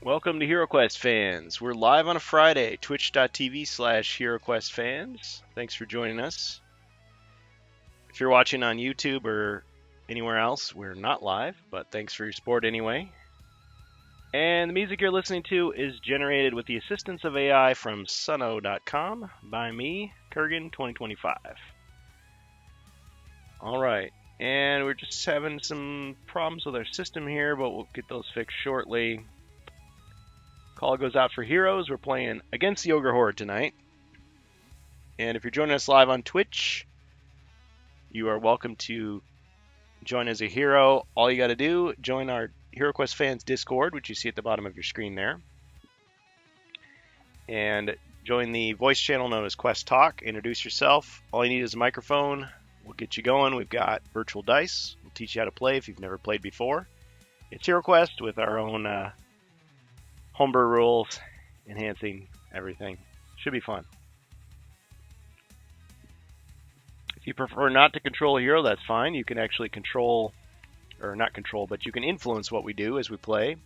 Welcome to HeroQuest fans. We're live on a Friday, twitch.tv/HeroQuest fans. Thanks for joining us. If you're watching on YouTube or anywhere else, we're not live, but thanks for your support anyway. And the music you're listening to is generated with the assistance of AI from Suno.com by me, Kurgan2025. All right, and we're just having some problems with our system here, but we'll get those fixed shortly. Call goes out for heroes. We're playing against the Ogre Horde tonight. And if you're joining us live on Twitch, you are welcome to join as a hero. All you got to do, join our HeroQuest fans Discord, which you see at the bottom of your screen there. And join the voice channel known as Quest Talk. Introduce yourself. All you need is a microphone. We'll get you going. We've got virtual dice. We'll teach you how to play if you've never played before. It's HeroQuest with our own homebrew rules, enhancing everything. Should be fun. If you prefer not to control a hero, that's fine. You can actually control, or not control, but you can influence what we do as we play.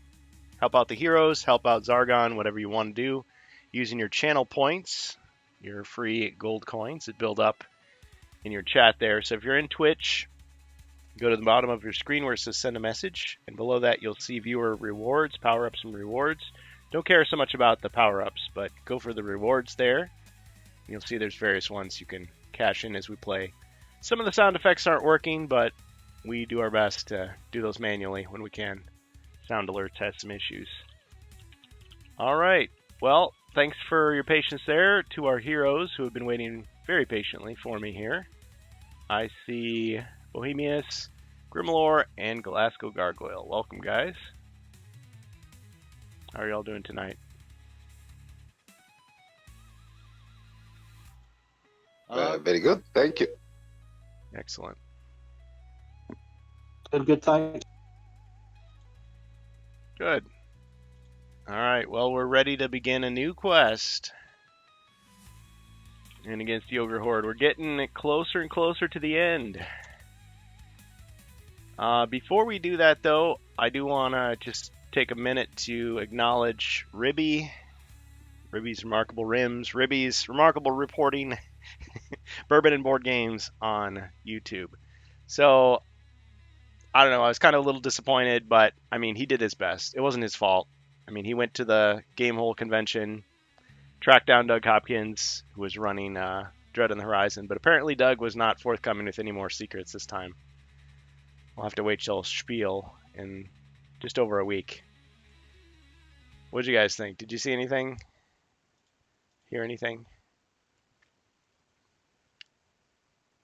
Help out the heroes, help out Zargon, whatever you want to do, using your channel points, your free gold coins that build up in your chat there. So if you're in Twitch, go to the bottom of your screen where it says send a message, and below that you'll see viewer rewards, power-ups and rewards. Don't care so much about the power-ups, but go for the rewards there. You'll see there's various ones you can cash in as we play. Some of the sound effects aren't working, but we do our best to do those manually when we can. Sound alerts has some issues. All right. Well, thanks for your patience there to our heroes who have been waiting very patiently for me here. I see Bohemius, Grimlore, and Glasgow Gargoyle. Welcome, guys. How are y'all doing tonight? Very good, thank you. Excellent. Good time. Good. All right, well, we're ready to begin a new quest. And against the Ogre Horde, we're getting closer and closer to the end. Before we do that, though, I do want to just take a minute to acknowledge Ribby, Ribby's Remarkable Rims, Ribby's Remarkable Reporting, Bourbon and Board Games on YouTube. So, I don't know, I was kind of a little disappointed, but, I mean, he did his best. It wasn't his fault. I mean, he went to the Gamehole convention, tracked down Doug Hopkins, who was running Dread on the Horizon, but apparently Doug was not forthcoming with any more secrets this time. We'll have to wait till Spiel in just over a week. What did you guys think? Did you see anything? Hear anything?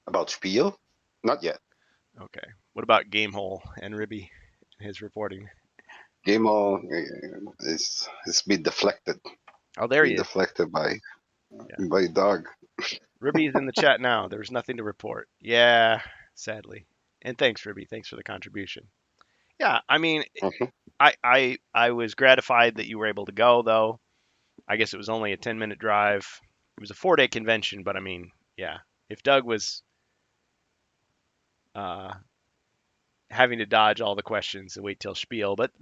About Spiel? Not yet. Okay. What about Gamehole and Ribby, his reporting? Gamehole is been deflected. Oh, there he is. Deflected by Doug. Ribby's in the chat now. There's nothing to report. Yeah, sadly. And thanks, Ribby. Thanks for the contribution. Yeah, I mean, I was gratified that you were able to go, though. I guess it was only a 10-minute drive. It was a 4-day convention, but I mean, yeah. If Doug was having to dodge all the questions and wait till Spiel, but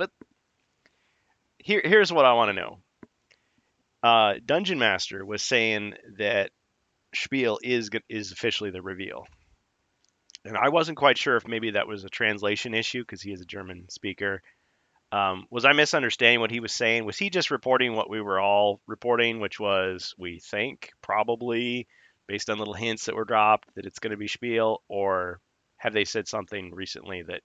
here's what I want to know. Dungeon Master was saying that Spiel is officially the reveal. And I wasn't quite sure if maybe that was a translation issue because he is a German speaker. Was I misunderstanding what he was saying? Was he just reporting what we were all reporting, which was we think probably based on little hints that were dropped that it's going to be Spiel, or have they said something recently that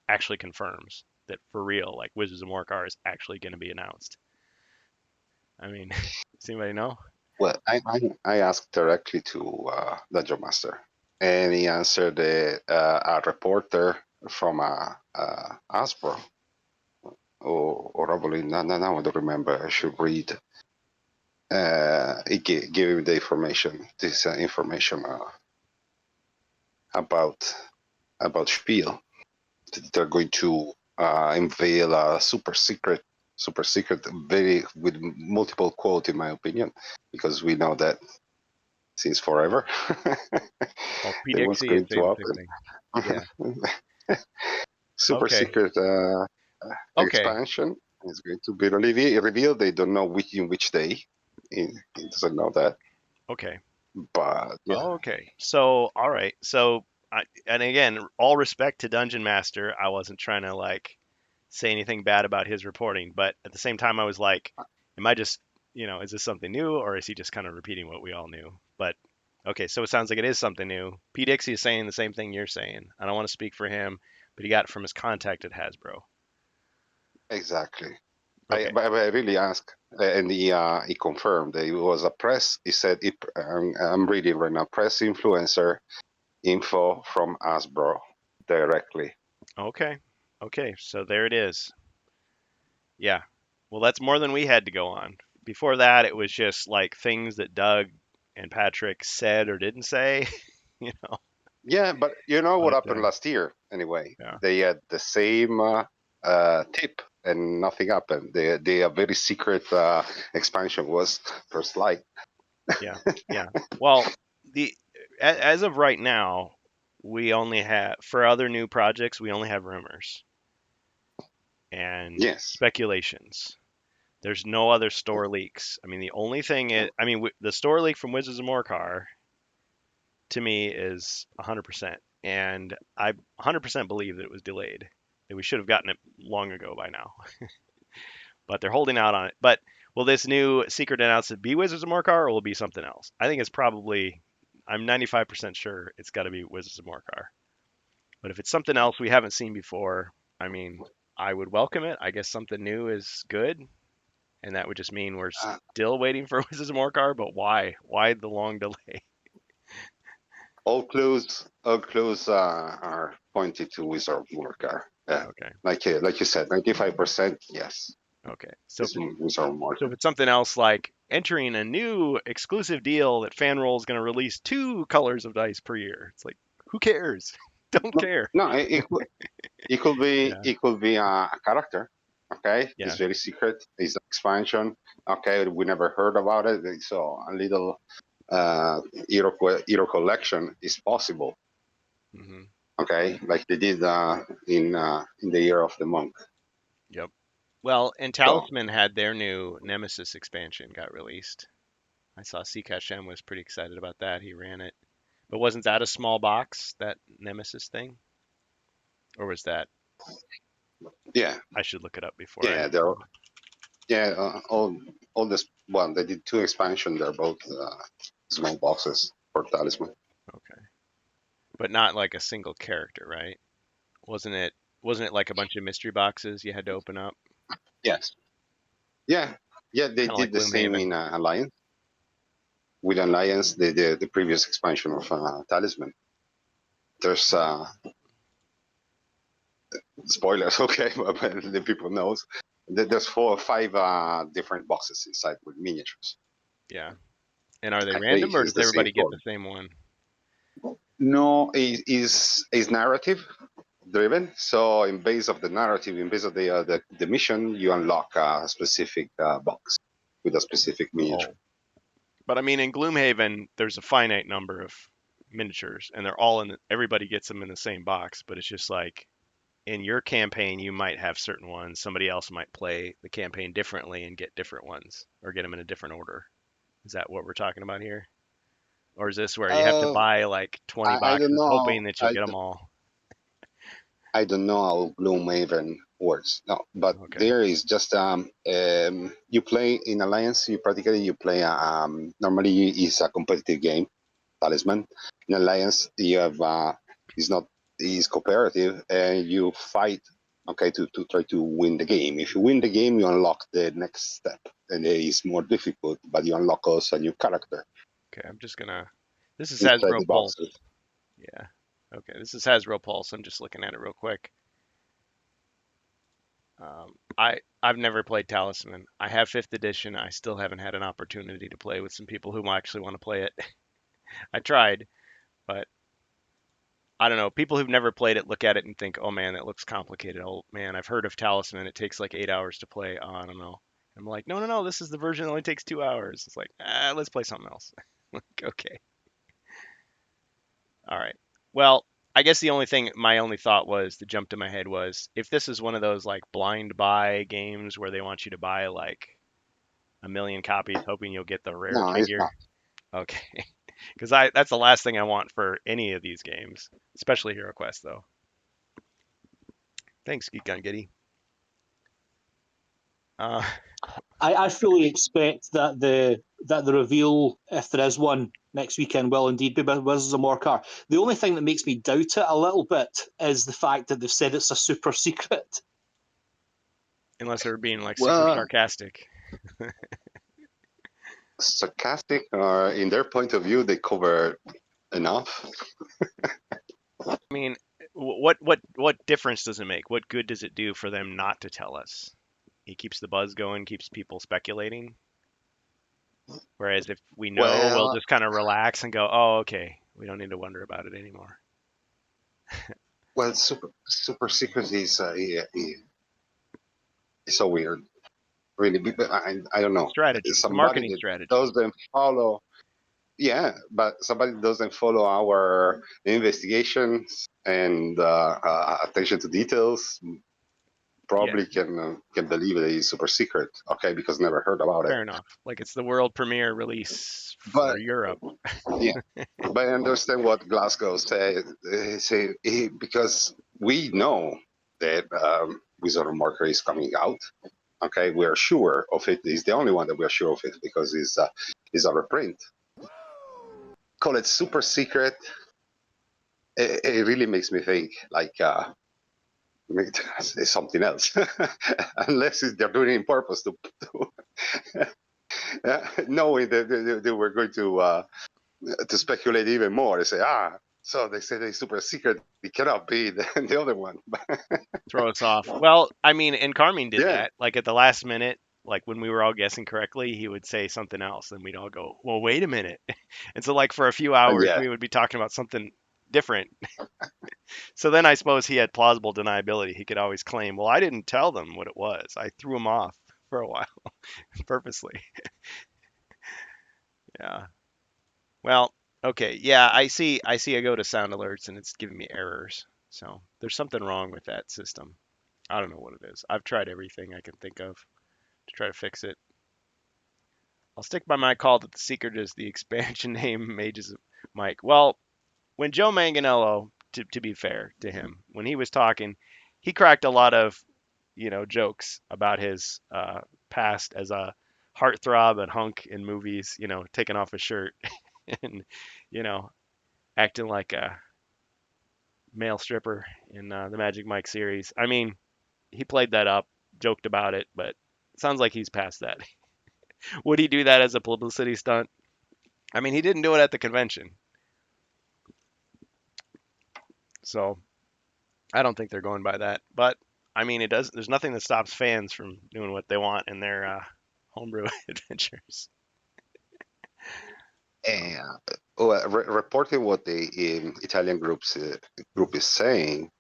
actually confirms that for real, like Wizards of Morcar is actually going to be announced? I mean, does anybody know? Well, I asked directly to Dungeon Master, and he answered a reporter from Hasbro, or probably now I don't remember. I should read. He gave him the information. This information about Spiel. They're going to unveil a super secret, very with multiple quote, in my opinion, because we know that since forever. Well, it was PDXC going is saying to the same thing. Yeah. super Okay. secret Okay. expansion. It's going to be revealed. They don't know which day. He doesn't know that, Okay. but yeah. Oh, okay. So, all right. So, and again, all respect to Dungeon Master. I wasn't trying to like say anything bad about his reporting, but at the same time, I was like, am I just, is this something new or is he just kind of repeating what we all knew? But okay, so it sounds like it is something new. P. Dixie is saying the same thing you're saying. I don't want to speak for him, but he got it from his contact at Hasbro. Exactly. Okay. But I really asked, and he confirmed that it was a press. He said, I'm reading right now, press influencer info from Hasbro directly. Okay. Okay. So there it is. Yeah. Well, that's more than we had to go on. Before that, it was just like things that Doug and Patrick said or didn't say, you know. Yeah, but you know what But happened last year anyway? yeah, They had the same tip and nothing happened. The very secret expansion was first light. yeah, yeah. Well, the as of right now, we only have for other new projects, we only have rumors and Yes. speculations. There's no other store leaks. I mean, the only thing is, I mean, the store leak from Wizards of Morcar to me is 100%. And I 100% believe that it was delayed, that we should have gotten it long ago by now. But they're holding out on it. But will this new secret announcement be Wizards of Morcar or will it be something else? I think it's probably, I'm 95% sure it's got to be Wizards of Morcar. But if it's something else we haven't seen before, I mean, I would welcome it. I guess something new is good. And that would just mean we're Uh, still waiting for Wizards of Morcar. But why? Why the long delay? all clues are pointed to Wizard of Morcar. Yeah, Okay. like you said, 95%. Yes, Okay. it's Wizard of So Morcar. if it's something else like entering a new exclusive deal that FanRoll is going to release 2 colors of dice per year, it's like, who cares? Don't No, care. no, it could be Yeah. it could be a character. Okay, it's Yeah. very secret. It's an expansion. Okay, we never heard about it. So a little hero collection is possible. Hmm. Okay, like they did in the year of the monk. Yep. Well, and So Talisman had their new Nemesis expansion got released. I saw Sikash M was pretty excited about that. He ran it. But wasn't that a small box, that Nemesis thing? Or was that? yeah, I should look it up before I. yeah, they're yeah all this one. They did two expansion. They're both small boxes for talisman. Okay. But not like a single character, right? Wasn't it? Wasn't it like a bunch of mystery boxes you had to open up, Yes, yeah, yeah. They kind of like did the same Gloomhaven? in Alliance. With Alliance, the previous expansion of Talisman. There's spoilers, okay, but the people knows. There's 4 or 5 different boxes inside with miniatures. Yeah. And are they I think random or it's does the same everybody get for. the same one? No, it is narrative driven. So in base of the narrative, in base of the mission, you unlock a specific box with a specific miniature. Oh. But I mean, in Gloomhaven, there's a finite number of miniatures, and they're all in. Everybody gets them in the same box. But it's just like in your campaign, you might have certain ones. Somebody else might play the campaign differently and get different ones, or get them in a different order. Is that what we're talking about here? Or is this where you have to Uh, buy like 20 I don't boxes, know. hoping that you'll get them all? I don't know how Gloomhaven works. No, but Okay. there is just you play in Alliance. You play normally is a competitive game, Talisman. In Alliance, you have is not is cooperative, and you fight. Okay, to try to win the game. If you win the game, you unlock the next step, and it is more difficult. But you unlock also a new character Okay. I'm just gonna. This is inside Hasbro the Pulse. boxes. Yeah. Okay. This is Hasbro Pulse. I'm just looking at it real quick. I've never played Talisman. I have fifth edition. I still haven't had an opportunity to play with some people who actually want to play it. I tried, but I don't know. People who've never played it look at it and think, "Oh man, that looks complicated." Oh man, I've heard of Talisman. It takes like 8 hours to play. Oh, I don't know. I'm like, no, no, no. This is the version that only takes 2 hours. It's like, let's play something else. Like, okay, all right. Well, I guess my only thought was that jumped in my head was if this is one of those like blind buy games where they want you to buy like a million copies hoping you'll get the rare No, it's figure. not. Okay. Because I that's the last thing I want for any of these games, especially Hero Quest though. Thanks, Geek Gun Giddy. Uh, I fully expect that the reveal, if there is one next weekend, will indeed be Wizards of Morcar. The only thing that makes me doubt it a little bit is the fact that they've said it's a super secret. unless they were being like super Well, sarcastic. sarcastic, or in their point of view, they cover enough. I mean, what difference does it make? What good does it do for them not to tell us? He keeps the buzz going, keeps people speculating. Whereas if we know, we'll Well, just kind of relax and go, "Oh, okay, we don't need to wonder about it anymore." well, super secret is so weird. Really, I don't know. Strategy. It's a Somebody marketing that strategy. doesn't follow, yeah, but somebody doesn't follow our investigations and attention to details Yeah, probably can believe it is super secret. Okay, because never heard about it. fair enough. Like it's the world premiere release for But Europe. yeah, but I understand what Glasgow say because we know that Wizard of Marker is coming out. Okay, we are sure of it. It's the only one that we are sure of it because it's a reprint. Call it super secret. It really makes me think like it's something else, unless they're doing it on purpose knowing that they were going to speculate even more. They say, so they say they're super secret. It cannot be the other one. Throw us off. Well, I mean, and Carmine did Yeah, that. Like at the last minute, like when we were all guessing correctly, he would say something else, and we'd all go, "Well, wait a minute." And so, like for a few hours, yeah. we would be talking about something different. So then I suppose he had plausible deniability. He could always claim, "Well, I didn't tell them what it was. I threw them off for a while purposely." Yeah. Well, okay. Yeah, I see. I see. I go to sound alerts, and it's giving me errors. So there's something wrong with that system. I don't know what it is. I've tried everything I can think of to try to fix it. I'll stick by my call that the secret is the expansion name Mages of Mike. Well, when Joe Manganello, to be fair to him, when he was talking, he cracked a lot of, jokes about his past as a heartthrob and hunk in movies, taking off his shirt and, you know, acting like a male stripper in the Magic Mike series. I mean, he played that up, joked about it, but it sounds like he's past that. Would he do that as a publicity stunt? I mean, he didn't do it at the convention. So I don't think they're going by that. But I mean, it does. There's nothing that stops fans from doing what they want in their homebrew adventures. So And well, reporting what the Italian group is saying,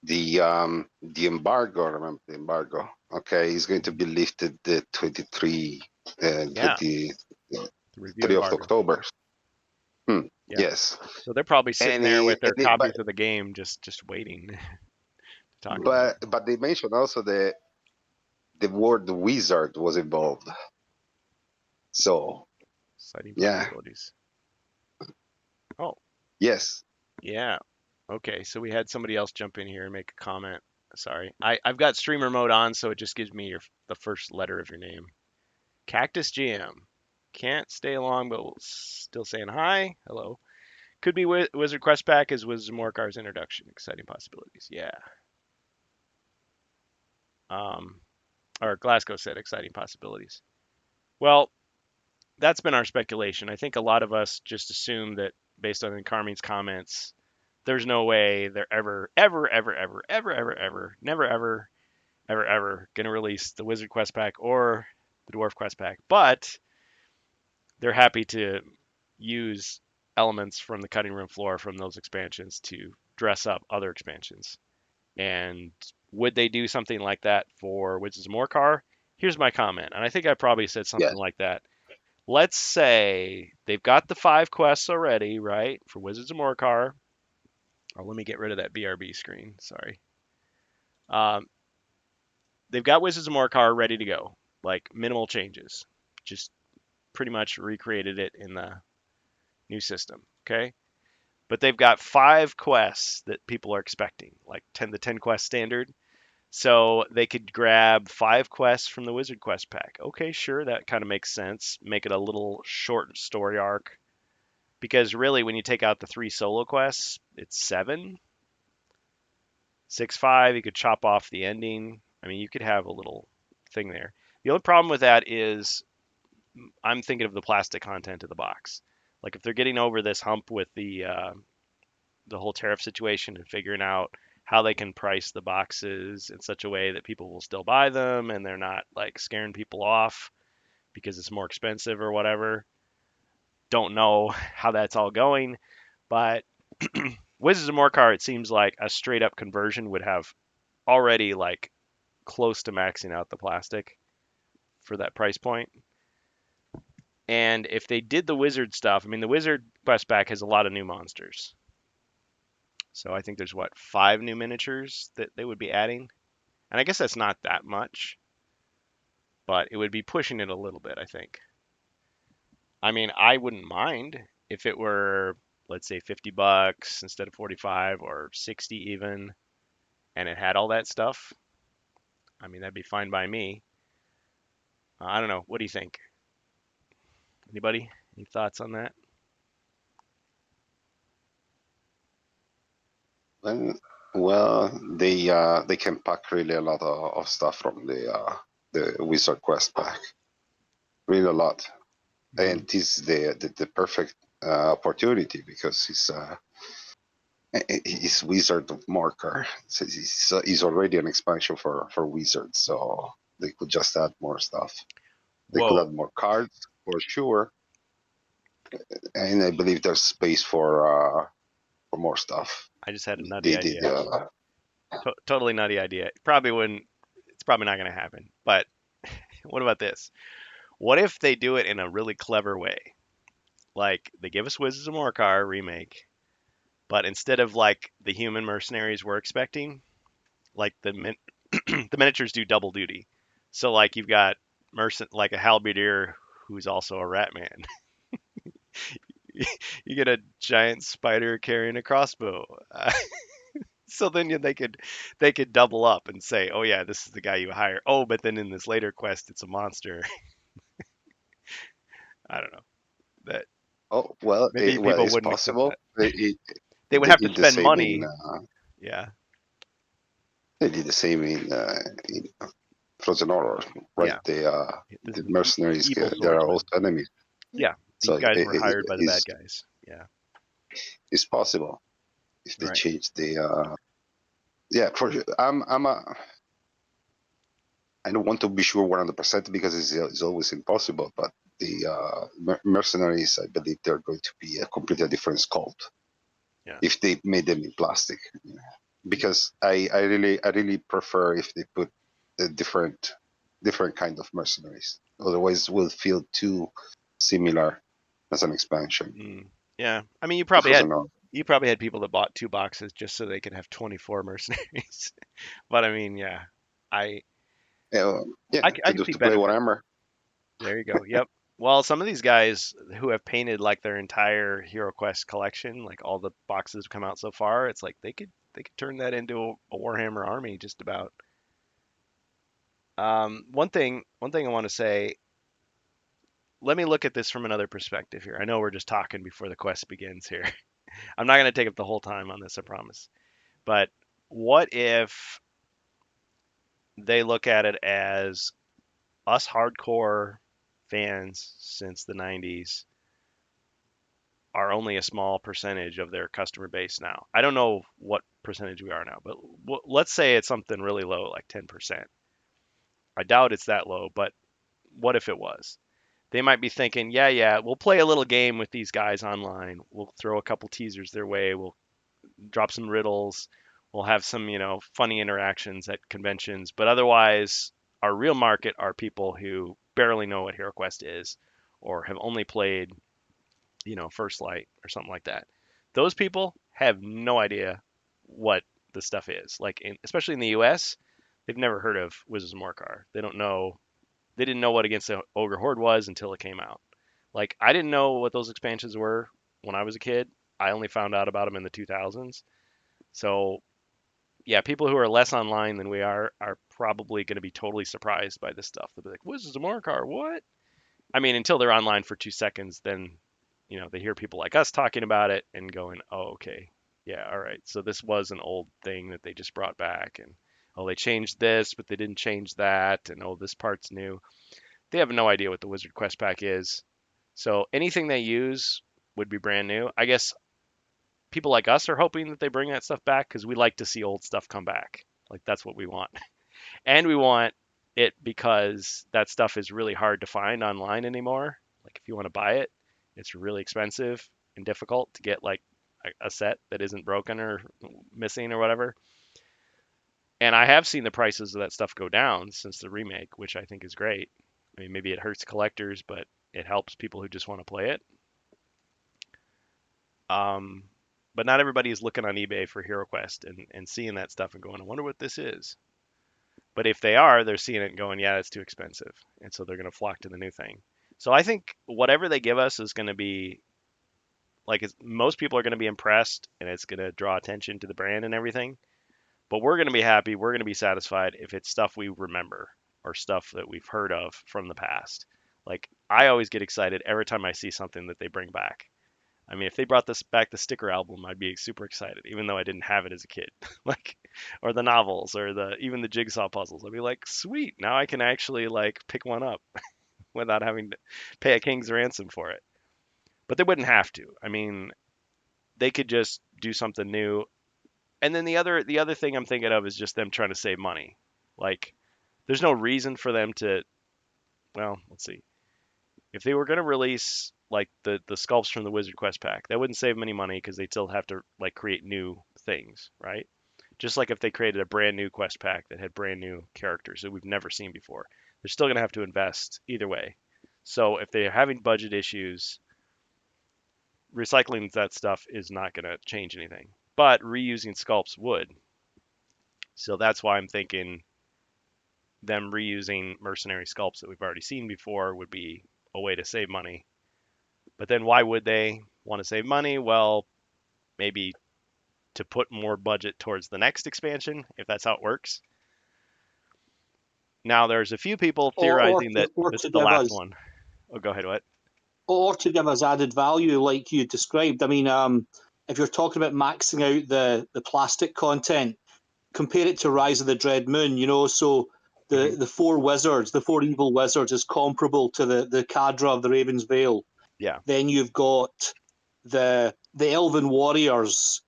the embargo, remember the embargo, okay, is going to be lifted the 23 and yeah, 23 the review of embargo. October. Hmm. Yeah. Yes, So they're probably sitting there with their but copies of the game, just waiting to talk about it. but they mentioned also that the word wizard was involved. So Exciting yeah, possibilities. Oh, yes, yeah. Okay, so we had somebody else jump in here and make a comment. Sorry, I've got streamer mode on, so it just gives me the first letter of your name. Cactus GM. Can't stay long, but still saying hi. Hello. Could be Wizard Quest Pack as Wizard Morkar's introduction. Exciting possibilities. Yeah. Or Glasgow said exciting possibilities. Well, that's been our speculation. I think a lot of us just assume that based on Carmine's comments, there's no way they're ever going to release the Wizard Quest Pack or the Dwarf Quest Pack. But they're happy to use elements from the cutting room floor from those expansions to dress up other expansions. And would they do something like that for Wizards of Morcar? Here's my comment, and I think I probably said something yes, like that. Let's say they've got the 5 quests already, right, for Wizards of Morcar. Oh, let me get rid of that BRB screen. Sorry. Um, they've got Wizards of Morcar ready to go, like minimal changes. Just pretty much recreated it in the new system. Okay. But they've got 5 quests that people are expecting, like the 10 quest standard. So they could grab 5 quests from the Wizard Quest pack. Okay, sure, that kind of makes sense. Make it a little short story arc. Because really, when you take out the 3 solo quests, it's 7. 6, 5, you could chop off the ending. I mean, you could have a little thing there. The only problem with that is I'm thinking of the plastic content of the box. Like if they're getting over this hump with the whole tariff situation and figuring out how they can price the boxes in such a way that people will still buy them and they're not like scaring people off because it's more expensive or whatever. Don't know how that's all going, but Wizards of Morcar, it seems like a straight up conversion would have already like close to maxing out the plastic for that price point. And if they did the wizard stuff, I mean, the wizard quest pack has a lot of new monsters. So I think there's what, 5 new miniatures that they would be adding. And I guess that's not that much, but it would be pushing it a little bit, I think. I mean, I wouldn't mind if it were, let's say, $50 instead of 45 or 60 even, and it had all that stuff. I mean, that'd be fine by me. I don't know. What do you think? Anybody? Any thoughts on that? And, well, they can pack really a lot of stuff from the Wizard Quest pack, really a lot, and Mhm. this is the perfect opportunity because he's Wizard of Morcar. So he's already an expansion for Wizards, so they could just add more stuff. They could Whoa. add more cards for sure, and I believe there's space for more stuff. I just had a nutty They did. idea. Totally nutty idea. Probably wouldn't. It's probably not going to happen. But what about this? What if they do it in a really clever way? Like they give us Wizards of Morcar remake, but instead of like the human mercenaries we're expecting, like the miniatures do double duty. So like you've got like a halberdier who's also a rat man. You get a giant spider carrying a crossbow. So then they could double up and say, oh yeah, this is the guy you hire. Oh, but then in this later quest, it's a monster. I don't know. That Oh well, maybe well, people it's wouldn't accept possible. that. They would They have to did the spend same in money. Yeah, they did the same in Frozen Horror, right? yeah. This The is mercenaries evil they are also swordsman. enemies, Yeah, so these guys were hired by the bad guys. Yeah, it's possible if they right. change the yeah. For sure. I don't want to be sure 100% because it's always impossible, but the mercenaries, I believe they're going to be a completely different sculpt Yeah. if they made them in plastic. Because I really prefer if they put a different kind of mercenaries. Otherwise, it will feel too similar as an expansion Mm, yeah. I mean, to Frozen North. you probably had people that bought 2 boxes just so they could have 24 mercenaries. But I mean, yeah, I Yeah, I to can do see to play benefit. Warhammer. There you go. Yep. Well, some of these guys who have painted like their entire Hero Quest collection, like all the boxes have come out so far, it's like they could turn that into a Warhammer army just about. One thing I want to say, let me look at this from another perspective here. I know we're just talking before the quest begins here. I'm not going to take up the whole time on this, I promise. But what if they look at it as us hardcore fans since the 90s are only a small percentage of their customer base now. I don't know what percentage we are now, but let's say it's something really low, like 10%. I doubt it's that low, but what if it was? They might be thinking, yeah, yeah, we'll play a little game with these guys online. We'll throw a couple teasers their way. We'll drop some riddles. We'll have some, funny interactions at conventions. But otherwise, our real market are people who barely know what HeroQuest is or have only played, First Light or something like that. Those people have no idea what the stuff is. Like, especially in the U.S., they've never heard of Wizards of Morcar. They don't know. They didn't know what Against the Ogre Horde was until it came out. Like, I didn't know what those expansions were when I was a kid. I only found out about them in the 2000s. So, yeah, people who are less online than we are probably going to be totally surprised by this stuff. They'll be like, Wizards of Morcar, what? I mean, until they're online for 2 seconds, then, they hear people like us talking about it and going, oh, okay. Yeah, all right. So this was an old thing that they just brought back. And, oh, they changed this, but they didn't change that. And, oh, this part's new. They have no idea what the Wizard Quest Pack is. So anything they use would be brand new. I guess people like us are hoping that they bring that stuff back because we like to see old stuff come back. Like, that's what we want. And we want it because that stuff is really hard to find online anymore. Like, if you want to buy it, it's really expensive and difficult to get like a set that isn't broken or missing or whatever. And I have seen the prices of that stuff go down since the remake, which I think is great. I mean, maybe it hurts collectors, but it helps people who just want to play it. But not everybody is looking on eBay for HeroQuest and seeing that stuff and going, I wonder what this is. But if they are, they're seeing it and going, yeah, it's too expensive. And so they're going to flock to the new thing. So I think whatever they give us is going to be like, most people are going to be impressed and it's going to draw attention to the brand and everything. But we're going to be happy. We're going to be satisfied if it's stuff we remember or stuff that we've heard of from the past. Like, I always get excited every time I see something that they bring back. I mean, if they brought this back, the sticker album, I'd be super excited, even though I didn't have it as a kid. Like, or the novels, or even the jigsaw puzzles. I'd be like, sweet, now I can actually like pick one up without having to pay a king's ransom for it. But they wouldn't have to. I mean, they could just do something new. And then the other thing I'm thinking of is just them trying to save money. Like, there's no reason for them to. Well, let's see. If they were going to release like the sculpts from the Wizard Quest pack, that wouldn't save them any money because they'd still have to like create new things, right? Just like if they created a brand new quest pack that had brand new characters that we've never seen before, they're still going to have to invest either way. So if they're having budget issues, recycling that stuff is not going to change anything. But reusing sculpts would. So that's why I'm thinking them reusing mercenary sculpts that we've already seen before would be a way to save money. But then why would they want to save money? Well, maybe to put more budget towards the next expansion, if that's how it works. Now, there's a few people theorizing that this is the last one. Oh, go ahead, what? Or to give us added value, like you described. I mean, if you're talking about maxing out the plastic content, compare it to Rise of the Dread Moon, so the four wizards, the four evil wizards is comparable to the cadre of the Raven's Veil. Yeah. Then you've got the Elven Warriors.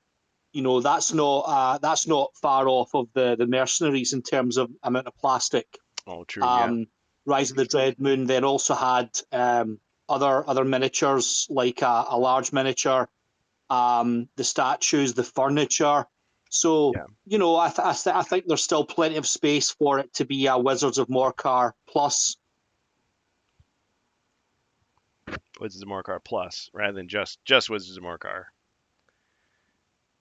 That's not far off of the mercenaries in terms of amount of plastic. Oh, true. Yeah. Rise of the Dread Moon then also had other miniatures, like a large miniature, the statues, the furniture. So, yeah. I think there's still plenty of space for it to be a Wizards of Morcar plus. Wizards of Morcar plus, rather than just Wizards of Morcar.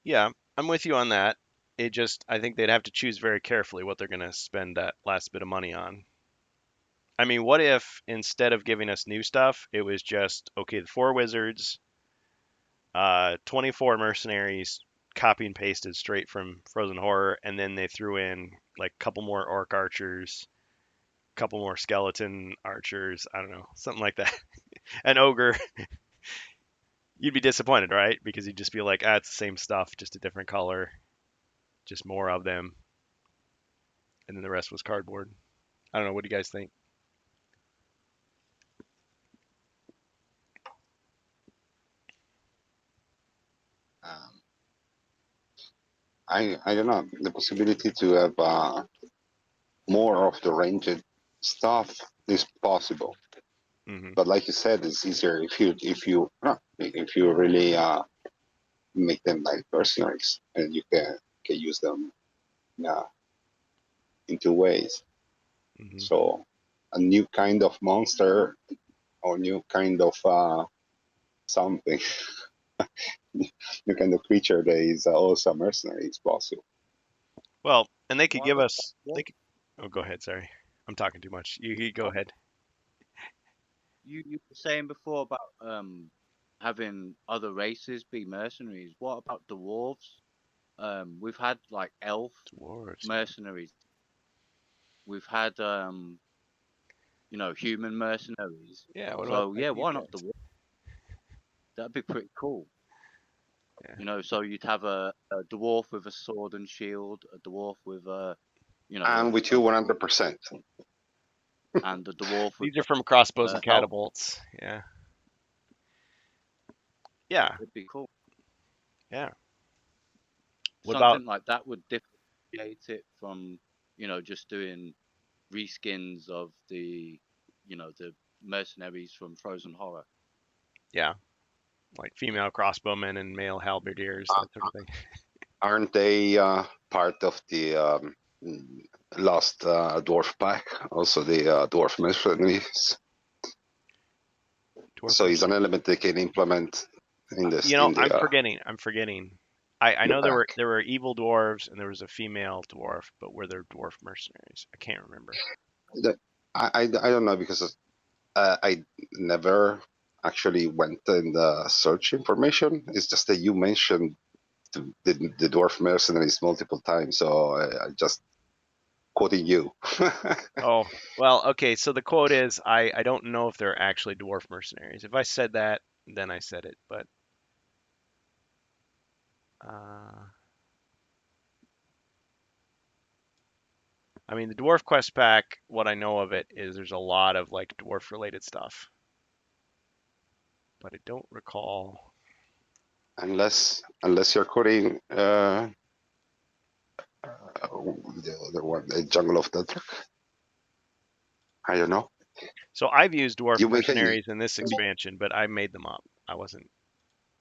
Yeah, I'm with you on that. I think they'd have to choose very carefully what they're going to spend that last bit of money on. I mean, what if instead of giving us new stuff, it was just, okay, the 4 wizards, 24 mercenaries, copy and pasted straight from Frozen Horror, and then they threw in like a couple more orc archers, a couple more skeleton archers, I don't know, something like that. An ogre. You'd be disappointed, right? Because you'd just be like, it's the same stuff, just a different color, just more of them. And then the rest was cardboard. I don't know. What do you guys think? I don't know, the possibility to have more of the ranged stuff is possible. Mm-hmm. But like you said, it's easier if you really make them like mercenaries, and you can use them in 2 ways. Mm-hmm. So a new kind of monster or new kind of something the kind of creature that is also a mercenary is possible. Well, and they could What give about us. They could, oh, go ahead. Sorry, I'm talking too much. You go ahead. you were saying before about having other races be mercenaries? What about dwarves? We've had like elf Dwarves. mercenaries. We've had human mercenaries. Yeah. What about So like yeah, you why not guys? dwarves? That'd be pretty cool. Yeah. So you'd have a dwarf with a sword and shield, a dwarf with I'm with you 100%. and a dwarf with These are from crossbows and elf. catapults. Yeah. Yeah. It'd be cool. Yeah. What Something about? like that would differentiate it from just doing reskins of the mercenaries from Frozen Horror. Yeah. Like female crossbowmen and male halberdiers, that sort of thing. Aren't they part of the Lost Dwarf Pack? Also, the Dwarf Mercenaries. Dwarf So it's an mercenaries. element they can implement in this. You know, In the I'm forgetting. I the know pack. there were evil dwarves and there was a female dwarf, but were there dwarf mercenaries? I can't remember. I don't know because I never actually went in the search information. It's just that you mentioned the dwarf mercenaries multiple times, so I just quoting you. Oh, well, okay. So the quote is, I don't know if they're actually dwarf mercenaries. If I said that, then I said it. But I mean, the Dwarf Quest pack, what I know of it is there's a lot of like dwarf related stuff, but I don't recall. unless you're quoting the other one, the Jungle of Death. I don't know. So I've used dwarf You make it mercenaries in this expansion, but I made them up. I wasn't.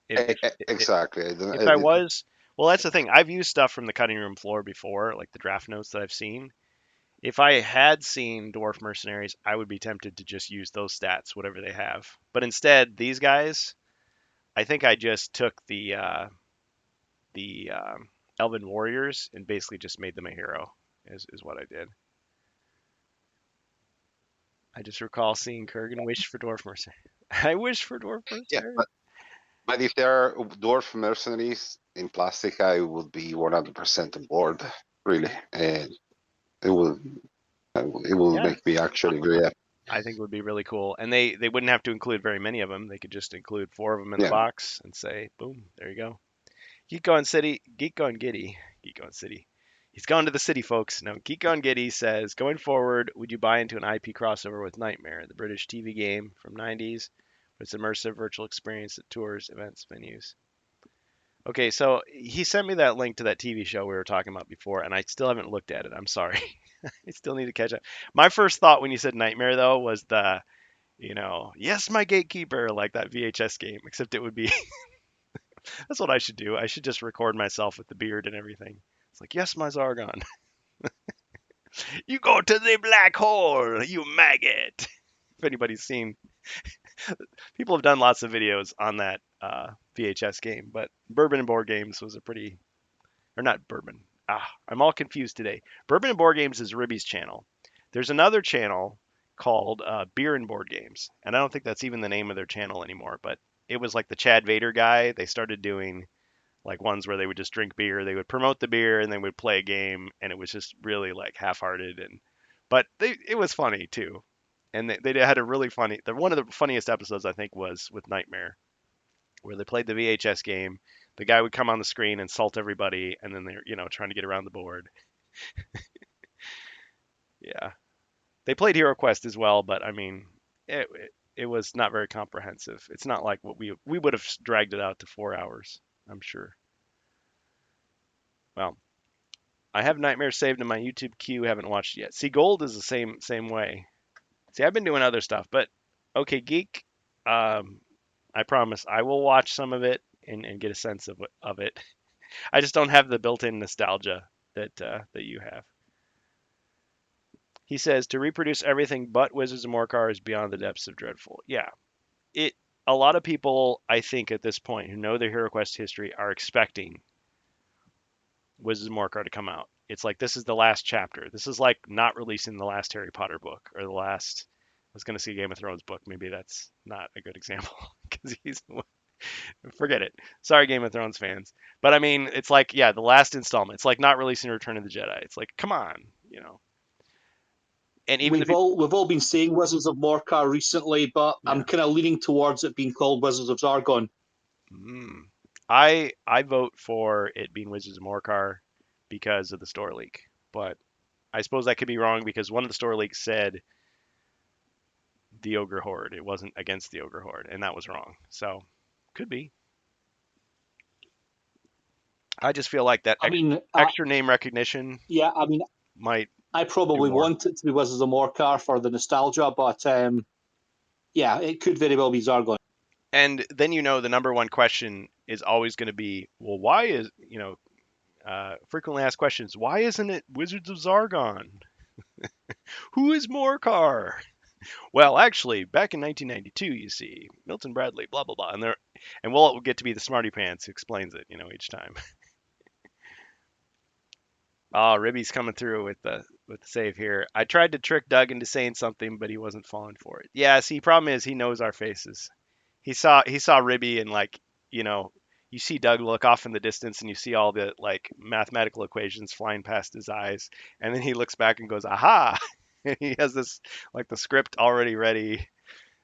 If exactly. if I was, well, that's the thing. I've used stuff from the cutting room floor before, like the draft notes that I've seen. If I had seen dwarf mercenaries, I would be tempted to just use those stats, whatever they have. But instead, these guys, I think I just took the Elven warriors and basically just made them a hero. Is what I did. I just recall seeing Kurgan wish for dwarf mercenary. I wish for dwarf Yeah, mercenary. but if there are dwarf mercenaries in plastic, I would be 100% on board. Really, and it will Yeah, make me actually very happy. I think it would be really cool. And they wouldn't have to include very many of them. They could just include 4 of them in the Yeah. box and say, boom, there you go. Geek on City, Geek on Giddy, Geek on City. He's gone to the city, folks. No, Geek on Giddy says, going forward, would you buy into an IP crossover with Nightmare, the British TV game from 90s, with its immersive virtual experience at tours, events, venues? Okay, so he sent me that link to that TV show we were talking about before, and I still haven't looked at it. I'm sorry. I still need to catch up. My first thought when you said Nightmare, though, was yes, my gatekeeper, like that VHS game, except it would be, that's what I should do. I should just record myself with the beard and everything. It's like, yes, my Zargon. You go to the black hole, you maggot. If anybody's seen, people have done lots of videos on that VHS game, but Bourbon and Board Games was a pretty, or not Bourbon. I'm all confused today. Bourbon and Board Games is Ribby's channel. There's another channel called Beer and Board Games, and I don't think that's even the name of their channel anymore. But it was like the Chad Vader guy. They started doing like ones where they would just drink beer. They would promote the beer and they would play a game, and it was just really like half-hearted but it was funny too. And they had a really funny. One of the funniest episodes I think was with Nightmare, where they played the VHS game. The guy would come on the screen, insult everybody, and then they're trying to get around the board. Yeah, they played Hero Quest as well, but I mean, it was not very comprehensive. It's not like what we would have dragged it out to 4 hours, I'm sure. Well, I have Nightmare saved in my YouTube queue. Haven't watched it yet. See, Gold is the same way. See, I've been doing other stuff, but okay, Geek. I promise I will watch some of it and get a sense of it. I just don't have the built-in nostalgia that you have. He says to reproduce everything but Wizards of Morcar is beyond the depths of dreadful. Yeah, it a lot of people, I think, at this point who know the Hero Quest history are expecting Wizards of Morcar to come out. It's like this is the last chapter. This is like not releasing the last Harry Potter book or the last. I was going to see Game of Thrones book. Maybe that's not a good example because he's the one. Forget it. Sorry, Game of Thrones fans. But I mean, it's like, yeah, the last installment. It's like not releasing Return of the Jedi. It's like, come on, you know. And even we've all been saying Wizards of Morcar recently, but Yeah. I'm kind of leaning towards it being called Wizards of Zargon. I vote for it being Wizards of Morcar because of the store leak. But I suppose that could be wrong because one of the store leaks said the Ogre Horde. It wasn't against the Ogre Horde, and that was wrong. So could be. I just feel like that extra name recognition. Yeah, I mean, might. I probably want it to be Wizards of Morcar for the nostalgia, but yeah, it could very well be Zargon. And then the number one question is always going to be, well, why is frequently asked questions? Why isn't it Wizards of Zargon? Who is Morcar? Well, actually, back in 1992, you see, Milton Bradley, blah blah blah, and we'll get to be the smarty pants who explains it, each time. Ribby's coming through with the save here. I tried to trick Doug into saying something, but he wasn't falling for it. Yeah, see, problem is he knows our faces. He saw Ribby and you see Doug look off in the distance and you see all the mathematical equations flying past his eyes, and then he looks back and goes, "Aha!" And he has this the script already ready,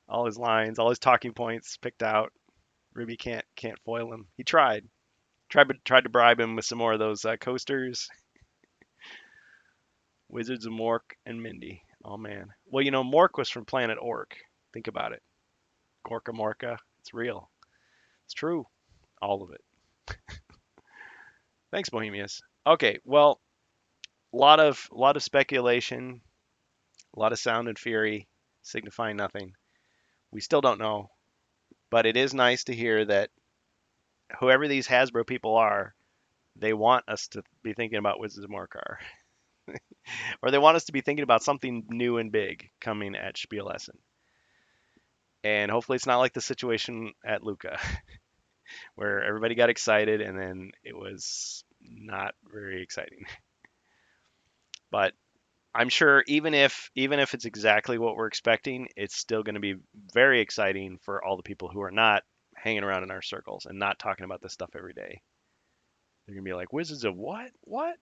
all his lines, all his talking points picked out. Ribby can't foil him. He tried to bribe him with some more of those coasters. Wizards of Mork and Mindy. Oh man. Well, Mork was from Planet Orc. Think about it. Gorka Morka. It's real. It's true. All of it. Thanks, Bohemius. Okay, well, a lot of speculation, a lot of sound and fury, signifying nothing. We still don't know, but it is nice to hear that whoever these Hasbro people are, they want us to be thinking about Wizards of Morcar. Or they want us to be thinking about something new and big coming at Spiel Essen. And hopefully it's not like the situation at Luca, where everybody got excited and then it was not very exciting. But I'm sure even if it's exactly what we're expecting, it's still going to be very exciting for all the people who are not hanging around in our circles and not talking about this stuff every day. They're going to be like, Wizards of what? What?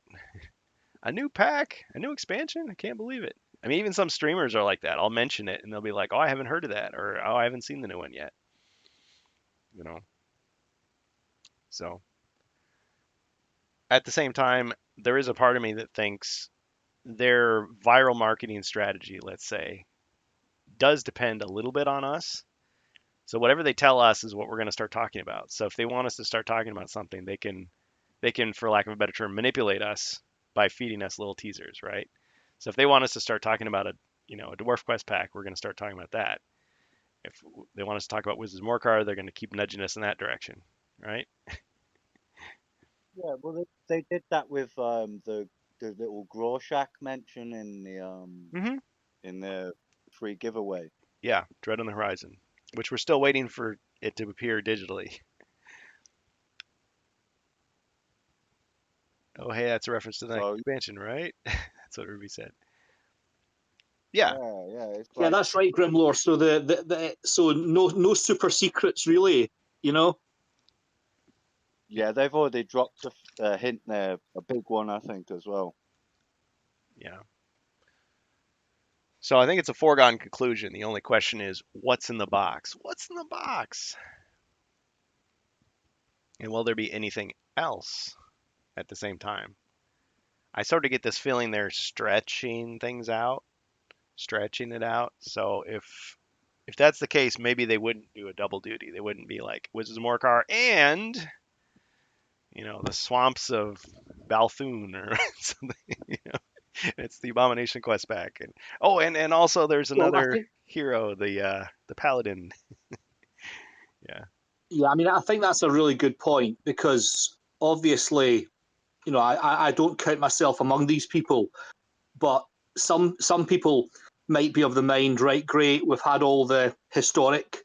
A new pack? A new expansion? I can't believe it. I mean, even some streamers are like that. I'll mention it and they'll be like, oh, I haven't heard of that, or oh, I haven't seen the new one yet. So at the same time, there is a part of me that thinks their viral marketing strategy, let's say, does depend a little bit on us. So whatever they tell us is what we're going to start talking about. So if they want us to start talking about something, they can, for lack of a better term, manipulate us by feeding us little teasers, right? So if they want us to start talking about a Dwarf Quest pack, we're going to start talking about that. If they want us to talk about Wizards of Morcar, they're going to keep nudging us in that direction, right? Yeah, well, they did that with the little Groshak mention in the free giveaway. Yeah, Dread on the Horizon, which we're still waiting for it to appear digitally. Oh, hey, that's a reference to the expansion, right? That's what Ruby said. Yeah. Yeah, that's right, Grimlore. So so no super secrets really, Yeah, they've already dropped a hint there, a big one, I think, as well. Yeah. So I think it's a foregone conclusion. The only question is, what's in the box? What's in the box? And will there be anything else at the same time? I sort of get this feeling they're stretching things out, stretching it out. So if that's the case, maybe they wouldn't do a double duty. They wouldn't be like Wizards of Morcar and the swamps of Balthoon or something. It's the Abomination Quest pack, and also there's another hero, the Paladin. Yeah. Yeah, I mean, I think that's a really good point because obviously, I don't count myself among these people, but some people might be of the mind, right? Great, we've had all the historic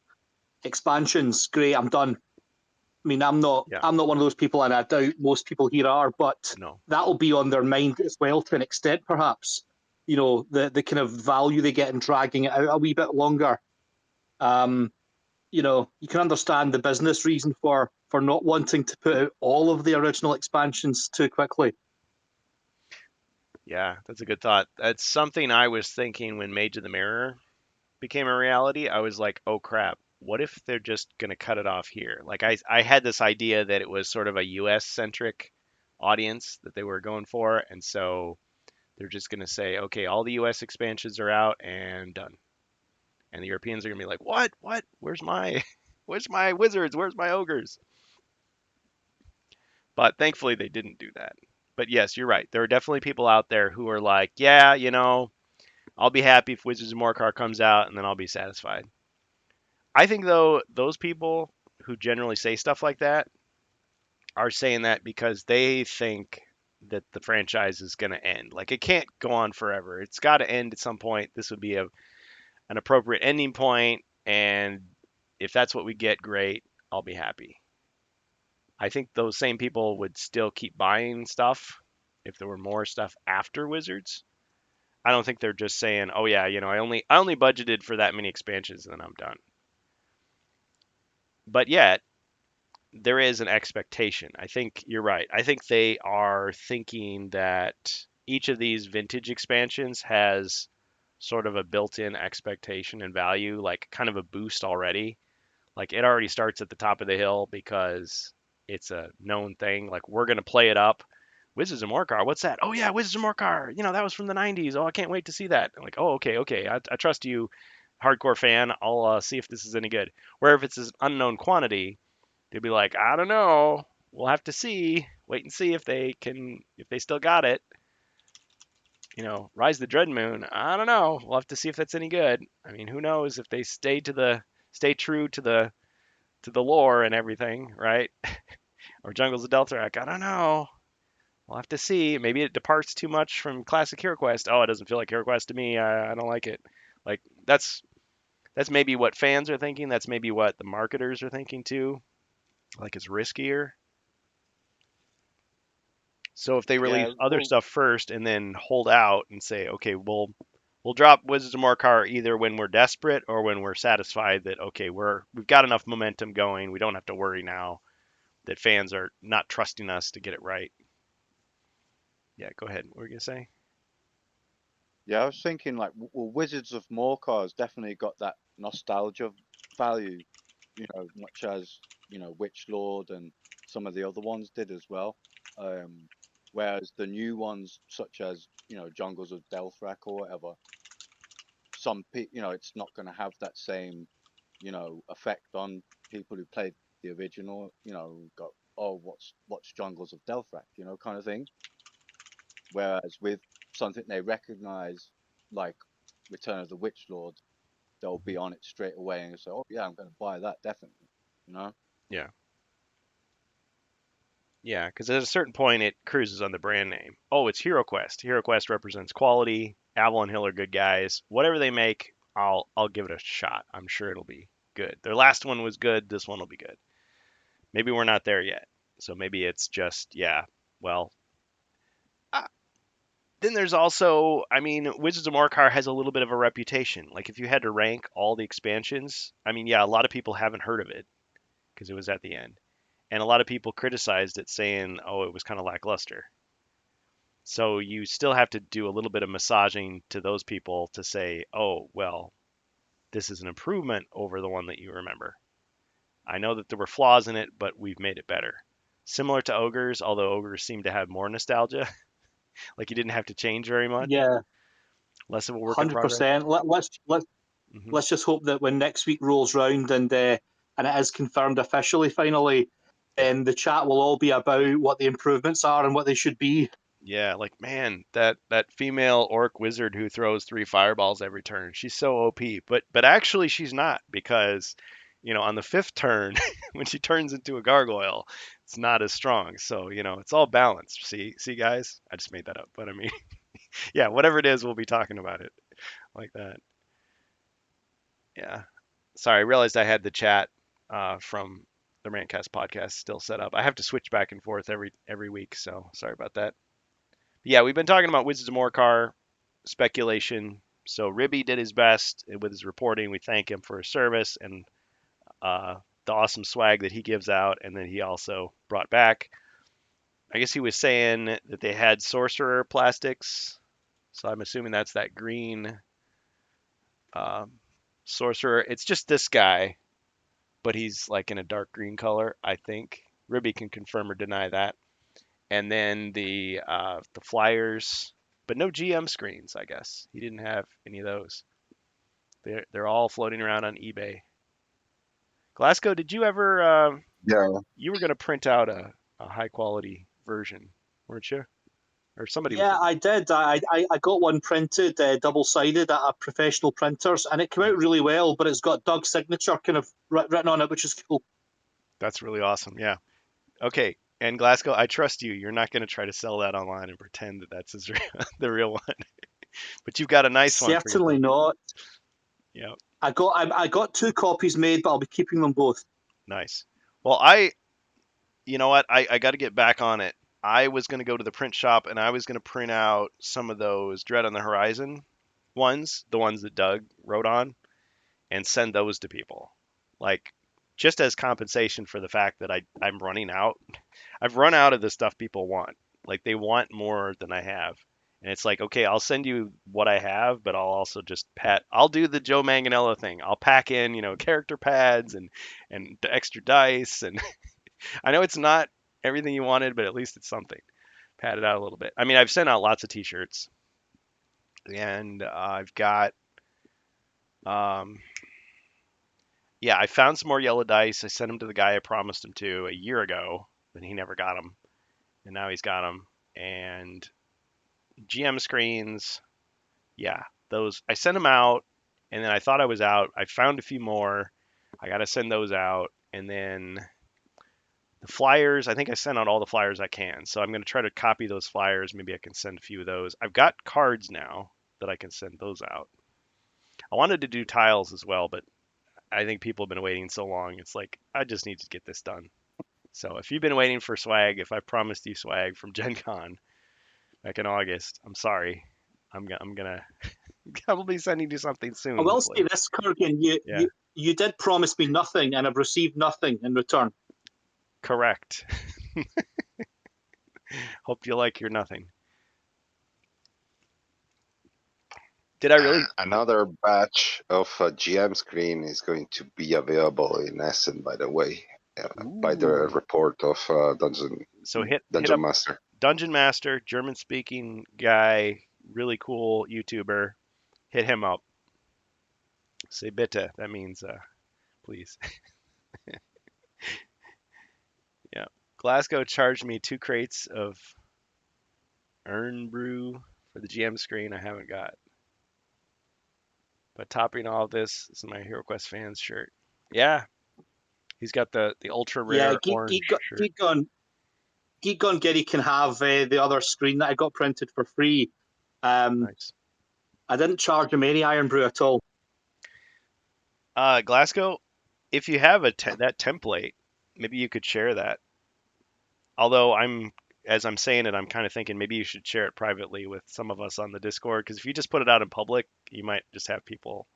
expansions, great, I'm done. I mean, I'm not Yeah. one of those people, and I doubt most people here are, but No. that'll be on their mind as well to an extent, perhaps. You know, the kind of value they get in dragging it out a wee bit longer. You know, you can understand the business reason for not wanting to put out all of the original expansions too quickly. Yeah, that's a good thought. That's something I was thinking when Mage of the Mirror became a reality. I was like, oh crap, what if they're just going to cut it off here? Like, I had this idea that it was sort of a US centric audience that they were going for. And so they're just going to say, okay, all the US expansions are out and done. And the Europeans are going to be like, what? What? Where's my, where's my wizards? Where's my ogres? But thankfully they didn't do that. But yes, you're right. There are definitely people out there who are like, yeah, you know, I'll be happy if Wizards of Morcar comes out and then I'll be satisfied. I think though those people who generally say stuff like that are saying that because they think that the franchise is going to end. Like it can't go on forever. It's got to end at some point. This would be an appropriate ending point, and if that's what we get, great. I'll be happy. I think those same people would still keep buying stuff if there were more stuff after Wizards. I don't think they're just saying, "Oh yeah, you know, I only budgeted for that many expansions and then I'm done." But yet, there is an expectation. I think you're right. I think they are thinking that each of these vintage expansions has sort of a built-in expectation and value, like kind of a boost already. Like it already starts at the top of the hill because it's a known thing. Like we're gonna play it up. Wizards of Morcar, what's that? Oh yeah, Wizards of Morcar. You know that was from the '90s. Oh, I can't wait to see that. I'm like, oh okay, okay. I trust you, hardcore fan. I'll see if this is any good. Where if it's an unknown quantity, they'd be like, I don't know. We'll have to see. Wait and see if they still got it. You know, Rise of the Dread Moon. I don't know. We'll have to see if that's any good. I mean, who knows if they stay true to the lore and everything, right? Or Jungles of Deltarak. I don't know. We'll have to see. Maybe it departs too much from classic HeroQuest. Oh, it doesn't feel like HeroQuest to me. I don't like it. Like that's maybe what fans are thinking. That's maybe what the marketers are thinking too. Like it's riskier. So if they release Yeah, other well, stuff first and then hold out and say, okay, we'll drop Wizards of Morcar either when we're desperate or when we're satisfied that okay, we've got enough momentum going. We don't have to worry now that fans are not trusting us to get it right. Yeah, go ahead. What were you gonna say? yeah, I was thinking like, well, Wizards of Morcar has definitely got that nostalgia value, much as Witch Lord and some of the other ones did as well. Um, Whereas the new ones, such as Jungles of Delphrak or whatever, it's not going to have that same effect on people who played the original. Got, oh, what's Jungles of Delphrak, kind of thing. Whereas with something they recognize, like Return of the Witch Lord, they'll be on it straight away and say, "Oh yeah, I'm going to buy that definitely." You know? Yeah, yeah, because at a certain point it cruises on the brand name. Oh, it's HeroQuest. HeroQuest represents quality. Avalon Hill are good guys. Whatever they make, I'll give it a shot. I'm sure it'll be good. Their last one was good. This one will be good. Maybe we're not there yet. So maybe it's just yeah. Well, uh, then there's also, I mean, Wizards of Morcar has a little bit of a reputation. Like if you had to rank all the expansions, I mean, yeah, a lot of people haven't heard of it because it was at the end, and a lot of people criticized it, saying, "Oh, it was kind of lackluster." So you still have to do a little bit of massaging to those people to say, "Oh, well, this is an improvement over the one that you remember." I know that there were flaws in it, but we've made it better. Similar to Ogres, although Ogres seem to have more nostalgia. Like you didn't have to change very much, Yeah, less of a work in progress. 100%. Hmm. Let's just hope that when next week rolls round and it is confirmed officially, finally, Yeah. then the chat will all be about what the improvements are and what they should be. Yeah, like man, that female orc wizard who throws 3 fireballs every turn. She's so OP, but actually she's not because, on the fifth turn when she turns into a gargoyle, it's not as strong. So, it's all balanced. See guys? I just made that up, but I mean, yeah, whatever it is, we'll be talking about it like that. Yeah. Sorry, I realized I had the chat from the Rantcast podcast still set up. I have to switch back and forth every week, so sorry about that. But yeah, we've been talking about Wizards of Morcar speculation. So Ribby did his best with his reporting. We thank him for his service and the awesome swag that he gives out, and then he also brought back. I guess he was saying that they had sorcerer plastics, so I'm assuming that's that green um, sorcerer. It's just this guy, but he's like in a dark green color, I think. Ribby can confirm or deny that. And then the flyers, but no GM screens. I guess he didn't have any of those. They're all floating around on eBay. Glasgow, did you ever? Yeah, You were gonna print out a high quality version, weren't you? Or somebody was. Yeah, I did. I got one printed, double sided at a professional printers, and it came out really well. But it's got Doug's signature kind of written on it, which is cool. That's really awesome. Yeah. Okay. And Glasgow, I trust you. You're not going to try to sell that online and pretend that that's the real one. But you've got a nice one for Certainly yourself. not. Yeah. I got 2 copies made, but I'll be keeping them both. Nice. Well, you know what? I got to get back on it. I was going to go to the print shop and I was going to print out some of those Dread on the Horizon ones, the ones that Doug wrote on, and send those to people. Like, just as compensation for the fact that I'm running out. I've run out of the stuff people want. Like, they want more than I have. And it's like, okay, I'll send you what I have, but I'll also just I'll do the Joe Manganiello thing. I'll pack in, character pads and the extra dice. And I know it's not everything you wanted, but at least it's something. Pad it out a little bit. I mean, I've sent out lots of t-shirts and I've got, um, yeah, I found some more yellow dice. I sent them to the guy I promised them to a year ago, but he never got them. And now he's got them. And GM screens, yeah, those I sent them out, and then I thought I was out. I found a few more. I got to send those out, and then the flyers. I think I sent out all the flyers I can. So I'm going to try to copy those flyers. Maybe I can send a few of those. I've got cards now that I can send those out. I wanted to do tiles as well, but I think people have been waiting so long. It's like I just need to get this done. So if you've been waiting for swag, if I promised you swag from Gen Con back in August, I'm sorry. I'm gonna probably sending you something soon. I will Hopefully. say this, Kurgan, Yeah, you did promise me nothing, and I've received nothing in return. correct. Hope you like your nothing. Did I really? another batch of GM screen is going to be available in Essen, by the way, by the Ooh. report of Dungeon So hit Dungeon up Master. Dungeon Master, German speaking guy, really cool YouTuber. Hit him up. Say bitte. That means please. Yeah. Glasgow charged me 2 crates of Earn Brew for the GM screen I haven't got. But topping all of this is my Hero Quest fans shirt. Yeah, he's got the ultra Yeah, rare orange shirt. Geek Gone Giddy can have the other screen that I got printed for free. Nice. I didn't charge him any Iron Brew at all. Glasgow, if you have that template, maybe you could share that. Although as I'm saying it, I'm kind of thinking maybe you should share it privately with some of us on the Discord, because if you just put it out in public, you might just have people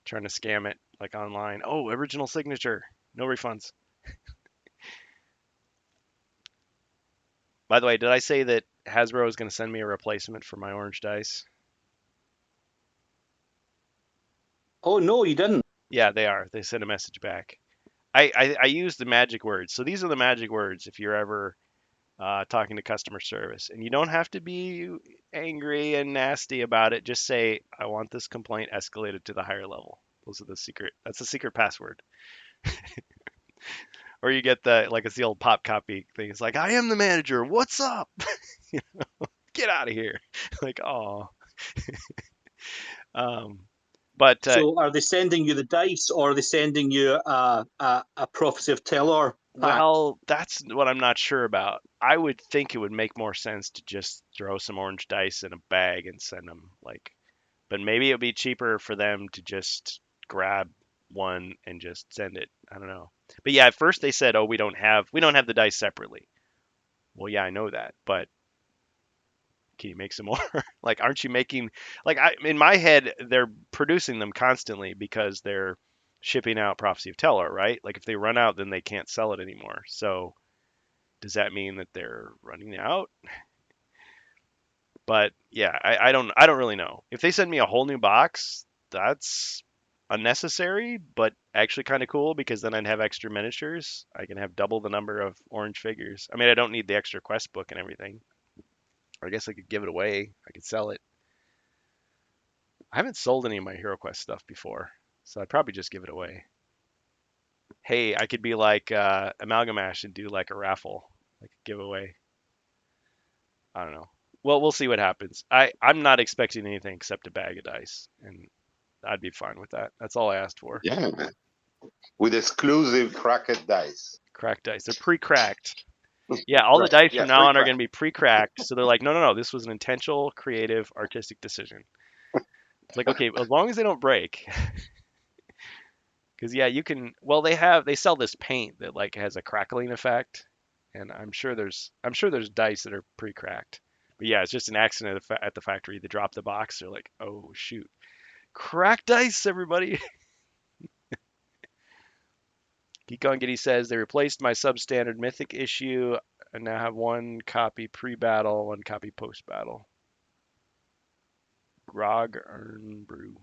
trying to scam it, like online. Oh, original signature, no refunds. By the way, did I say that Hasbro is going to send me a replacement for my orange dice? Oh no, you didn't. Yeah, they are. They sent a message back. I use the magic words. So these are the magic words if you're ever talking to customer service. And you don't have to be angry and nasty about it. Just say, I want this complaint escalated to the higher level. That's the secret password. Or you get it's the old pop copy thing. It's like, I am the manager. What's up? Get out of here. Like, oh. But So are they sending you the dice, or are they sending you a Prophecy of Telor pack? well, that's what I'm not sure about. I would think it would make more sense to just throw some orange dice in a bag and send them. But maybe it would be cheaper for them to just grab one and just send it. I don't know. But yeah, at first they said, "Oh, we don't have the dice separately." Well, yeah, I know that, but can you make some more? Like, aren't you making in my head they're producing them constantly because they're shipping out Prophecy of Teller, right? Like if they run out, then they can't sell it anymore. So does that mean that they're running out? But yeah, I don't really know. If they send me a whole new box, that's unnecessary, but actually kind of cool because then I'd have extra miniatures. I can have double the number of orange figures. I mean, I don't need the extra quest book and everything. Or I guess I could give it away. I could sell it. I haven't sold any of my Hero Quest stuff before, so I'd probably just give it away. Hey, I could be like Amalgamash and do like a raffle, like a giveaway. I don't know. Well, we'll see what happens. I'm not expecting anything except a bag of dice, and I'd be fine with that. That's all I asked for. Yeah, man. With exclusive cracked dice. Cracked dice. They're pre-cracked. Yeah, all the Right. dice Yeah, from now on are pre-cracked. going to be pre-cracked. So they're like, no, no, no. This was an intentional, creative, artistic decision. It's like, okay, as long as they don't break. Because yeah, you can. Well, they sell this paint that like has a crackling effect, and I'm sure there's dice that are pre-cracked. But yeah, it's just an accident at the factory. They drop the box. They're like, oh shoot, cracked dice, everybody. Geek on Giddy says they replaced my substandard mythic issue and now have one copy pre-battle, one copy post-battle. Grog Earn Brew.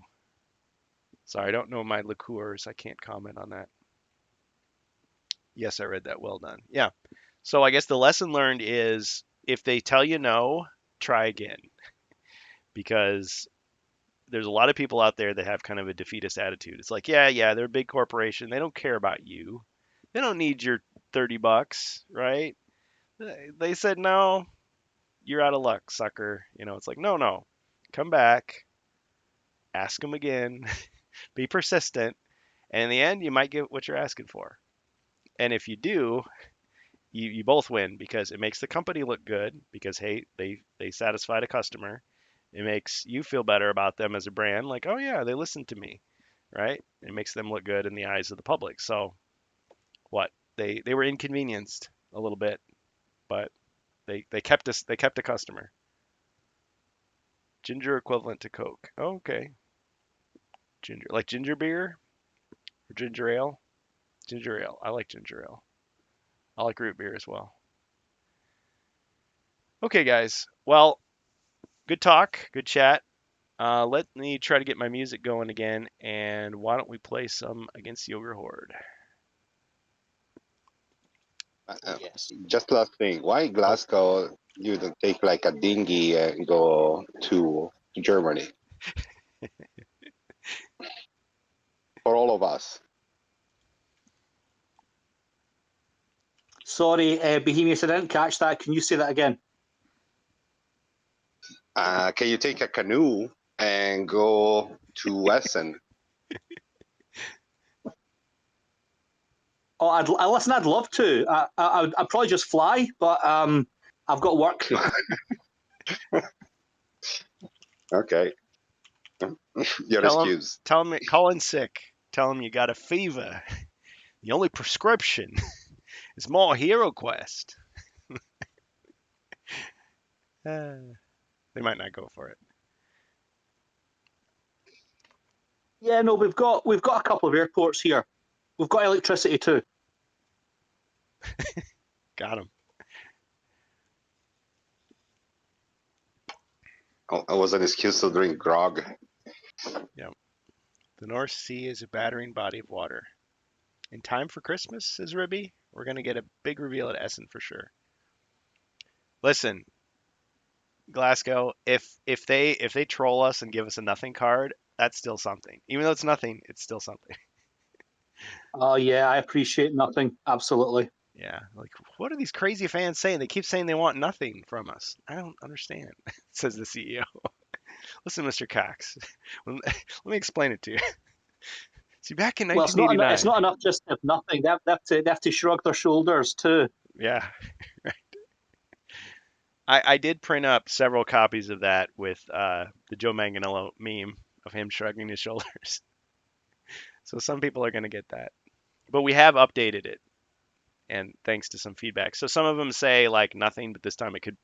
Sorry, I don't know my liqueurs. I can't comment on that. Yes, I read that. Well done. Yeah. So I guess the lesson learned is if they tell you no, try again. Because there's a lot of people out there that have kind of a defeatist attitude. It's like, yeah, yeah, they're a big corporation. They don't care about you. They don't need your $30, right? They said no, you're out of luck, sucker. It's like, no, no. Come back, ask them again, be persistent, and in the end you might get what you're asking for. And if you do, you both win because it makes the company look good because hey, they satisfied a customer. It makes you feel better about them as a brand, like, oh yeah, they listened to me, right? It makes them look good in the eyes of the public. So what? They were inconvenienced a little bit, but they kept a customer. Ginger equivalent to Coke. Oh, okay. Ginger, like ginger beer or ginger ale? Ginger ale. I like ginger ale. I like root beer as well. Okay, guys. Well, good talk, good chat. Let me try to get my music going again, and why don't we play some Against the Ogre Horde? Yes. Just last thing. Why Glasgow? You don't take like a dinghy and go to Germany for all of us. Sorry, Bohemius, I didn't catch that. Can you say that again? Can you take a canoe and go to Essen? Oh, listen. I'd love to. I'd probably just fly, but I've got work. Okay. Your Tell him, excuse. tell him, call in sick. Tell him you got a fever. The only prescription is more Hero Quest. They might not go for it. Yeah, no, we've got a couple of airports here. We've got electricity too. Got him. Oh, it was an excuse to drink grog. Yep. The North Sea is a battering body of water. In time for Christmas, says Ribby. We're gonna get a big reveal at Essen for sure. Listen, Glasgow, if they troll us and give us a nothing card, that's still something. Even though it's nothing, it's still something. Oh yeah, I appreciate nothing. Absolutely. Yeah, like what are these crazy fans saying? They keep saying they want nothing from us. I don't understand, says the CEO. Listen, Mr. Cox, let me explain it to you. See, back in Well, it's not 1989. enough just to have nothing. They have to shrug their shoulders too. Yeah, I did print up several copies of that with the Joe Manganiello meme of him shrugging his shoulders. So some people are going to get that. But we have updated it, and thanks to some feedback. So some of them say like nothing, but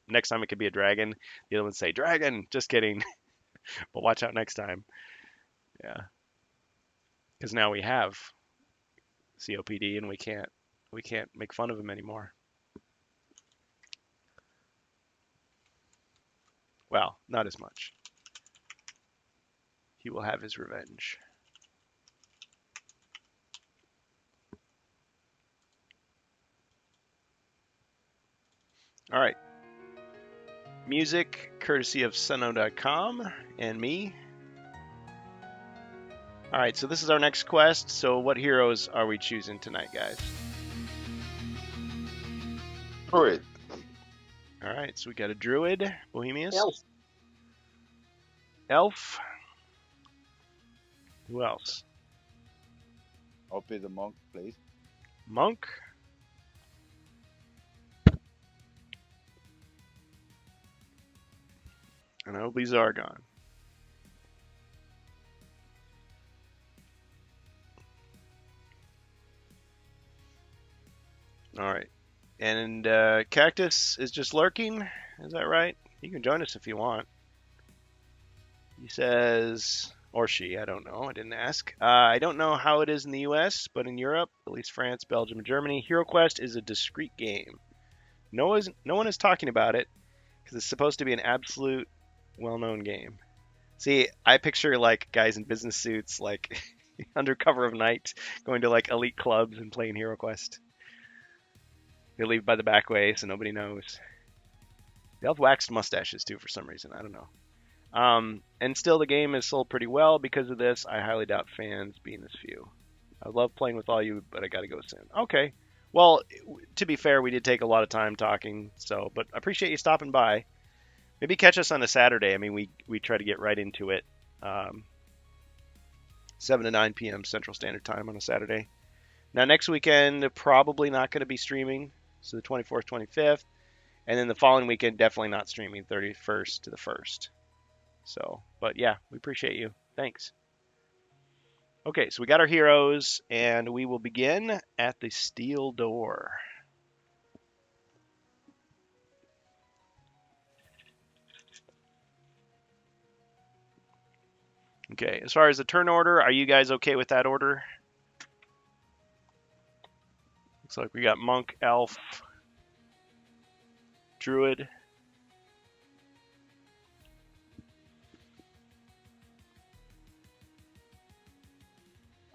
next time it could be a dragon. The other ones say dragon. Just kidding. But watch out next time. Yeah. Because now we have COPD and we can't make fun of him anymore. Well, not as much. He will have his revenge. All right. Music courtesy of Seno.com and me. All right, so this is our next quest. So what heroes are we choosing tonight, guys? Druid. All right, so we got a druid, Bohemius. Elf. Elf. Who else? I'll be the monk, please. Monk. And I'll be Zargon. All right. And Cactus is just lurking. Is that right? You can join us if you want. He says, or she, I don't know. I didn't ask. I don't know how it is in the US, but in Europe, at least France, Belgium, and Germany, HeroQuest is a discrete game. No one is talking about it because it's supposed to be an absolute well-known game. See, I picture like guys in business suits, like under cover of night, going to like elite clubs and playing HeroQuest. They leave by the back way so nobody knows. They have waxed mustaches too for some reason. I don't know. And still the game is sold pretty well because of this. I highly doubt fans being this few. I love playing with all you, but I gotta go soon. Okay. Well, to be fair, we did take a lot of time talking, but I appreciate you stopping by. Maybe catch us on a Saturday. I mean, we try to get right into it. 7 to 9 p.m. Central Standard Time on a Saturday. Now, next weekend, probably not going to be streaming. So the 24th, 25th. And then the following weekend, definitely not streaming, 31st to the 1st. So, but yeah, we appreciate you. Thanks. Okay, so we got our heroes, and we will begin at the steel door. Okay, as far as the turn order, are you guys okay with that order? Looks like we got Monk, Elf, Druid.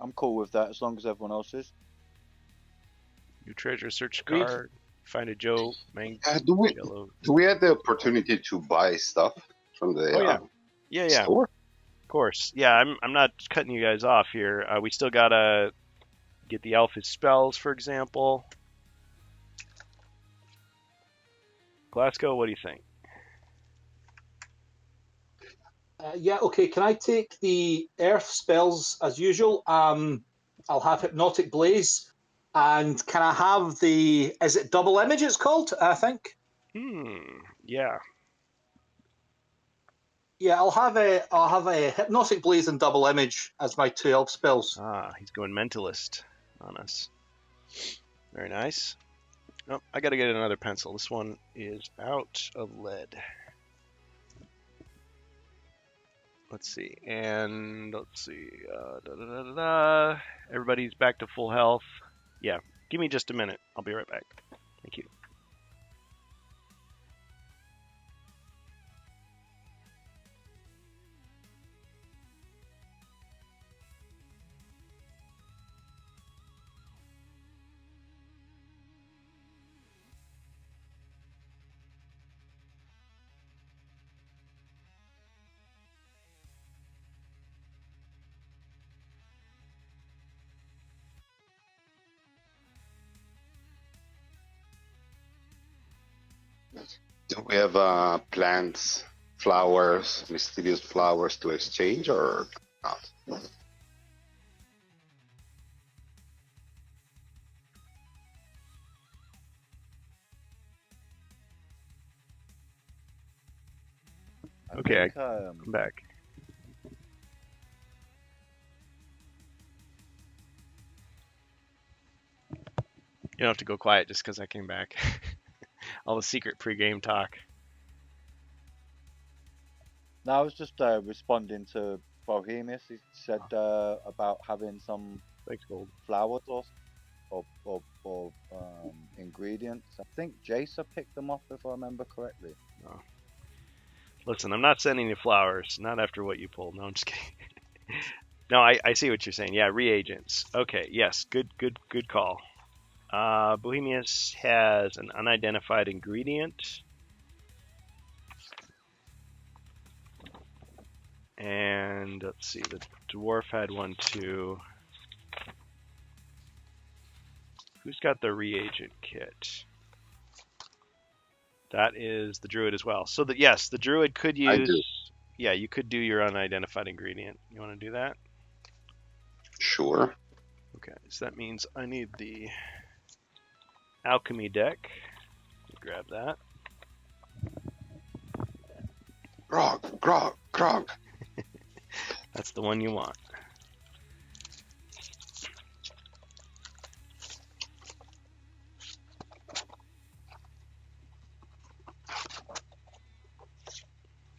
I'm cool with that as long as everyone else is. New treasure search Agreed. card. Find a Joe, Mang, Do Yellow. we have the opportunity to buy stuff from the Oh, yeah. Yeah. store? Of course. Yeah, I'm not cutting you guys off here. We still gotta get the elf his spells, for example. Glasgow, what do you think? Yeah, okay. Can I take the earth spells as usual? I'll have Hypnotic Blaze. And can I have is it double image it's called, I think? Yeah. Yeah, I'll have a Hypnotic Blaze and double image as my 2 elf spells. He's going mentalist on us. Very nice. Oh, I gotta get another pencil. This one is out of lead. Let's see. Everybody's back to full health. Yeah, give me just a minute. I'll be right back. Thank you. Do we have plants, flowers, mysterious flowers to exchange or not? Okay, I think, I'm back. You don't have to go quiet just because I came back. All the secret pre-game talk. No, I was just responding to Bohemius. He said about having some Thanks, Gold. flowers or ingredients. I think Jason picked them up if I remember correctly. Listen, I'm not sending you flowers. Not after what you pulled. No, I'm just kidding. No, I see what you're saying. Yeah, reagents. Okay, yes, good call. Bohemius has an unidentified ingredient. And let's see, the dwarf had one too. Who's got the reagent kit? That is the druid as well. So that yes, the druid could use. I do. Yeah, you could do your unidentified ingredient. You want to do that? Sure. Okay, so that means I need the alchemy deck. Grab that. Grog. That's the one you want.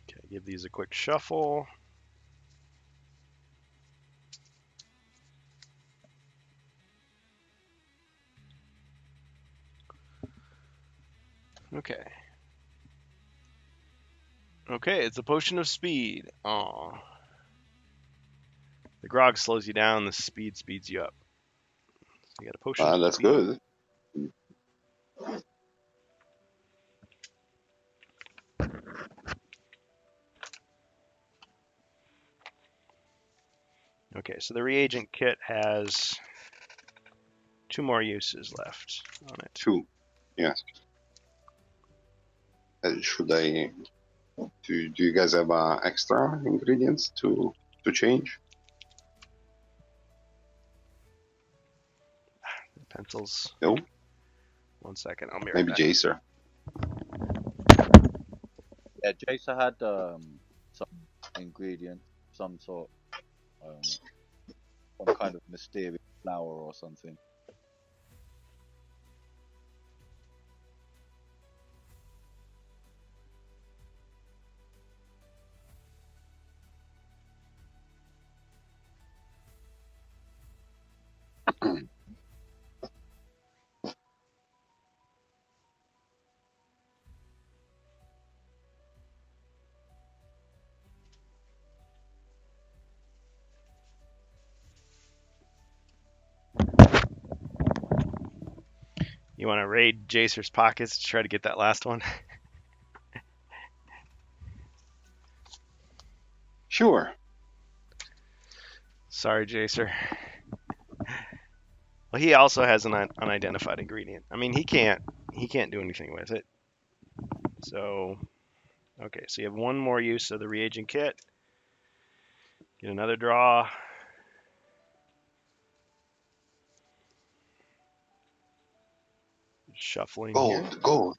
Okay, give these a quick shuffle. Okay. Okay, it's a potion of speed. Oh. The grog slows you down, the speed speeds you up. So you got a potion of That's speed. good. Okay, so the reagent kit has 2 more uses left on it. 2. Yes. Should I? Do you guys have extra ingredients to change? Pencils. No. 1 second, I'll be right Maybe back. Jacer. Yeah, Jason had some ingredient, some sort, some kind of mysterious flower or something. You want to raid Jacer's pockets to try to get that last one? Sure. Sorry, Jacer. Well, he also has an unidentified ingredient. I mean, he can't do anything with it. So, okay, so you have 1 more use of the reagent kit. Get another draw. Shuffling here. Gold.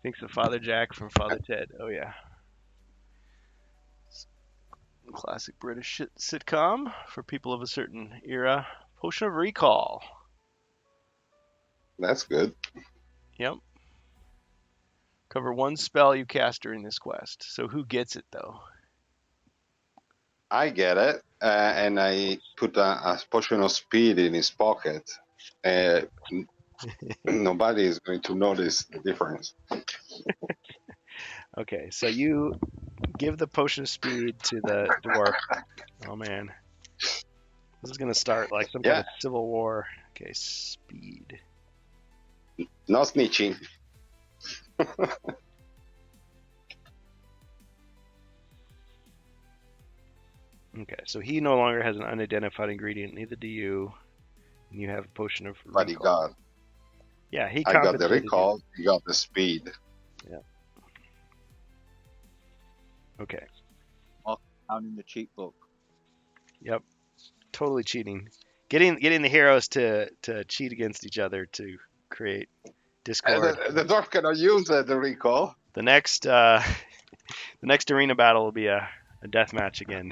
Thinks of Father Jack from Father Ted. Oh yeah. Classic British sitcom for people of a certain era. Potion of Recall. That's good. Yep. Cover 1 spell you cast during this quest. So who gets it though? I get it, and I put a potion of speed in his pocket. Nobody is going to notice the difference. Okay, so you give the potion of speed to the dwarf. Oh man. This is gonna start like some kind of civil war. Okay, speed. No snitching. Okay, so he no longer has an unidentified ingredient, neither do you. And you have a potion of recall. But he got. Yeah, he I got the compensated recall. He got the speed. you. Yeah. Okay. Down in the cheat book. Yep. Totally cheating. Getting the heroes to cheat against each other to create discord. The dwarf cannot use the recall. The next arena battle will be a death match again.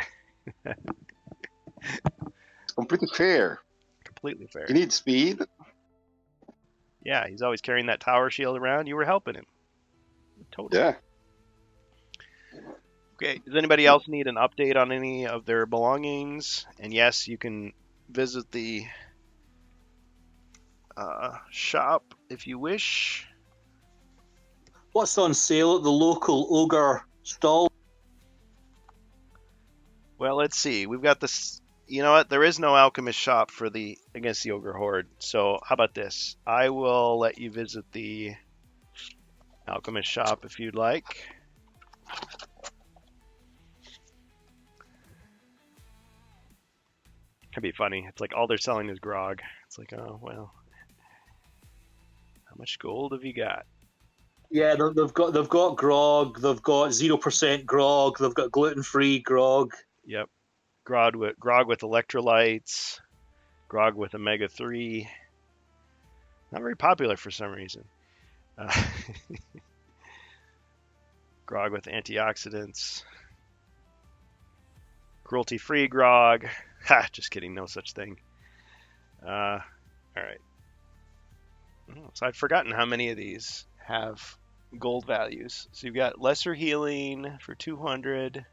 completely fair. Completely fair. You need speed. Yeah, he's always carrying that tower shield around. You were helping him. Totally. Yeah. Okay, does anybody else need an update on any of their belongings? And yes, you can visit the shop if you wish. What's on sale at the local ogre stall? Well, let's see. We've got this. You know what? There is no alchemist shop for against the ogre horde. So how about this? I will let you visit the alchemist shop if you'd like. Could be funny. It's like all they're selling is grog. It's like, oh well. How much gold have you got? Yeah, they've got grog. They've got 0% grog. They've got gluten-free grog. Yep. Grog with electrolytes. Grog with omega-3. Not very popular for some reason. Grog with antioxidants. Cruelty-free grog. Ha! Just kidding. No such thing. All right. So I'd forgotten how many of these have gold values. So you've got lesser healing for 200.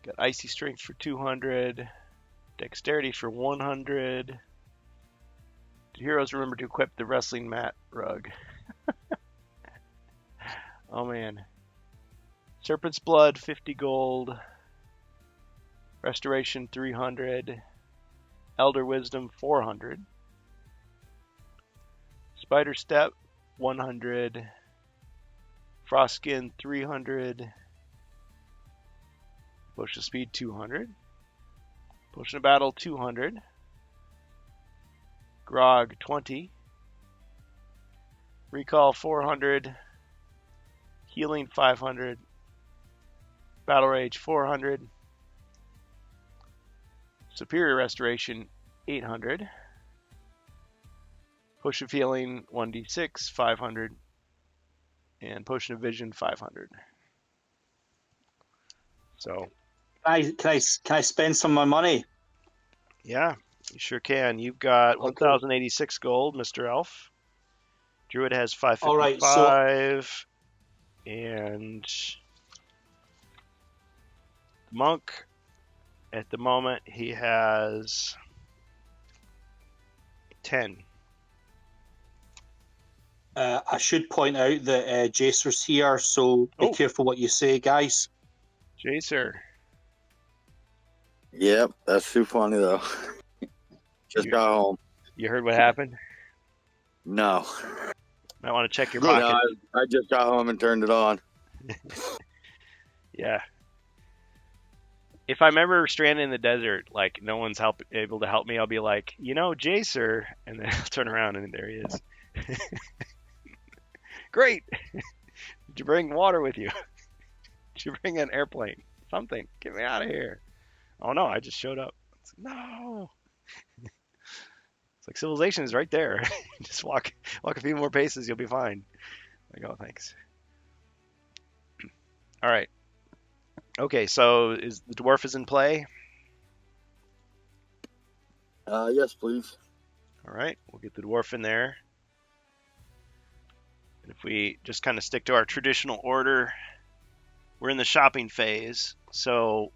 Got icy strength for 200. Dexterity for 100. Do heroes remember to equip the wrestling mat rug? Oh man. Serpent's blood 50 gold. Restoration 300. Elder wisdom 400. Spider step 100. Frostskin 300. Potion of speed 200. Potion of battle 200. Grog 20. Recall 400. Healing 500. Battle rage 400. Superior restoration 800. Potion of healing 1d6 500. And potion of vision 500. So Can I spend some of my money? yeah, you sure can. You've got Oh, cool. 1,086 gold, Mr. Elf. Druid has 555. All right, so And Monk, at the moment, he has 10. I should point out that Jacer's here, so be Oh. careful what you say, guys. Jacer, Yep, that's too funny though. Just You- got home. you heard what happened? No, Might want to check your Good. pocket. no, I just got home and turned it on. Yeah. If I'm ever stranded in the desert, like no one's able to help me, I'll be like, Jacer, and then I'll turn around and there he is. Great. Did you bring water with you? Did you bring an airplane? Something. Get me out of here. Oh no, I just showed up. It's like, no. It's like civilization is right there. Just walk a few more paces, you'll be fine. Like, oh, thanks. All right. Okay, so is the dwarf is in play? Yes, please. All right, we'll get the dwarf in there. And if we just kind of stick to our traditional order, we're in the shopping phase, so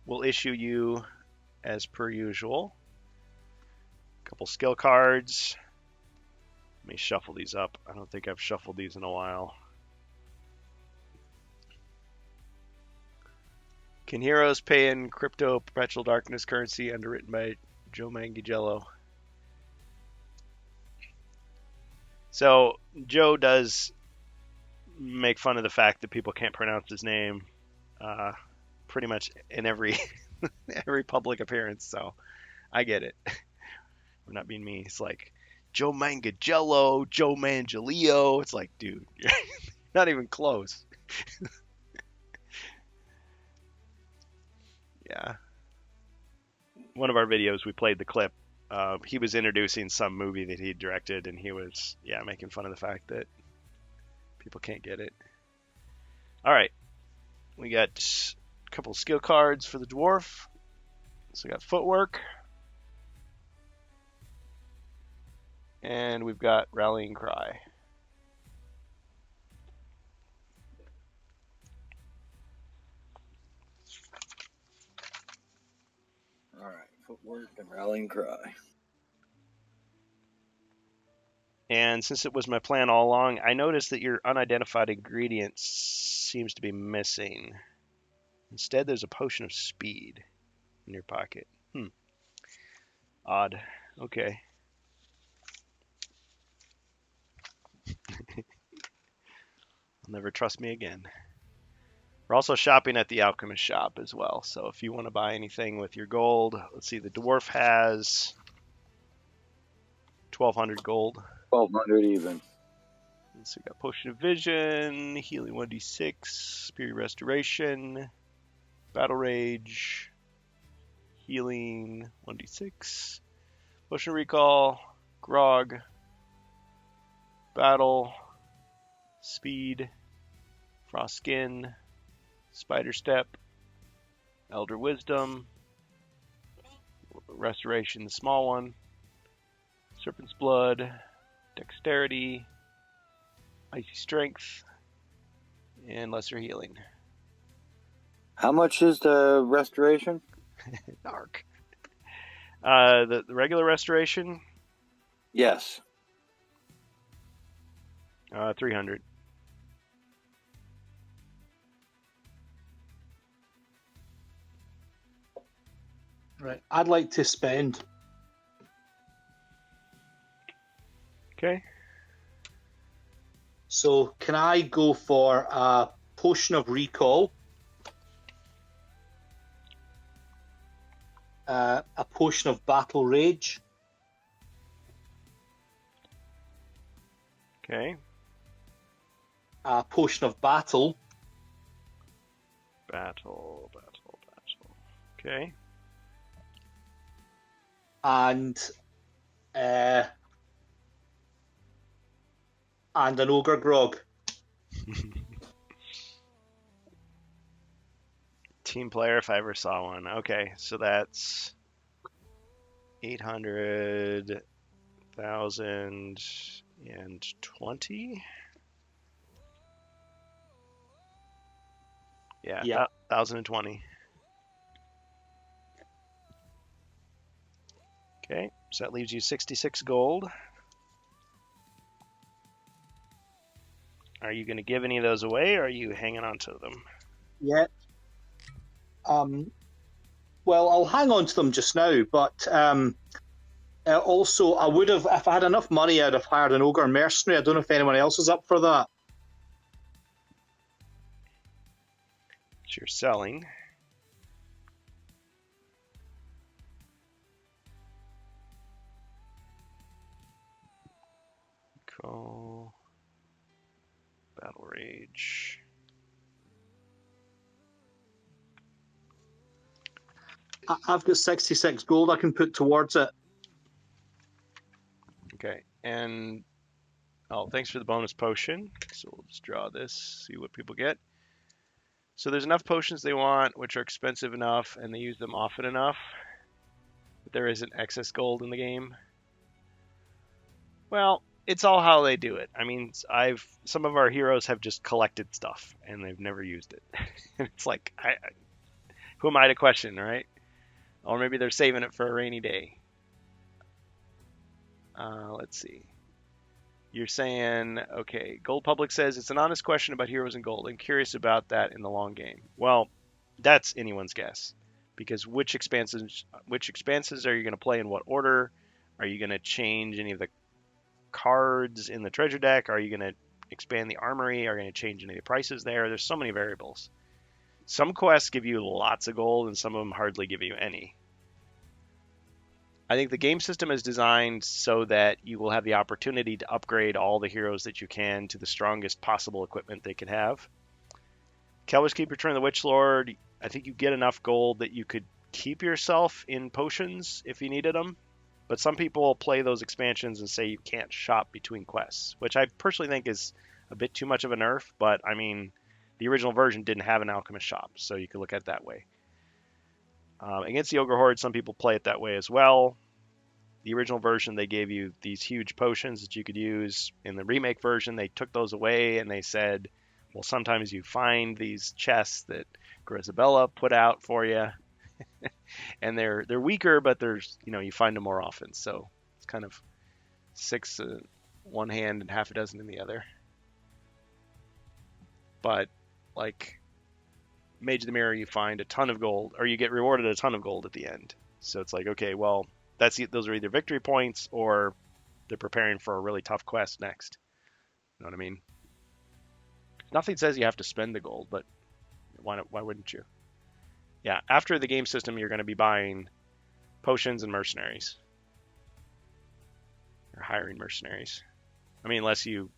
we'll issue you as per usual. A couple skill cards. Let me shuffle these up. I don't think I've shuffled these in a while. Can heroes pay in crypto perpetual darkness currency underwritten by Joe Manganiello? So Joe does make fun of the fact that people can't pronounce his name pretty much in every public appearance. So I get it. I'm not being mean. It's like Joe Manganiello, Joe Manganiello. It's like, dude, you're not even close. Yeah. One of our videos, we played the clip. He was introducing some movie that he directed, and he was, making fun of the fact that people can't get it. All right. We got a couple skill cards for the dwarf. So we got footwork. And we've got rallying cry. All right, footwork and rallying cry. And since it was my plan all along, I noticed that your unidentified ingredient seems to be missing. Instead, there's a potion of speed in your pocket. Odd. Okay. You'll never trust me again. We're also shopping at the alchemist shop as well. So if you want to buy anything with your gold, let's see, the dwarf has 1,200 gold. 1,200 even. So we got potion of vision, healing 1d6, spirit restoration, battle rage, healing 1d6, potion of recall, grog, battle, speed, frost skin, spider step, elder wisdom, restoration, the small one, serpent's blood, dexterity, icy strength, and lesser healing. How much is the restoration? Dark. The regular restoration, Yes. 300. Right. I'd like to spend. Okay. So can I go for a potion of recall, a potion of battle rage, Okay. a potion of battle, Battle. Okay. and an ogre grog. Team player if I ever saw one. Okay, so that's 800,020. Yeah, Yeah. 1,020. Okay, so that leaves you 66 gold. Are you going to give any of those away, or are you hanging on to them? Yeah. Well, I'll hang on to them just now, but also I would have, if I had enough money, I'd have hired an ogre mercenary. I don't know if anyone else is up for that. So you're selling. Call. Battle rage. I've got 66 gold I can put towards it. Okay, and thanks for the bonus potion. So we'll just draw this, see what people get. So there's enough potions they want, which are expensive enough, and they use them often enough. But there isn't excess gold in the game. Well, it's all how they do it. I mean, some of our heroes have just collected stuff, and they've never used it. It's like, who am I to question, right? Or maybe they're saving it for a rainy day. Let's see. You're saying, okay, Gold Public says it's an honest question about heroes and gold. I'm curious about that in the long game. Well, that's anyone's guess, because which expanses are you going to play in what order? Are you going to change any of the cards in the treasure deck? Are you going to expand the armory? Are you going to change any of the prices there? There's so many variables. Some quests give you lots of gold, and some of them hardly give you any. I think the game system is designed so that you will have the opportunity to upgrade all the heroes that you can to the strongest possible equipment they could have. Keller's Keep, Return of the Witch Lord, I think you get enough gold that you could keep yourself in potions if you needed them. But some people play those expansions and say you can't shop between quests, which I personally think is a bit too much of a nerf. But, I mean, the original version didn't have an alchemist shop, so you could look at it that way. Against the Ogre Horde, some people play it that way as well. The original version, they gave you these huge potions that you could use. In the remake version, they took those away and they said, well, sometimes you find these chests that Grisabella put out for you, and they're weaker, but there's you find them more often. So it's kind of 6 one hand and half a dozen in the other. But like Mage of the Mirror, you find a ton of gold, or you get rewarded a ton of gold at the end. So it's like, okay, well, those are either victory points or they're preparing for a really tough quest next. You know what I mean? Nothing says you have to spend the gold, but why wouldn't you? Yeah, after the game system, you're going to be buying potions and mercenaries. Or hiring mercenaries. I mean, unless you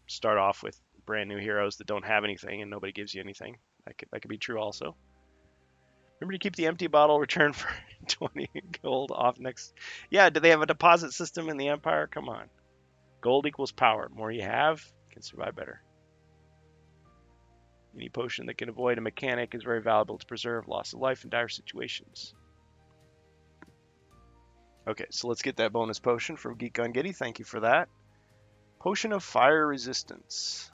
start off with brand new heroes that don't have anything and nobody gives you anything. That could be true also. Remember to keep the empty bottle return for 20 gold off next. Yeah, do they have a deposit system in the Empire? Come on. Gold equals power. The more you have, you can survive better. Any potion that can avoid a mechanic is very valuable to preserve loss of life in dire situations. Okay, so let's get that bonus potion from Geek on Giddy. Thank you for that. Potion of Fire Resistance.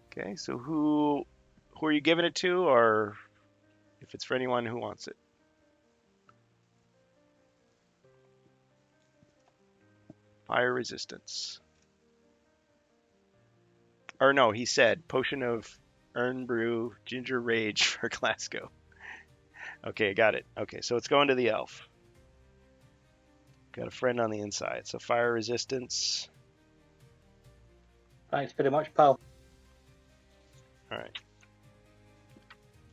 Okay, so who are you giving it to, or if it's for anyone who wants it? Fire Resistance. Or no, he said Potion of Earn Brew Ginger Rage for Glasgow. Okay, got it. Okay, so it's going to the elf. Got a friend on the inside. So Fire Resistance. Thanks very much, pal. All right.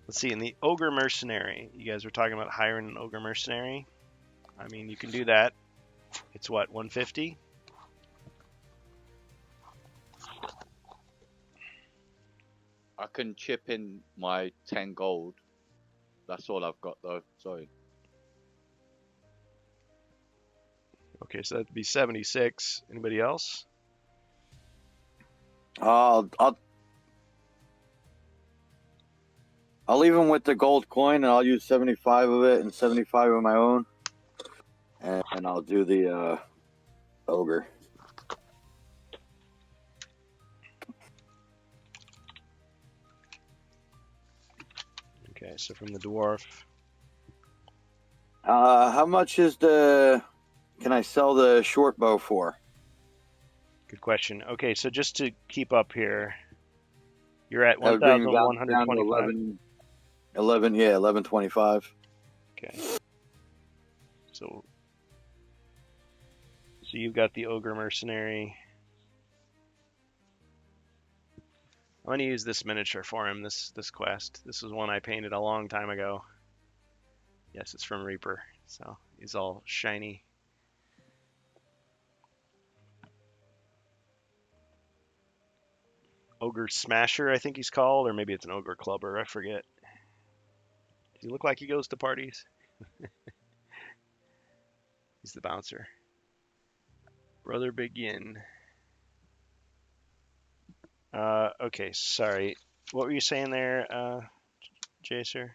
Let's see, in the Ogre Mercenary, you guys were talking about hiring an Ogre Mercenary. I mean, you can do that. It's what, 150? I can chip in my 10 gold. That's all I've got though. Sorry. Okay, so that'd be 76. Anybody else? I'll leave him with the gold coin, and I'll use 75 of it and 75 of my own, and I'll do the ogre. Okay, so from the dwarf. How much is can I sell the short bow for? Good question. Okay, so just to keep up here, you're at That would bring me down to 1,125. 1125. Okay. So you've got the Ogre Mercenary. I'm going to use this miniature for him, this quest. This was one I painted a long time ago. Yes, it's from Reaper, so he's all shiny. Ogre Smasher, I think he's called, or maybe it's an Ogre Clubber, I forget. Does he look like he goes to parties? He's the bouncer. Brother Begin. Okay, sorry. What were you saying there, Jacer?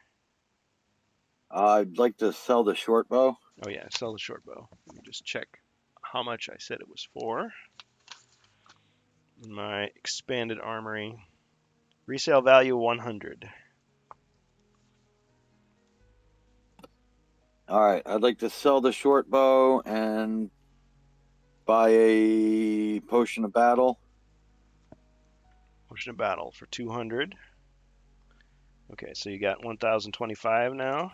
I'd like to sell the short bow. Oh yeah, sell the short bow. Let me just check how much I said it was for. In my expanded armory. Resale value 100. Alright, I'd like to sell the short bow and buy a potion of battle. Potion of battle for 200. Okay, so you got 1,025 now.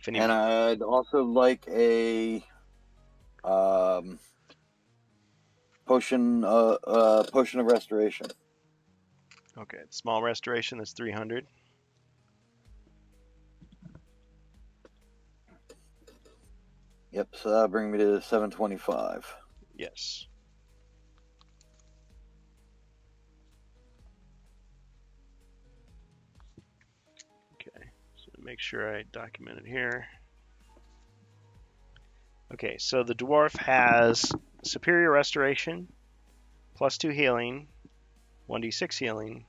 And I'd also like a potion of restoration. Okay, small restoration, that's 300. Yep, so that'll bring me to 725. Yes. Okay, so make sure I document it here. Okay, so the dwarf has Superior Restoration, +2 healing, 1d6 healing,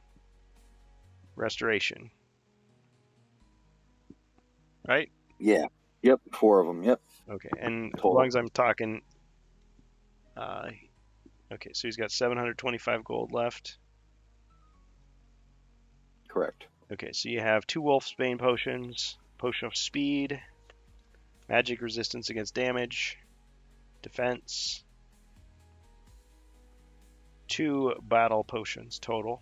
restoration. Right? Yeah. Yep. 4 of them. Yep. Okay, and Total. as long as I'm talking, okay, so he's got 725 gold left. Correct. Okay, so you have 2 Wolfsbane potions, potion of speed, magic resistance against damage, defense, 2 battle potions total.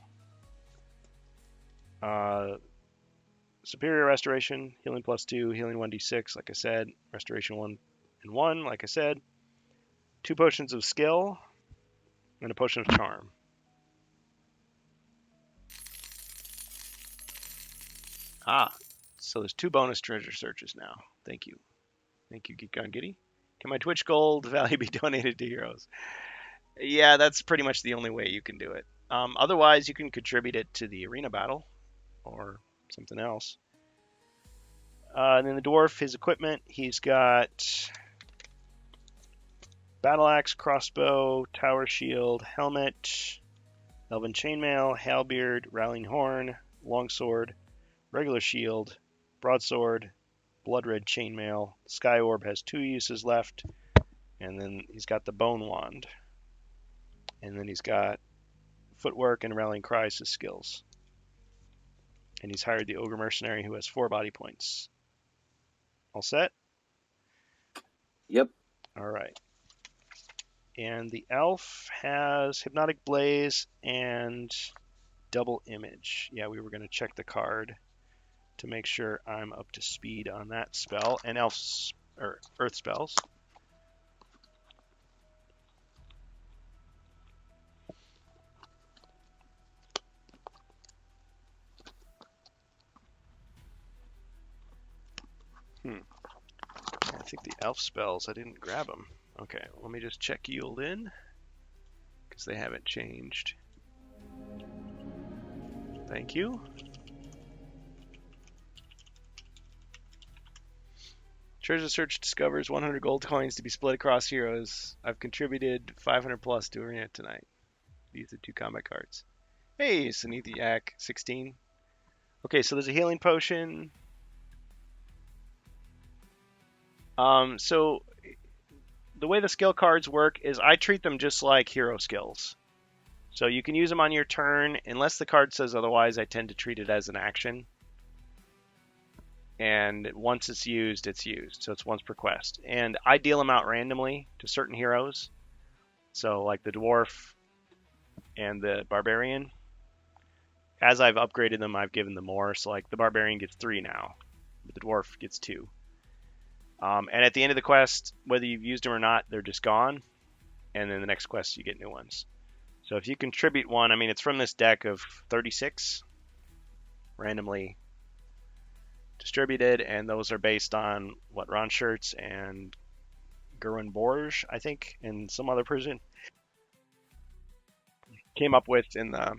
Superior Restoration, healing +2, healing 1d6, like I said, restoration 1 and 1, like I said, 2 potions of skill, and a potion of charm. So there's 2 bonus treasure searches now. Thank you. Thank you, Geek on Giddy. Can my Twitch gold value be donated to heroes? Yeah, that's pretty much the only way you can do it. Otherwise, you can contribute it to the arena battle or something else. And then the dwarf, his equipment, he's got battle axe, crossbow, tower shield, helmet, elven chainmail, halberd, rallying horn, longsword, regular shield, broadsword, blood red chainmail. Sky orb has 2 uses left, and then he's got the bone wand, and then he's got footwork and rallying cries as skills. And he's hired the ogre mercenary who has 4 body points. All set? Yep. All right. And the elf has hypnotic blaze and double image. Yeah, we were going to check the card to make sure I'm up to speed on that spell and elf or earth spells. I think the elf spells, I didn't grab them. Okay, let me just check yield in because they haven't changed. Thank you. Treasure search discovers 100 gold coins to be split across heroes. I've contributed 500 plus to arena tonight. These are 2 combat cards. Hey, Sanithiak 16. Okay, so there's a healing potion. So the way the skill cards work is I treat them just like hero skills. So you can use them on your turn. Unless the card says otherwise, I tend to treat it as an action. And once it's used, it's used. So it's once per quest. And I deal them out randomly to certain heroes. So like the dwarf and the barbarian. As I've upgraded them, I've given them more. So like the barbarian gets 3 now. But the dwarf gets 2. And at the end of the quest, whether you've used them or not, they're just gone. And then the next quest, you get new ones. So if you contribute one, I mean, it's from this deck of 36 randomly distributed, and those are based on what Ron Schertz and Gerwin Borge, I think, and some other person came up with in the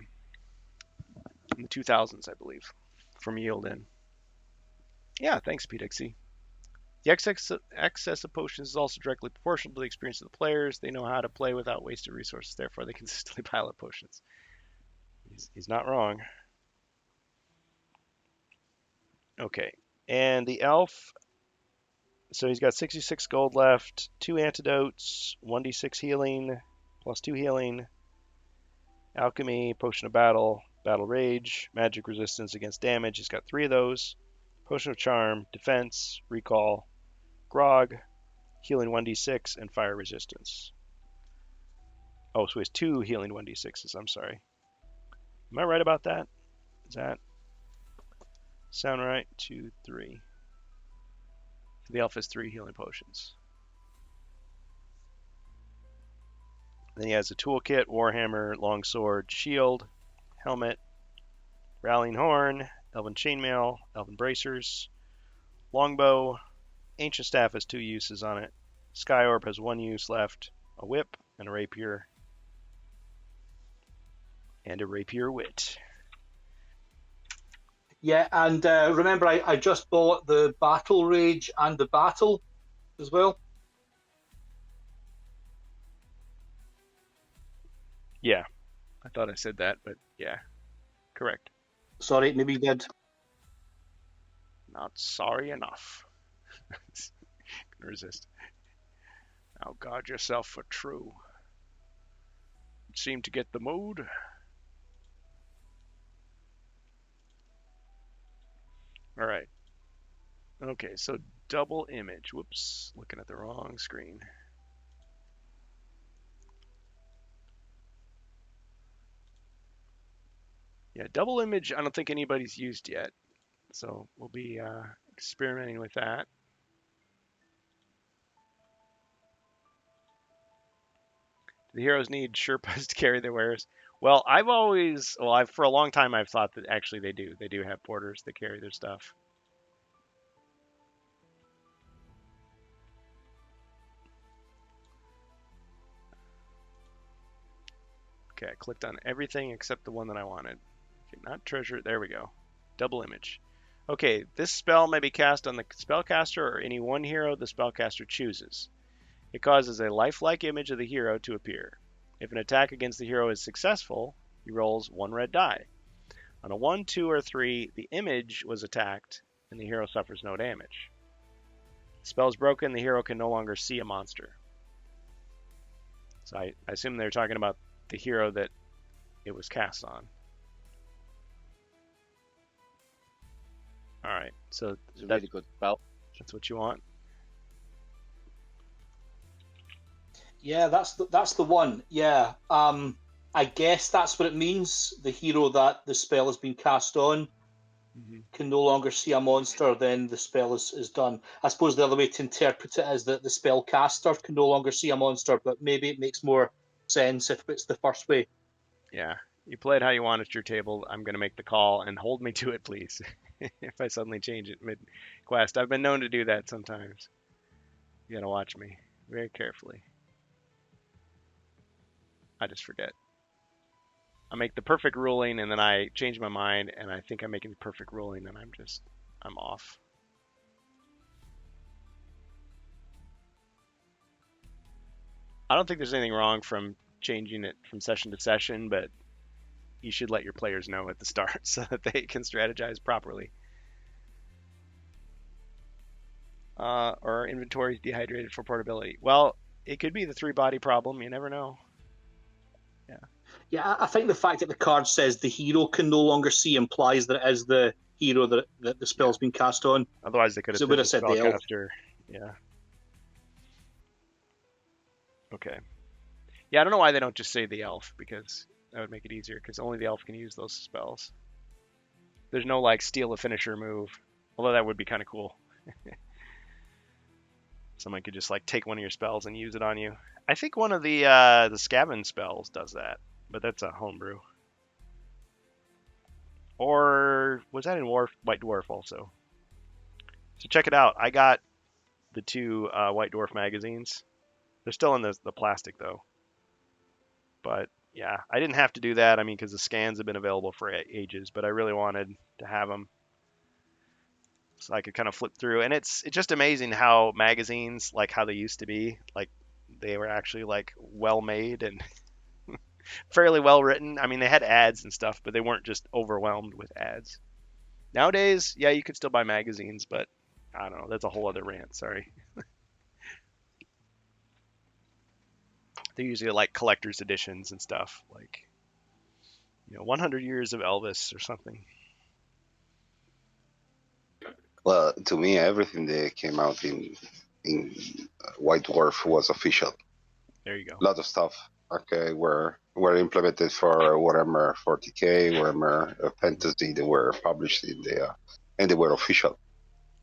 2000s, I believe, from Yield In. Yeah, thanks, PDXC. The excess of potions is also directly proportional to the experience of the players. They know how to play without wasted resources, therefore they consistently pile up potions. He's not wrong. Okay, and the elf, so he's got 66 gold left, 2 antidotes, 1d6 healing, +2 healing, alchemy, potion of battle, battle rage, magic resistance against damage. He's got 3 of those, potion of charm, defense, recall, grog, healing 1d6, and fire resistance. Oh, so he has 2 healing 1d6s, I'm sorry. Am I right about that? Does that sound right? 2, 3. The elf has 3 healing potions. Then he has a toolkit, warhammer, longsword, shield, helmet, rallying horn, elven chainmail, elven bracers, longbow, ancient staff has 2 uses on it, sky orb has 1 use left, a whip, and a rapier, and a rapier wit. Yeah, and remember, I just bought the Battle Rage and the Battle as well. Yeah, I thought I said that, but yeah, correct. Sorry, maybe you did. Not sorry enough. Can resist. Now guard yourself for true. Seem to get the mood. All right. Okay, so double image. Whoops, looking at the wrong screen. Yeah, double image, I don't think anybody's used yet. So we'll be experimenting with that. Do the heroes need Sherpas to carry their wares? Well, for a long time, I've thought that actually they do. They do have porters that carry their stuff. Okay, I clicked on everything except the one that I wanted. Okay, not treasure. There we go. Double image. Okay, this spell may be cast on the spellcaster or any one hero the spellcaster chooses. It causes a lifelike image of the hero to appear. If an attack against the hero is successful, he rolls 1 red die. On a 1, 2, or 3, the image was attacked and the hero suffers no damage. The spell is broken, the hero can no longer see a monster. So I assume they're talking about the hero that it was cast on. All right, so It's a really good spell. that's what you want. Yeah, that's the one. Yeah. I guess that's what it means. The hero that the spell has been cast on can no longer see a monster, then the spell is done. I suppose the other way to interpret it is that the spellcaster can no longer see a monster, but maybe it makes more sense if it's the first way. Yeah, you play it how you want at your table. I'm going to make the call and hold me to it, please. If I suddenly change it mid-quest. I've been known to do that sometimes. You got to watch me very carefully. I just forget. I make the perfect ruling and then I change my mind and I think I'm making the perfect ruling and I'm off. I don't think there's anything wrong from changing it from session to session, but you should let your players know at the start so that they can strategize properly. Or inventory dehydrated for portability. Well, it could be the 3-body problem. You never know. Yeah, I think the fact that the card says the hero can no longer see implies that it is the hero that the spell's been cast on. Otherwise, they could So have it would have said the elf. spellcaster. Yeah. Okay. Yeah, I don't know why they don't just say the elf, because that would make it easier, because only the elf can use those spells. There's no, like, steal a finisher move, although that would be kind of cool. Someone could just, like, take one of your spells and use it on you. I think one of the Skaven spells does that, but that's a homebrew. Or was that in White Dwarf also? So check it out. I got the 2 White Dwarf magazines. They're still in the plastic, though. But, yeah, I didn't have to do that, I mean, because the scans have been available for ages, but I really wanted to have them so I could kind of flip through. And it's just amazing how magazines, like how they used to be, like they were actually like well made and fairly well written. I mean, they had ads and stuff, but they weren't just overwhelmed with ads. Nowadays, yeah, you could still buy magazines, but I don't know. That's a whole other rant. Sorry. They're usually like collector's editions and stuff, like 100 years of Elvis or something. Well, to me, everything that came out in White Dwarf was official. There you go. A lot of stuff, okay, were implemented for Warhammer 40k, Warhammer Fantasy. They were published in the and they were official.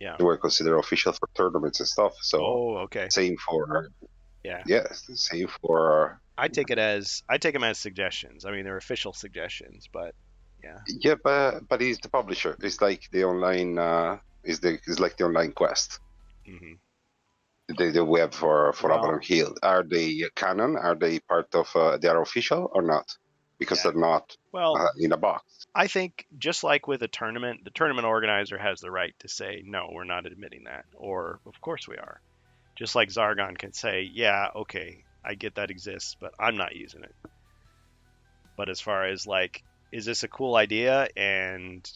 Yeah. They were considered official for tournaments and stuff. So okay. Same for same for. I take them as suggestions. I mean, they're official suggestions, but yeah. Yeah, but he's the publisher. It's like the online. It's like the online quest. Mm-hmm. The web for Avalon Hill. Are they canon? Are they part of? They are official or not? Because they're not in a box. I think just like with a tournament, the tournament organizer has the right to say, no, we're not admitting that, or of course we are. Just like Zargon can say, yeah, okay, I get that exists, but I'm not using it. But as far as like, is this a cool idea? And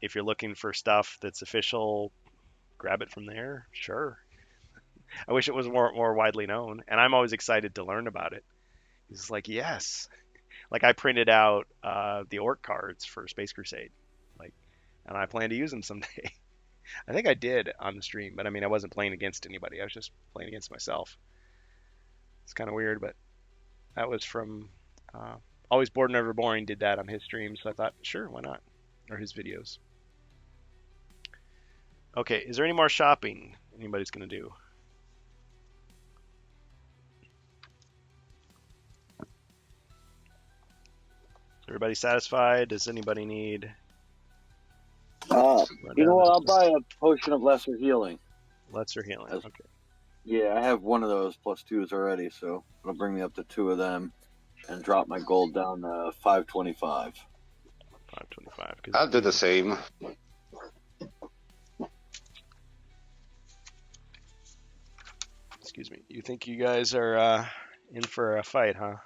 if you're looking for stuff that's official, grab it from there. Sure. I wish it was more widely known, and I'm always excited to learn about it. It's like, yes, like I printed out the orc cards for Space Crusade, like, and I plan to use them someday. I think I did on the stream, but I mean, I wasn't playing against anybody. I was just playing against myself. It's kind of weird, but that was from Always Bored Never Boring did that on his stream, so I thought, sure, why not? Or his videos. Okay, is there any more shopping anybody's gonna do? Is everybody satisfied? Does anybody need? You know what? I'll buy a potion of lesser healing. Lesser healing. That's- Okay. Yeah, I have one of those +2s already, so it'll bring me up to 2 of them and drop my gold down to 525. 525. I'll do the same. Excuse me. You think you guys are in for a fight, huh?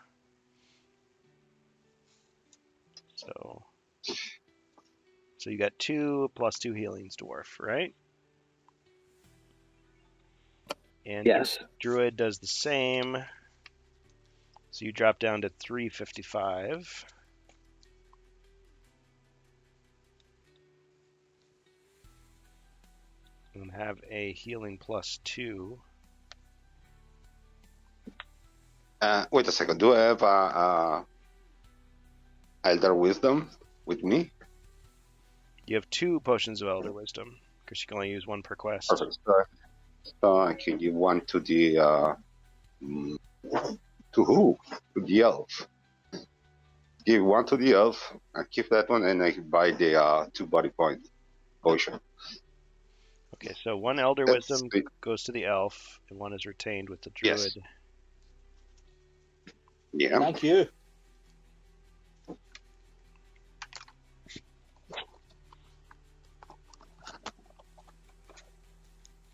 So you got 2 + 2 healings, dwarf, right? And Yes. druid does the same. So you drop down to 355. And have a healing +2. Wait a second. Do I have Elder Wisdom with me? You have 2 potions of Elder Wisdom, because you can only use 1 per quest. Perfect. So I can give one to the to who? To the elf. Give one to the elf. I keep that one, and I buy the 2 body point potion. Okay, so 1 Elder That's Wisdom it. goes to the elf, and 1 is retained with the druid. Yes. Yeah. Thank you.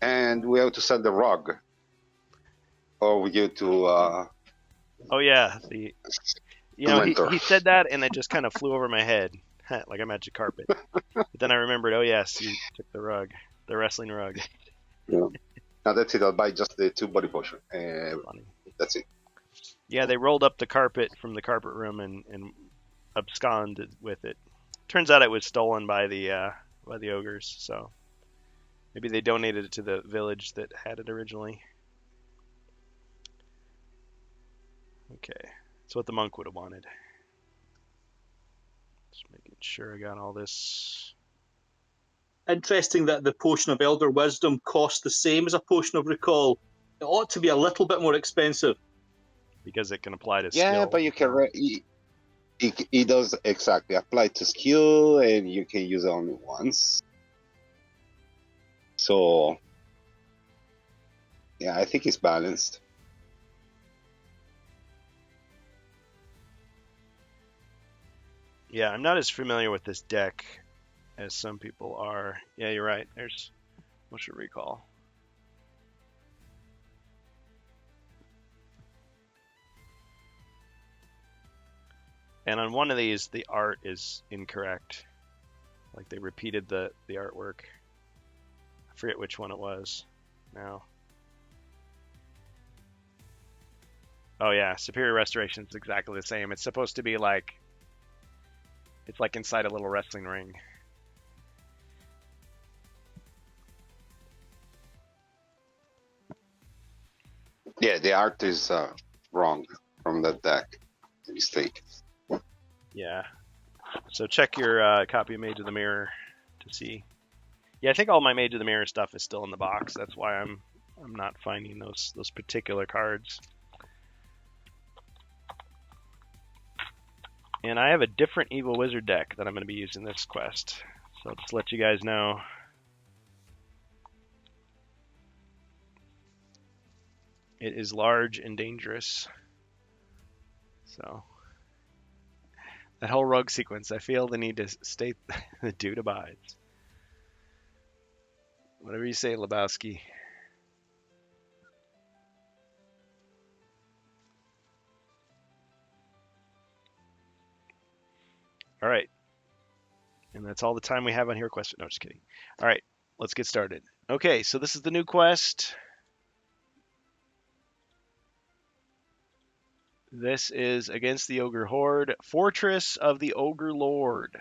And we have to sell the rug. Or we give to Oh yeah, he Mentor. said that, and it just kind of flew over my head like a magic carpet. But then I remembered, oh yes, you took the rug, the wrestling rug. Yeah. Now that's it. I'll buy just the 2 body potion. Funny. That's it. Yeah, they rolled up the carpet from the carpet room and absconded with it. Turns out it was stolen by the ogres, so maybe they donated it to the village that had it originally. Okay, that's what the monk would have wanted. Just making sure I got all this. Interesting that the potion of Elder Wisdom costs the same as a potion of Recall. It ought to be a little bit more expensive. Because it can apply to Yeah, skill. but you can. It does exactly apply to skill, and you can use it only once. So, yeah, I think it's balanced. Yeah, I'm not as familiar with this deck as some people are. Yeah, you're right. There's motion recall. And on one of these, the art is incorrect. Like they repeated the artwork. I forget which one it was now. Oh yeah, Superior Restoration is exactly the same. It's supposed to be like, it's like inside a little wrestling ring. Yeah, the art is wrong from that deck. Mistake. Yeah. So check your copy of Mage of the Mirror to see. Yeah, I think all my Mage of the Mirror stuff is still in the box. That's why I'm not finding those particular cards. And I have a different Evil Wizard deck that I'm going to be using this quest. So I'll just let you guys know. It is large and dangerous. So that whole rug sequence, I feel the need to state the dude abides. Whatever you say, Lebowski. All right. And that's all the time we have on Hero Quest. No, just kidding. All right, let's get started. Okay, so this is the new quest. This is against the Ogre Horde, Fortress of the Ogre Lord.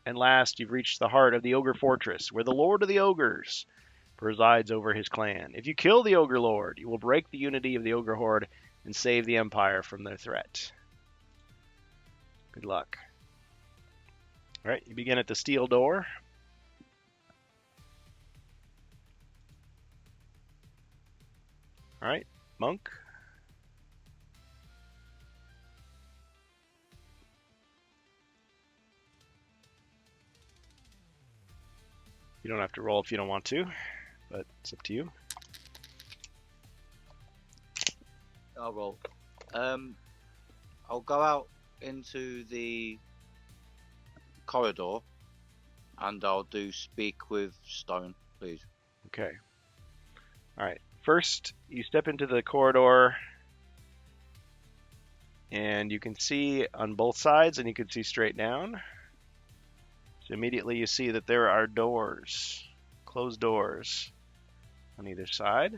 And last, you've reached the heart of the Ogre Fortress, where the Lord of the Ogres presides over his clan. If you kill the Ogre Lord, you will break the unity of the Ogre Horde and save the Empire from their threat. Good luck. All right, you begin at the steel door. All right, monk. You don't have to roll if you don't want to, but it's up to you. I'll roll. I'll go out into the corridor and I'll do speak with stone, please. Okay. All right. First, you step into the corridor and you can see on both sides and you can see straight down. So immediately you see that there are doors, closed doors on either side.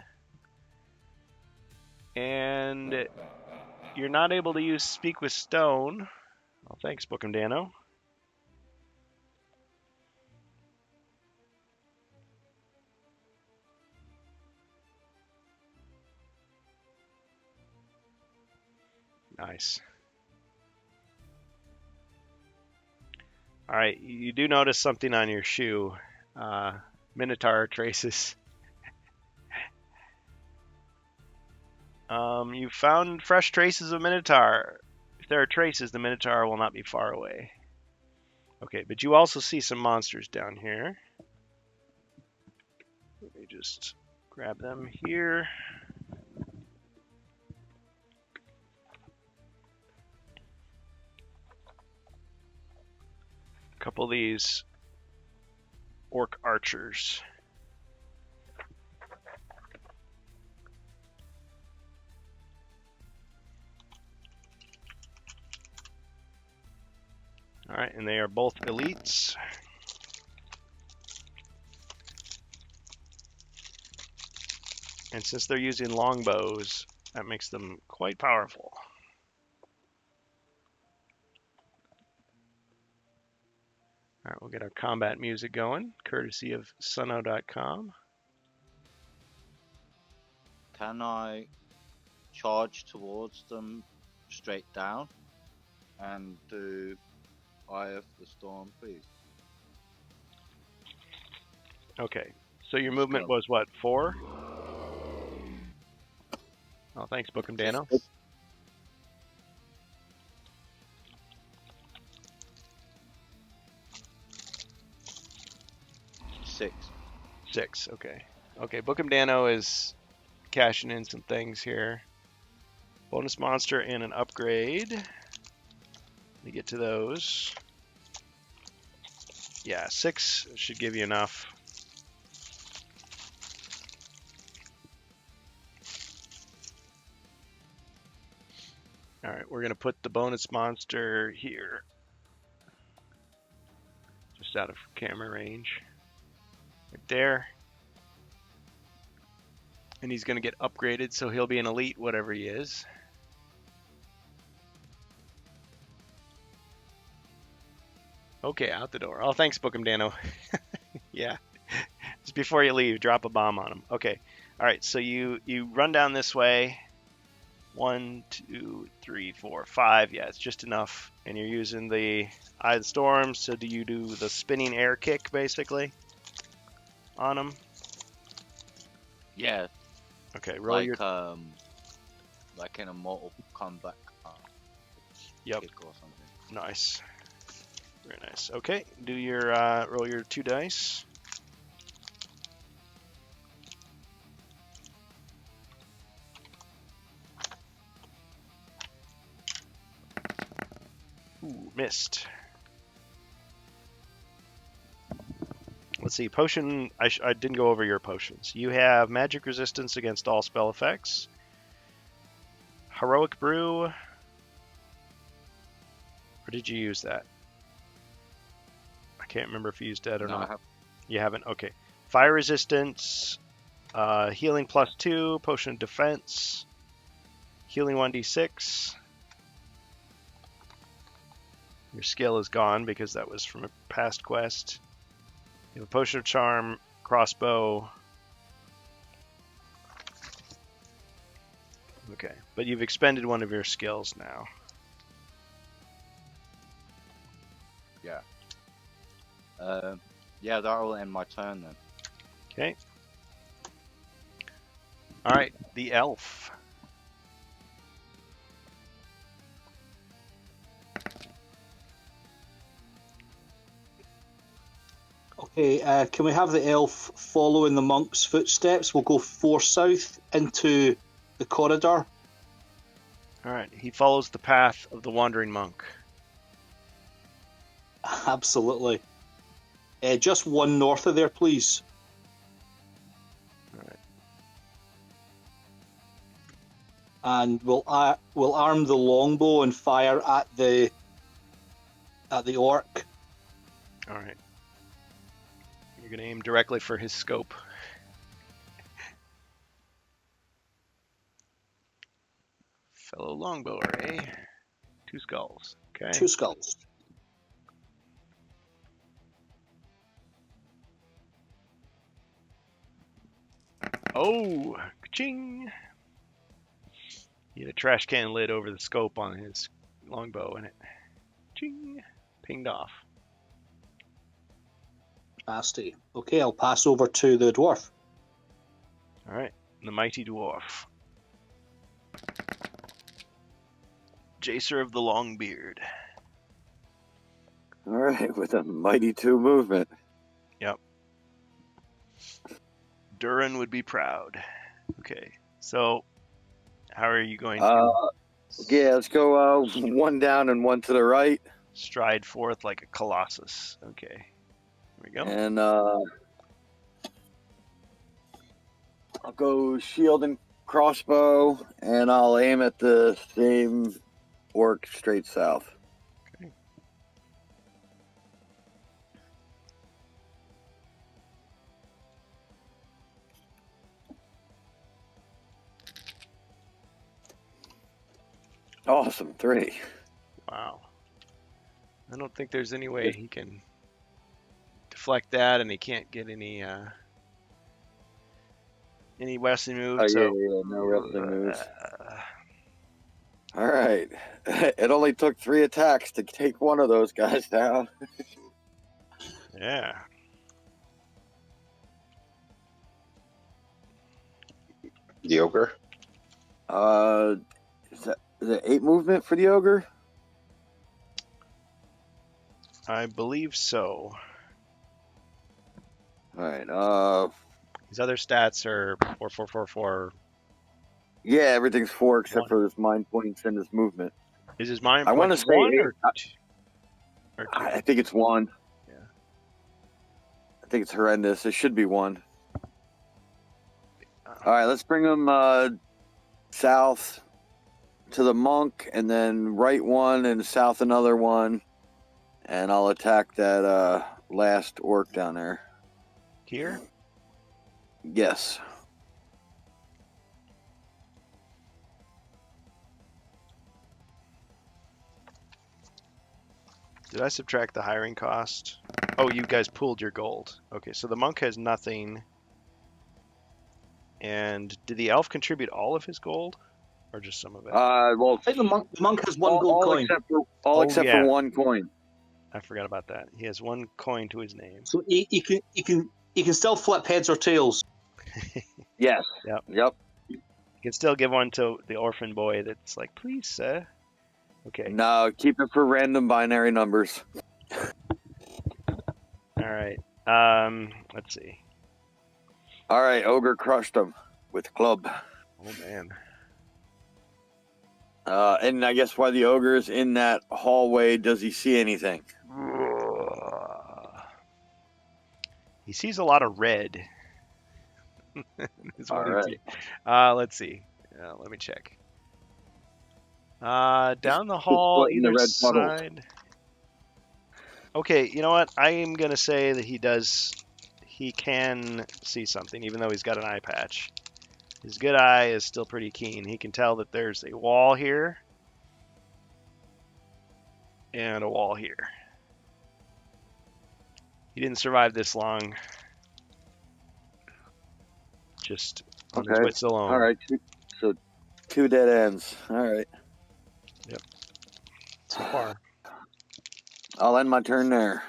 And you're not able to use Speak with Stone. Well, thanks, Bookham Dano. Nice. All right, you do notice something on your shoe. Minotaur traces. You found fresh traces of Minotaur. If there are traces, the Minotaur will not be far away. Okay, but you also see some monsters down here. Let me just grab them here. A couple of these orc archers. All right, and they are both elites. And since they're using longbows, that makes them quite powerful. All right, we'll get our combat music going, courtesy of Suno.com. Can I charge towards them straight down and do Eye of the Storm, please? Okay, so your movement was what, 4? Oh, thanks, Bookham Dano. Six, okay. Okay, Bookham Dano is cashing in some things here. Bonus monster and an upgrade. Let me get to those. Yeah, 6 should give you enough. All right, we're going to put the bonus monster here. Just out of camera range. Right there. And he's going to get upgraded, so he'll be an elite, whatever he is. Okay, out the door. Oh, thanks, Bookham Dano. Yeah. Just before you leave, drop a bomb on him. Okay. All right, so you run down this way. 1, 2, 3, 4, 5. Yeah, it's just enough. And you're using the Eye of the Storm, so do you do the spinning air kick, basically, on him? Yeah. Okay, roll your... like in a Mortal Kombat Yep. kick or something. Nice. Very nice. Okay, do your roll your 2 dice. Ooh, missed. Let's see, potion, I didn't go over your potions. You have magic resistance against all spell effects. Heroic Brew. Or did you use that? can't remember if you used that or No, I not. have. You haven't? Okay. Fire resistance, healing +2, potion of defense, healing 1d6. Your skill is gone because that was from a past quest. You have a potion of charm, crossbow. Okay, but you've expended one of your skills now. Yeah, that'll end my turn then. Okay. All right, the elf. Okay, can we have the elf follow in the monk's footsteps? We'll go 4 south into the corridor. All right, he follows the path of the wandering monk. Absolutely. Just 1 north of there, please. All right. And we'll arm the longbow and fire at the orc. All right. You're going to aim directly for his scope. Fellow longbower, eh? 2 skulls. Okay. 2 skulls. Oh, ka-ching! He had a trash can lid over the scope on his longbow, and it ching, pinged off. Nasty. Okay, I'll pass over to the dwarf. All right, the mighty dwarf. Jacer of the Longbeard. All right, with a mighty 2 movement. Durin would be proud. Okay, so how are you going to Yeah, let's go 1 down and 1 to the right. stride forth like a colossus? Okay, here we go. And I'll go shield and crossbow, and I'll aim at the same orc straight south. Okay. Awesome, 3. Wow. I don't think there's any way he can deflect that, and he can't get any western moves. Oh, yeah, so yeah, no wrestling moves. All right. It only took 3 attacks to take one of those guys down. yeah. The ogre. Is it 8 movement for the ogre? I believe so. All right. His other stats are 4, 4, 4, 4. Yeah, everything's 4 except 1. for his mind points and his movement. Is his mind I wanna points say 1 eight. or 2? I think it's 1. Yeah. I think it's horrendous. It should be 1. All right, let's bring him south to the monk, and then right 1 and south another 1, and I'll attack that last orc down there. Here? Yes. Did I subtract the hiring cost? Oh, you guys pooled your gold. Okay, so the monk has nothing. And did the elf contribute all of his gold? Or just some of it? Well, I think the monk has 1 gold all coin. except for 1 coin. I forgot about that. He has 1 coin to his name. So he can still flip heads or tails. Yes. Yep. Yep. You can still give one to the orphan boy that's like, please, sir. Okay. No, keep it for random binary numbers. All right. Let's see. All right, ogre crushed him with club. Oh man. And I guess while the ogre is in that hallway, does he see anything? He sees a lot of red. Is what All he right. sees. Let's see. Let me check. Down the hall, foot in the either red puddle. side. Okay, you know what? I am going to say that he can see something, even though he's got an eye patch. His good eye is still pretty keen. He can tell that there's a wall here and a wall here. He didn't survive this long, just on his Okay. wits alone. All right. So 2 dead ends. All right. So far. I'll end my turn there.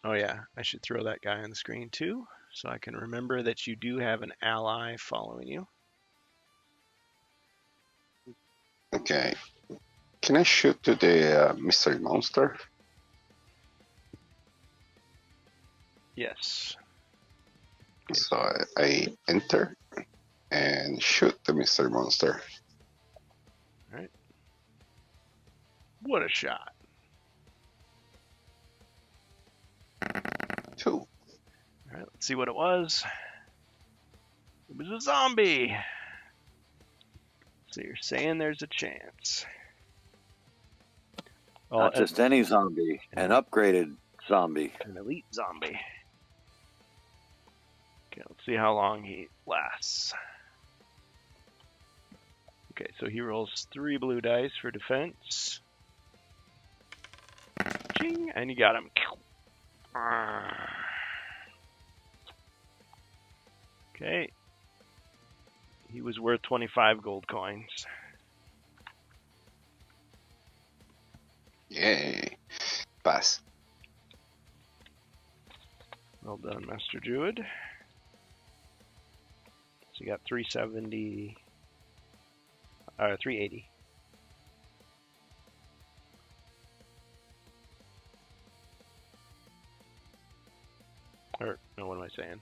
Oh yeah, I should throw that guy on the screen too, so I can remember that you do have an ally following you. Okay. Can I shoot to the mystery monster? Yes. So I enter and shoot the mystery monster. What a shot. 2. All right, let's see what it was. It was a zombie. So you're saying there's a chance. Well, Not just any zombie, an upgraded zombie. an elite zombie. Okay, let's see how long he lasts. Okay, so he rolls 3 blue dice for defense. Ching, and you got him. Okay. He was worth 25 gold coins. Yay. Pass. Well done, Master Druid. So you got 370, 380. Or, no, what am I saying?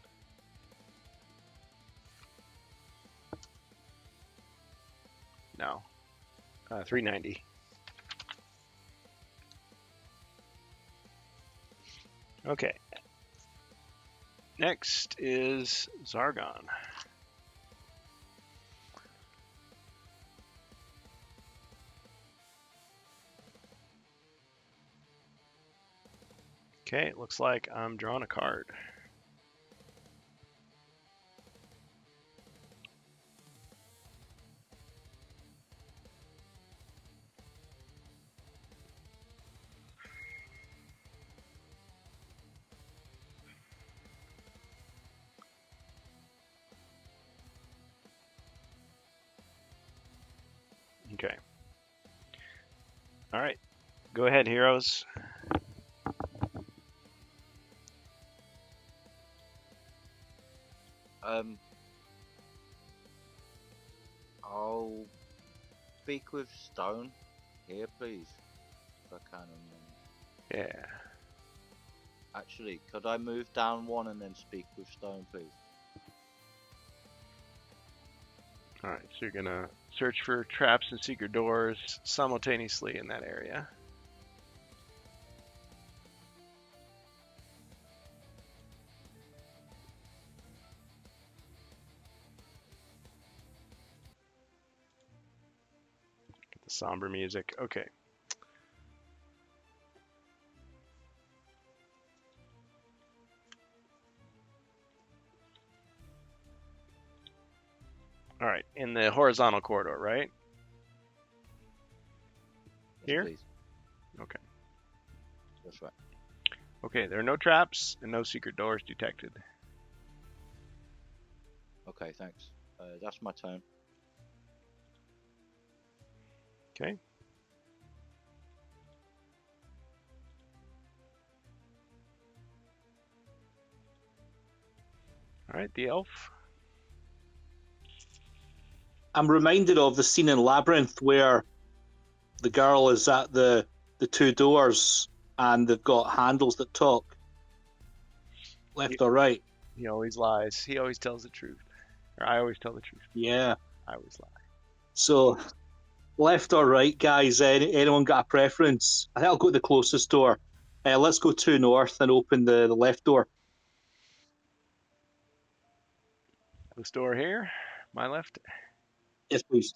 No. 390. Okay. Next is Zargon. Okay, it looks like I'm drawing a card. Okay. All right. Go ahead, heroes. I'll speak with Stone here, please, if I can. Yeah. Actually, could I move down 1 and then speak with Stone, please? All right, so you're gonna search for traps and secret doors simultaneously in that area. Get the somber music. Okay. All right, in the horizontal corridor, right? Here? Please. Okay. That's right. Okay, there are no traps and no secret doors detected. Okay, thanks. That's my turn. Okay. All right, the elf. I'm reminded of the scene in Labyrinth where the girl is at the 2 doors and they've got handles that talk. Left or right? He always lies. He always tells the truth. Or I always tell the truth. Yeah. I always lie. So, left or right, guys? Anyone got a preference? I think I'll go to the closest door. Let's go to north and open the left door. This door here, my left. Yes, please.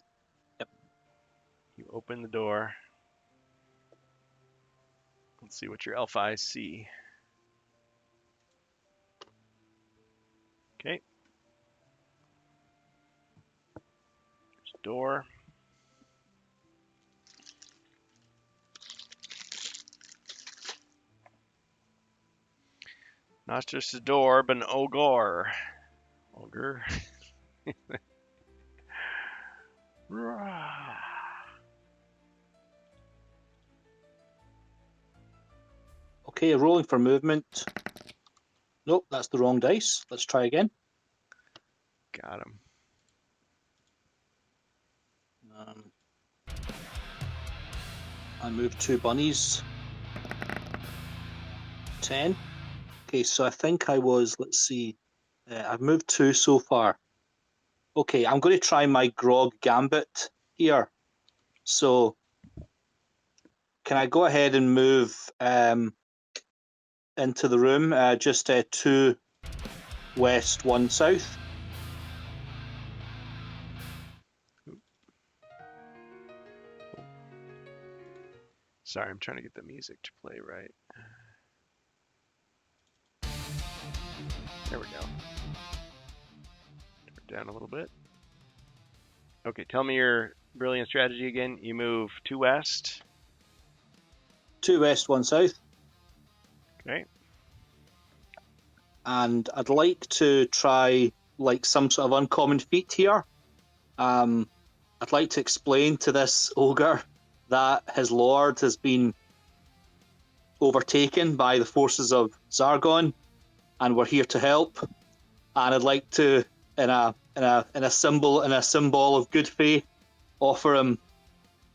You open the door. Let's see what your elf eyes see. Okay. There's a door. Not just a door, but an ogre. Ogre. Okay, rolling for movement. Nope, that's the wrong dice. Let's try again. Got him. I moved 2 bunnies. 10. Okay, so I think I was, let's see, I've moved 2 so far. Okay, I'm going to try my Grog Gambit here. So, can I go ahead and move into the room? Just 2 west, 1 south. Sorry, I'm trying to get the music to play right. There we go. Turn it down a little bit. Okay, tell me your brilliant strategy again. You move 2 west. 2 west, 1 south. Okay. And I'd like to try like some sort of uncommon feat here. I'd like to explain to this ogre that his lord has been overtaken by the forces of Zargon, and we're here to help. And I'd like to, in a symbol of good faith, offer him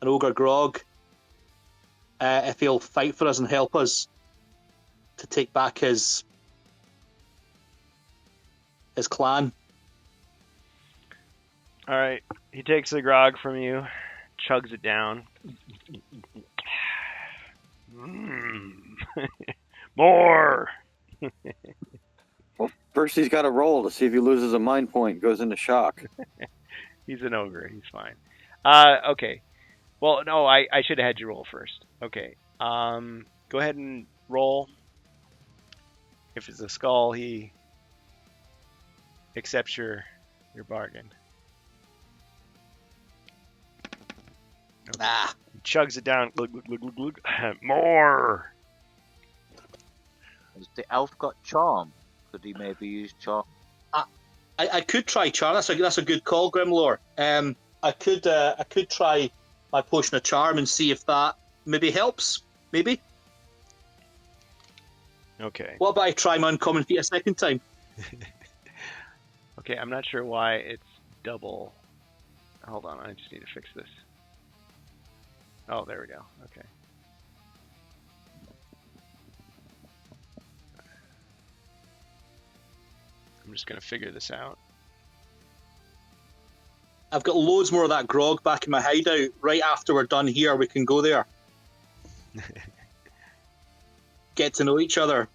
an ogre grog if he'll fight for us and help us to take back his clan. All right. He takes the grog from you, chugs it down. More. Well, first he's got to roll to see if he loses a mind point, goes into shock. He's an ogre. He's fine. Okay. Well, no, I should have had you roll first. Okay. Go ahead and roll. If it's a skull, he accepts your bargain. Okay. He chugs it down. Glug, glug, glug, glug, glug. More. Has the elf got charm? Could he maybe use charm? I could try charm. That's a good call, Grimlore. I could try my potion of charm and see if that maybe helps. Maybe. Okay. What about I try my uncommon feat a second time? Okay, I'm not sure why it's double. Hold on, I just need to fix this. Oh, there we go. Okay. I'm just going to figure this out. I've got loads more of that grog back in my hideout. Right after we're done here, we can go there. Get to know each other.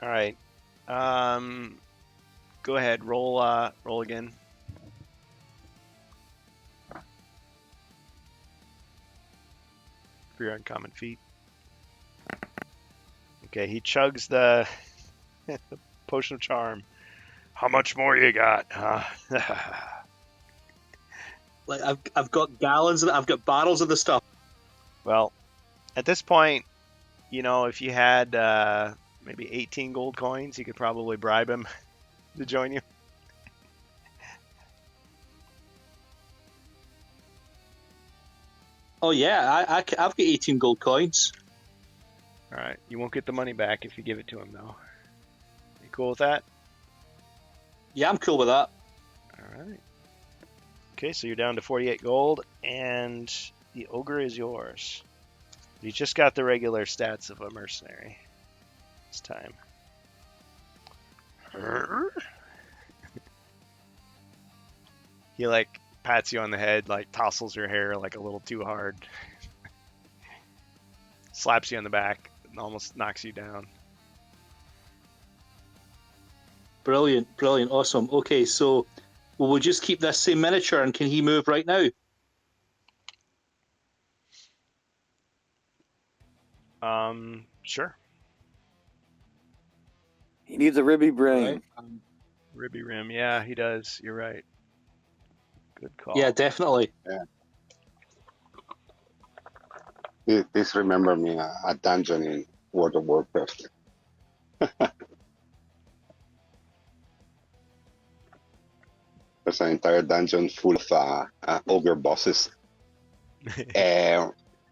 All right. Go ahead. Roll again. For your uncommon feat. Okay, he chugs the potion of charm. How much more you got? Like I've got gallons of it. I've got barrels of the stuff. Well, at this point, you know, if you had maybe 18 gold coins, you could probably bribe him to join you. Oh yeah, I've got 18 gold coins. All right, you won't get the money back if you give it to him, though. You cool with that? Yeah, I'm cool with that. All right. Okay, so you're down to 48 gold, and the ogre is yours. You just got the regular stats of a mercenary this time. He like pats you on the head, like tousles your hair like a little too hard, slaps you on the back, and almost knocks you down. Brilliant, awesome. Okay, so we'll just keep this same miniature, and can he move right now? Sure. He needs a ribby brain. Right. Ribby Rim. Yeah, he does. You're right. Good call. Yeah, definitely. This remember me a dungeon in World of Warcraft. There's an entire dungeon full of ogre bosses.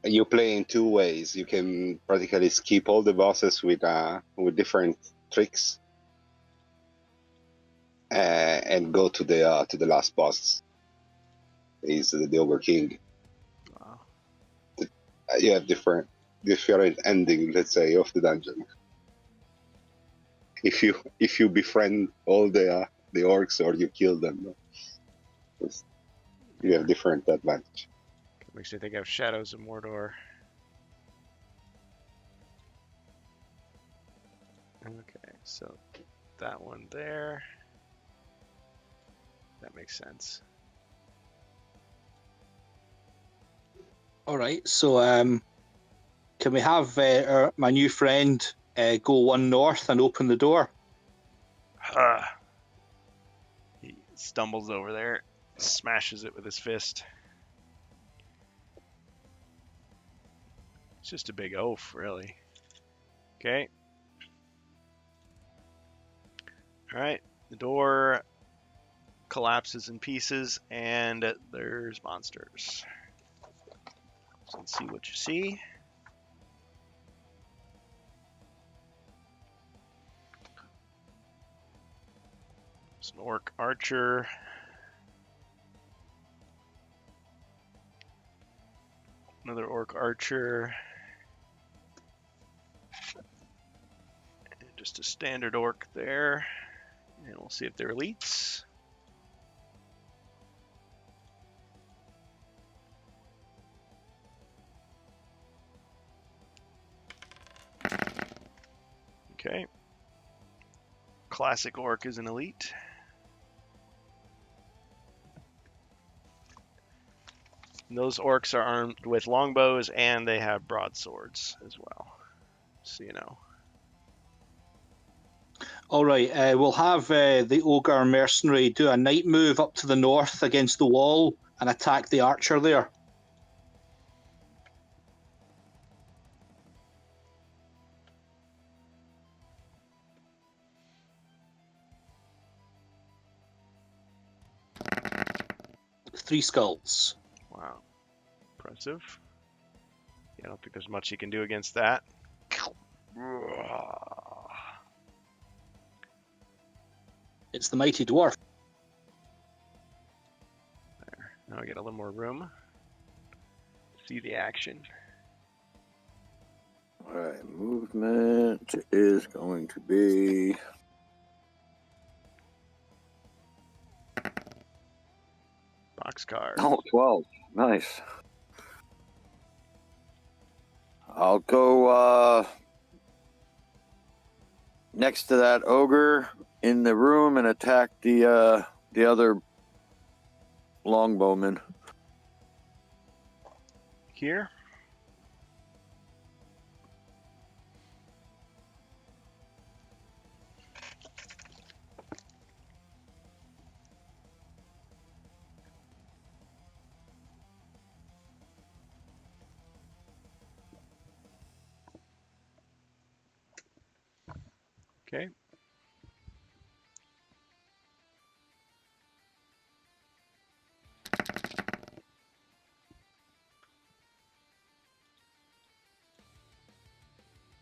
You play in two ways. You can practically skip all the bosses with different tricks, and go to the last boss. Is the Ogre King. Wow. You have different ending, let's say, of the dungeon. If you befriend all the orcs or you kill them, you have different advantage. Makes me think of Shadows of Mordor. Okay, so that one there. That makes sense. All right. So, can we have my new friend go one north and open the door? He stumbles over there, smashes it with his fist. It's just a big oaf, really. Okay. Alright, the door collapses in pieces, and there's monsters. So let's see what you see. It's an orc archer. Another orc archer. And just a standard orc there. And we'll see if they're elites. Okay. Classic orc is an elite. And those orcs are armed with longbows and they have broadswords as well. So you know. All right. We'll have the ogre mercenary do a night move up to the north against the wall and attack the archer there. Three skulls. Wow. Impressive. Yeah, I don't think there's much you can do against that. It's the mighty dwarf. There. Now I get a little more room. See the action. All right, movement is going to be Boxcar. 12. Nice. I'll go next to that ogre in the room and attack the other longbowman. Here. Okay.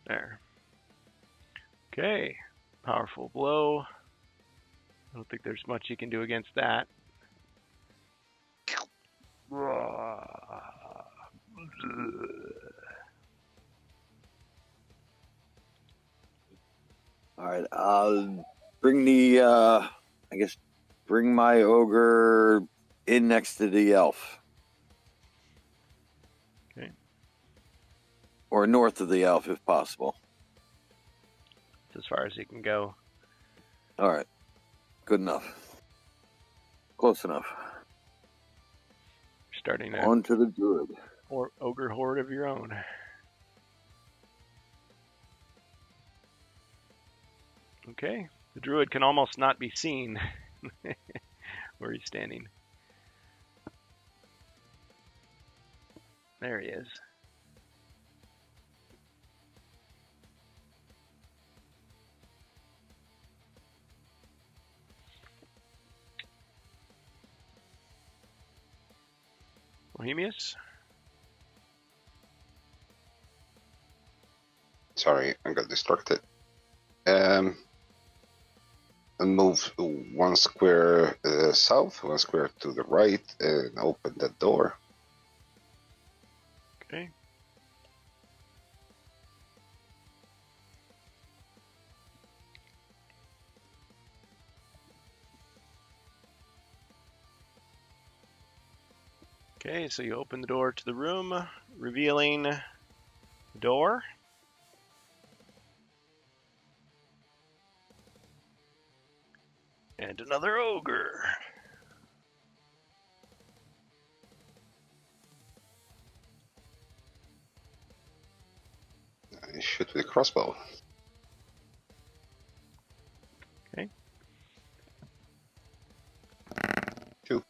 There. Okay. Powerful blow. I don't think there's much you can do against that. All right, I'll bring bring my ogre in next to the elf. Okay. Or north of the elf if possible. As far as you can go. All right, good enough. Close enough. Starting to On to the good. or ogre horde of your own. Okay, the druid can almost not be seen where he's standing. There he is. Bohemius? Sorry, I got distracted. And move 1 square south, 1 square to the right, and open that door. Okay. Okay, so you open the door to the room, revealing the door. And another ogre. I shoot with a crossbow. Okay. 2.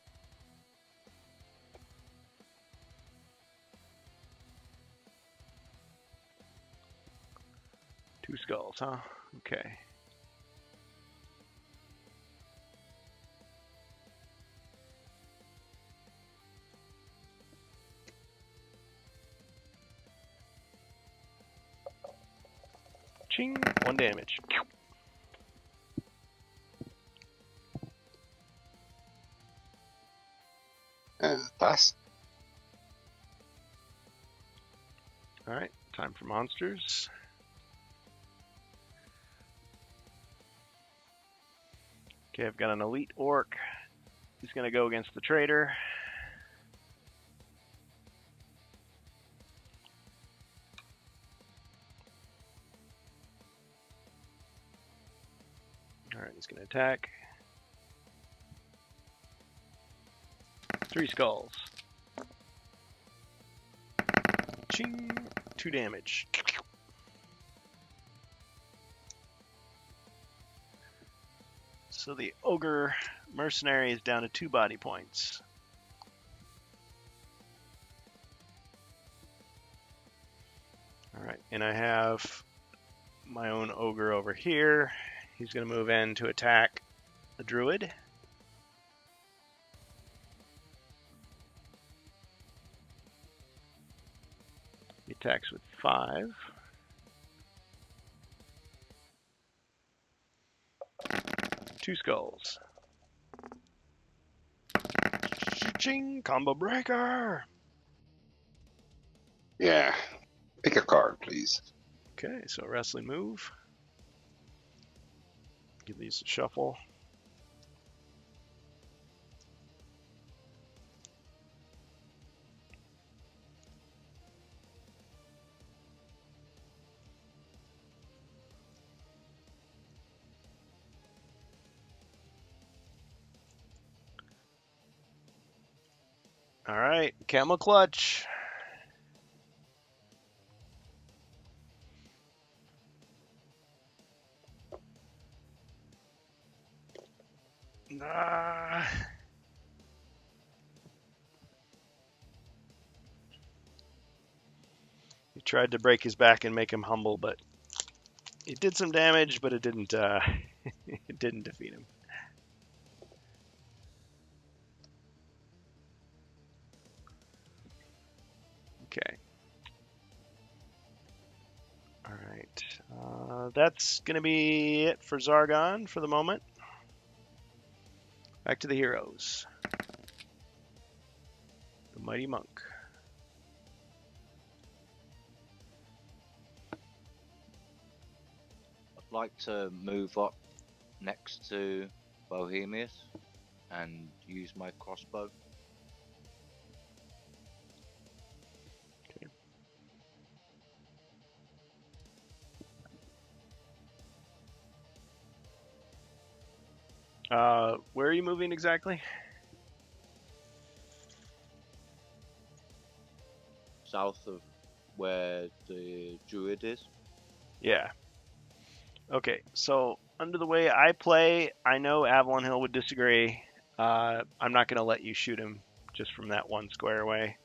Two skulls, huh? Okay. Ching! 1 damage. And pass. Alright, time for monsters. Okay, I've got an elite orc. He's going to go against the trader. Alright, he's going to attack. 3 skulls. Ching! 2 damage. So the ogre mercenary is down to 2 body points. Alright, and I have my own ogre over here. He's going to move in to attack the druid. He attacks with 5. Two skulls. Ching! Combo breaker! Yeah. Pick a card, please. Okay, so wrestling move. Give these a shuffle. All right, camel clutch. Ah. He tried to break his back and make him humble, but it did some damage, but it didn't. It didn't defeat him. Okay. All right. That's going to be it for Zargon for the moment. Back to the heroes. The Mighty Monk. I'd like to move up next to Bohemius and use my crossbow. Where are you moving exactly? South of where the druid is. Yeah. Okay, so under the way I play, I know Avalon Hill would disagree. I'm not going to let you shoot him just from that one square away.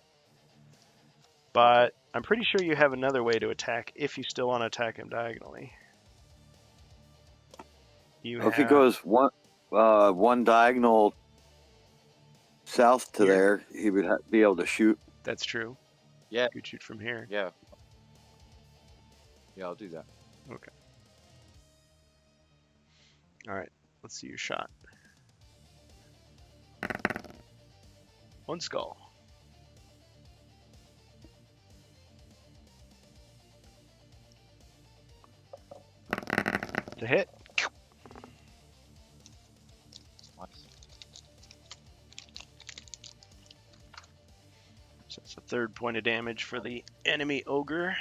But I'm pretty sure you have another way to attack if you still want to attack him diagonally. If he goes one diagonal south to Here? there, he would be able to shoot. That's true. Yeah. You could shoot from here. Yeah. Yeah, I'll do that. Okay. All right. Let's see your shot. One skull. It's a hit. Nice. So it's the third point of damage for the enemy ogre.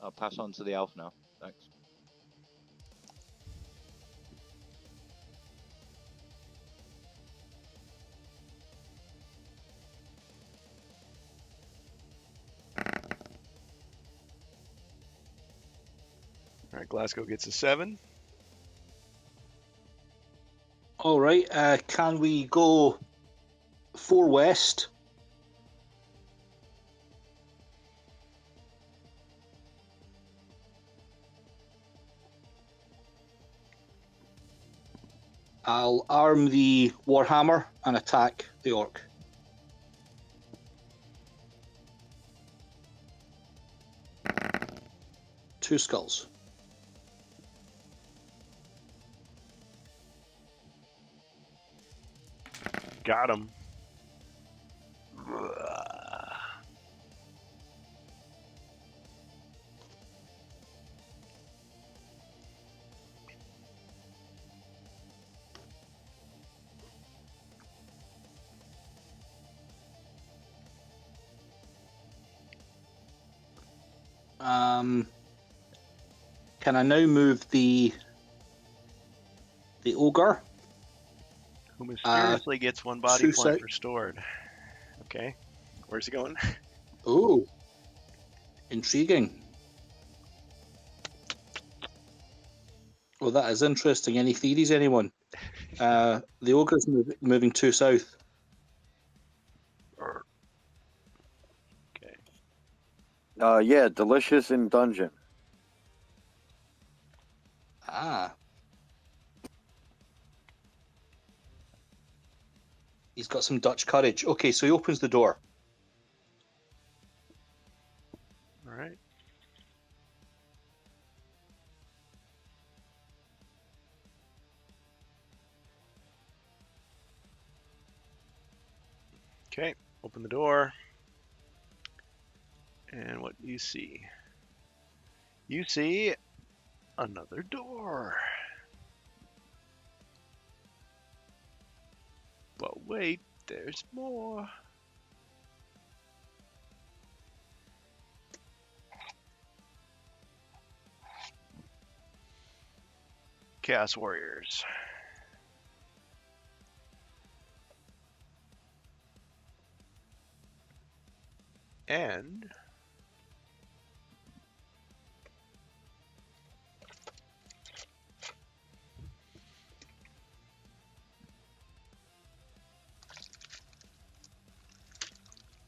I'll pass on to the elf now. Thanks. All right, Glasgow gets a 7. All right. Can we go 4 west? I'll arm the Warhammer and attack the orc. Two skulls. Got him. Can I now move the ogre? Who mysteriously gets 1 body two point sec- restored. Okay. Where's he going? Oh, intriguing. Well, that is interesting. Any theories, anyone? The ogre's moving 2 south. Okay. Yeah, delicious in dungeon. Ah. He's got some Dutch courage. Okay, so he opens the door. All right. Okay, open the door. And what do you see? You see another door. But wait, there's more. Chaos Warriors. And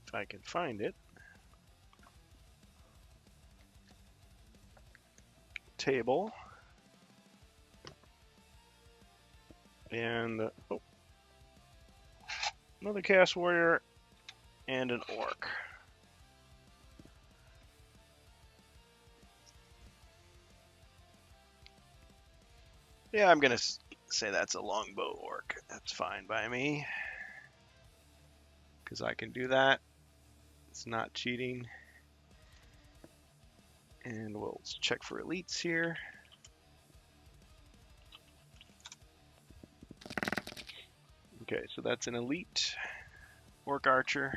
if I can find it, table, and another Chaos Warrior and an orc. Yeah, I'm gonna say that's a longbow orc. That's fine by me, because I can do that. It's not cheating. And we'll check for elites here. Okay, so that's an elite orc archer.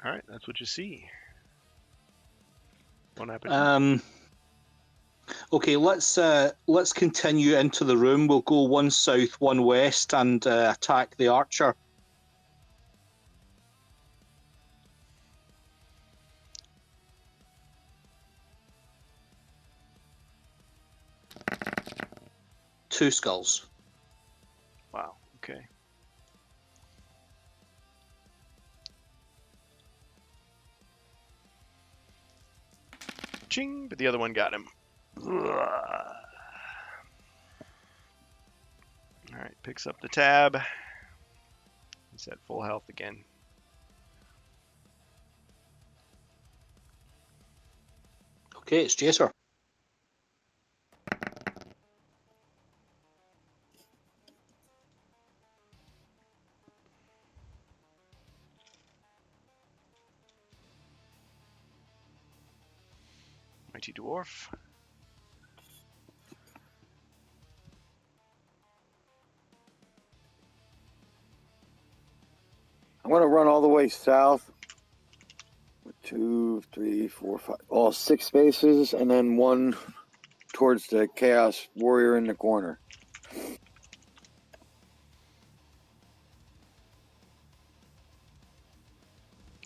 All right, that's what you see. What happened? Okay, let's continue into the room. We'll go one south, one west, and attack the archer. Two skulls. Wow. Okay. Ching, but the other one got him. All right, picks up the tab. He's at full health again. Okay, it's Jacer. Mighty Dwarf. I'm gonna run all the way south. 2, 3, 4, 5, all 6 spaces, and then one towards the Chaos Warrior in the corner.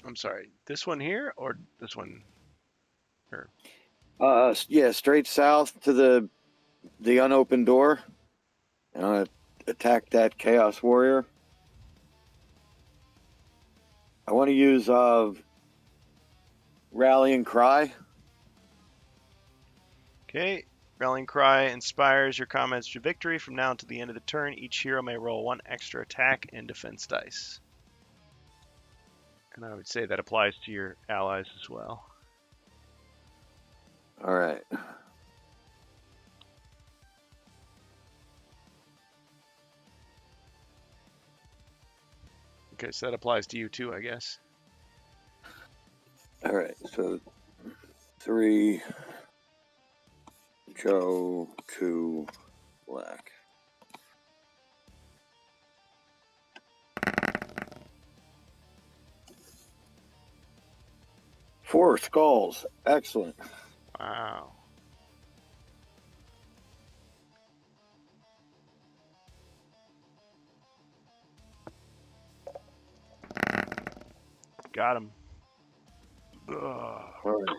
I'm sorry, this one here or this one? Yeah, straight south to the unopened door, and I'm gonna attack that Chaos Warrior. I want to use Rallying Cry. Okay. Rallying Cry inspires your comments to victory. From now until the end of the turn, each hero may roll 1 extra attack and defense dice. And I would say that applies to your allies as well. All right. Okay, so that applies to you too, I guess. All right. So 3 Joe, 2 black. Four skulls. Excellent. Wow. Got him. Ugh. All right.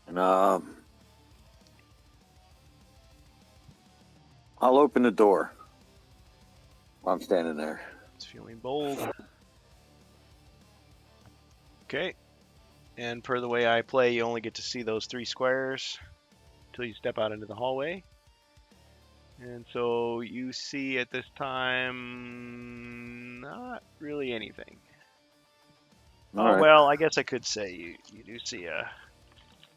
And I'll open the door while I'm standing there. It's feeling bold. Okay. And per the way I play, you only get to see those 3 squares until you step out into the hallway. And so you see at this time not really anything. All Oh, right. well, I guess I could say you do see I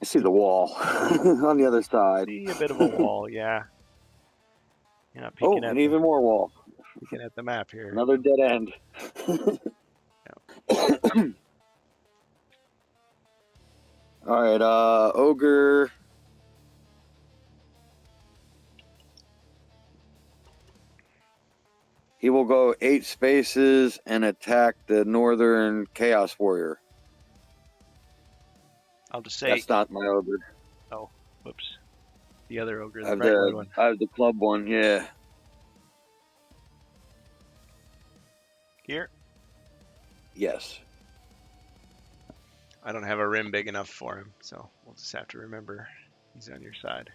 see the wall on the other side. see a bit of a wall, yeah. You're not Oh, peeking, and even more wall. peeking at the map here. Another dead end. All right, Ogre. He will go 8 spaces and attack the Northern Chaos Warrior. I'll just say, That's not my Ogre. whoops, the other ogre, I the have regular one. I have the club one, yeah. Here, Yes. I don't have a rim big enough for him, so we'll just have to remember he's on your side.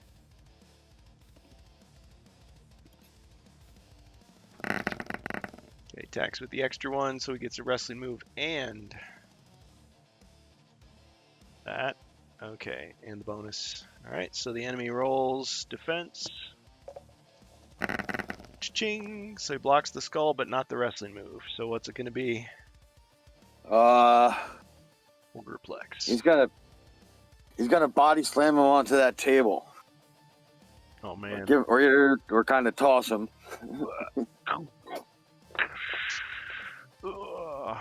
Okay, attacks with the extra one, so he gets a wrestling move and that. Okay, and the bonus. All right, so the enemy rolls defense. Cha-ching! So he blocks the skull, but not the wrestling move. So what's it going to be? Ogreplex. He's gonna body slam him onto that table. Oh man. Or kind of toss him. Ugh.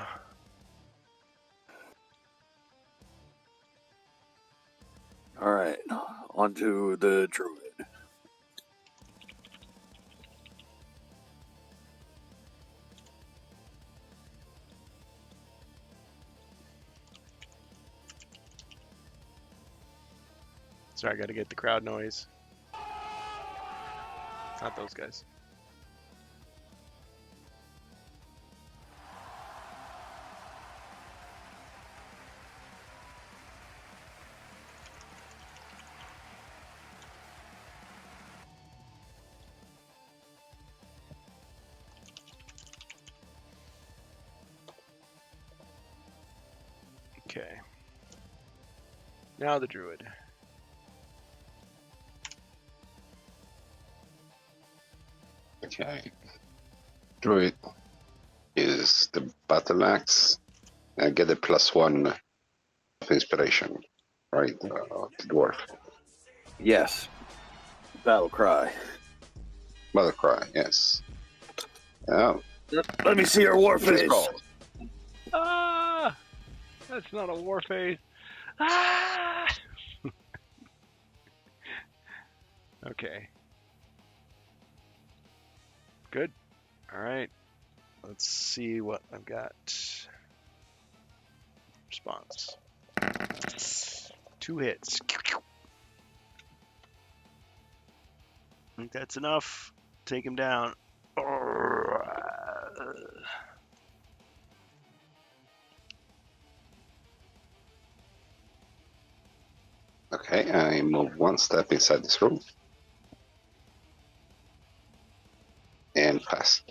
All right, onto the druid. Sorry, I got to get the crowd noise. Not those guys. Okay. Now the druid. Okay. Druid is the battle axe. I get a +1 of inspiration, right? The dwarf. Yes. Battle cry. Battle cry, yes. Oh, Let me see your war three face. skulls. Ah! That's not a war face. Ah! Okay. Good. All right. Let's see what I've got. Response. 2 hits. I think that's enough. Take him down. Okay, I move 1 step inside this room. And pass.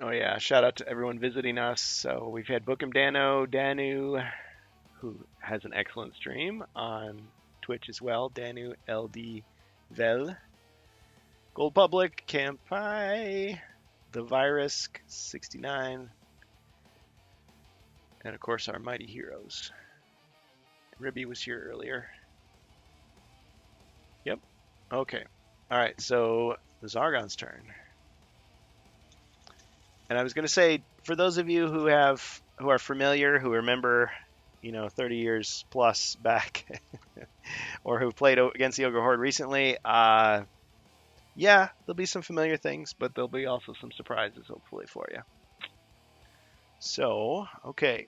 Oh yeah, shout out to everyone visiting us. So we've had Bookham Danu, who has an excellent stream on Twitch as well. Danu LD Vel. Gold Public, Campai, The Virus 69, and of course our mighty heroes. Ribby was here earlier. Yep. Okay. All right. So the Zargon's turn. And I was going to say, for those of you who are familiar, who remember, 30 years plus back, or who played against the Ogre Horde recently, yeah, there'll be some familiar things, but there'll be also some surprises, hopefully, for you. So, okay.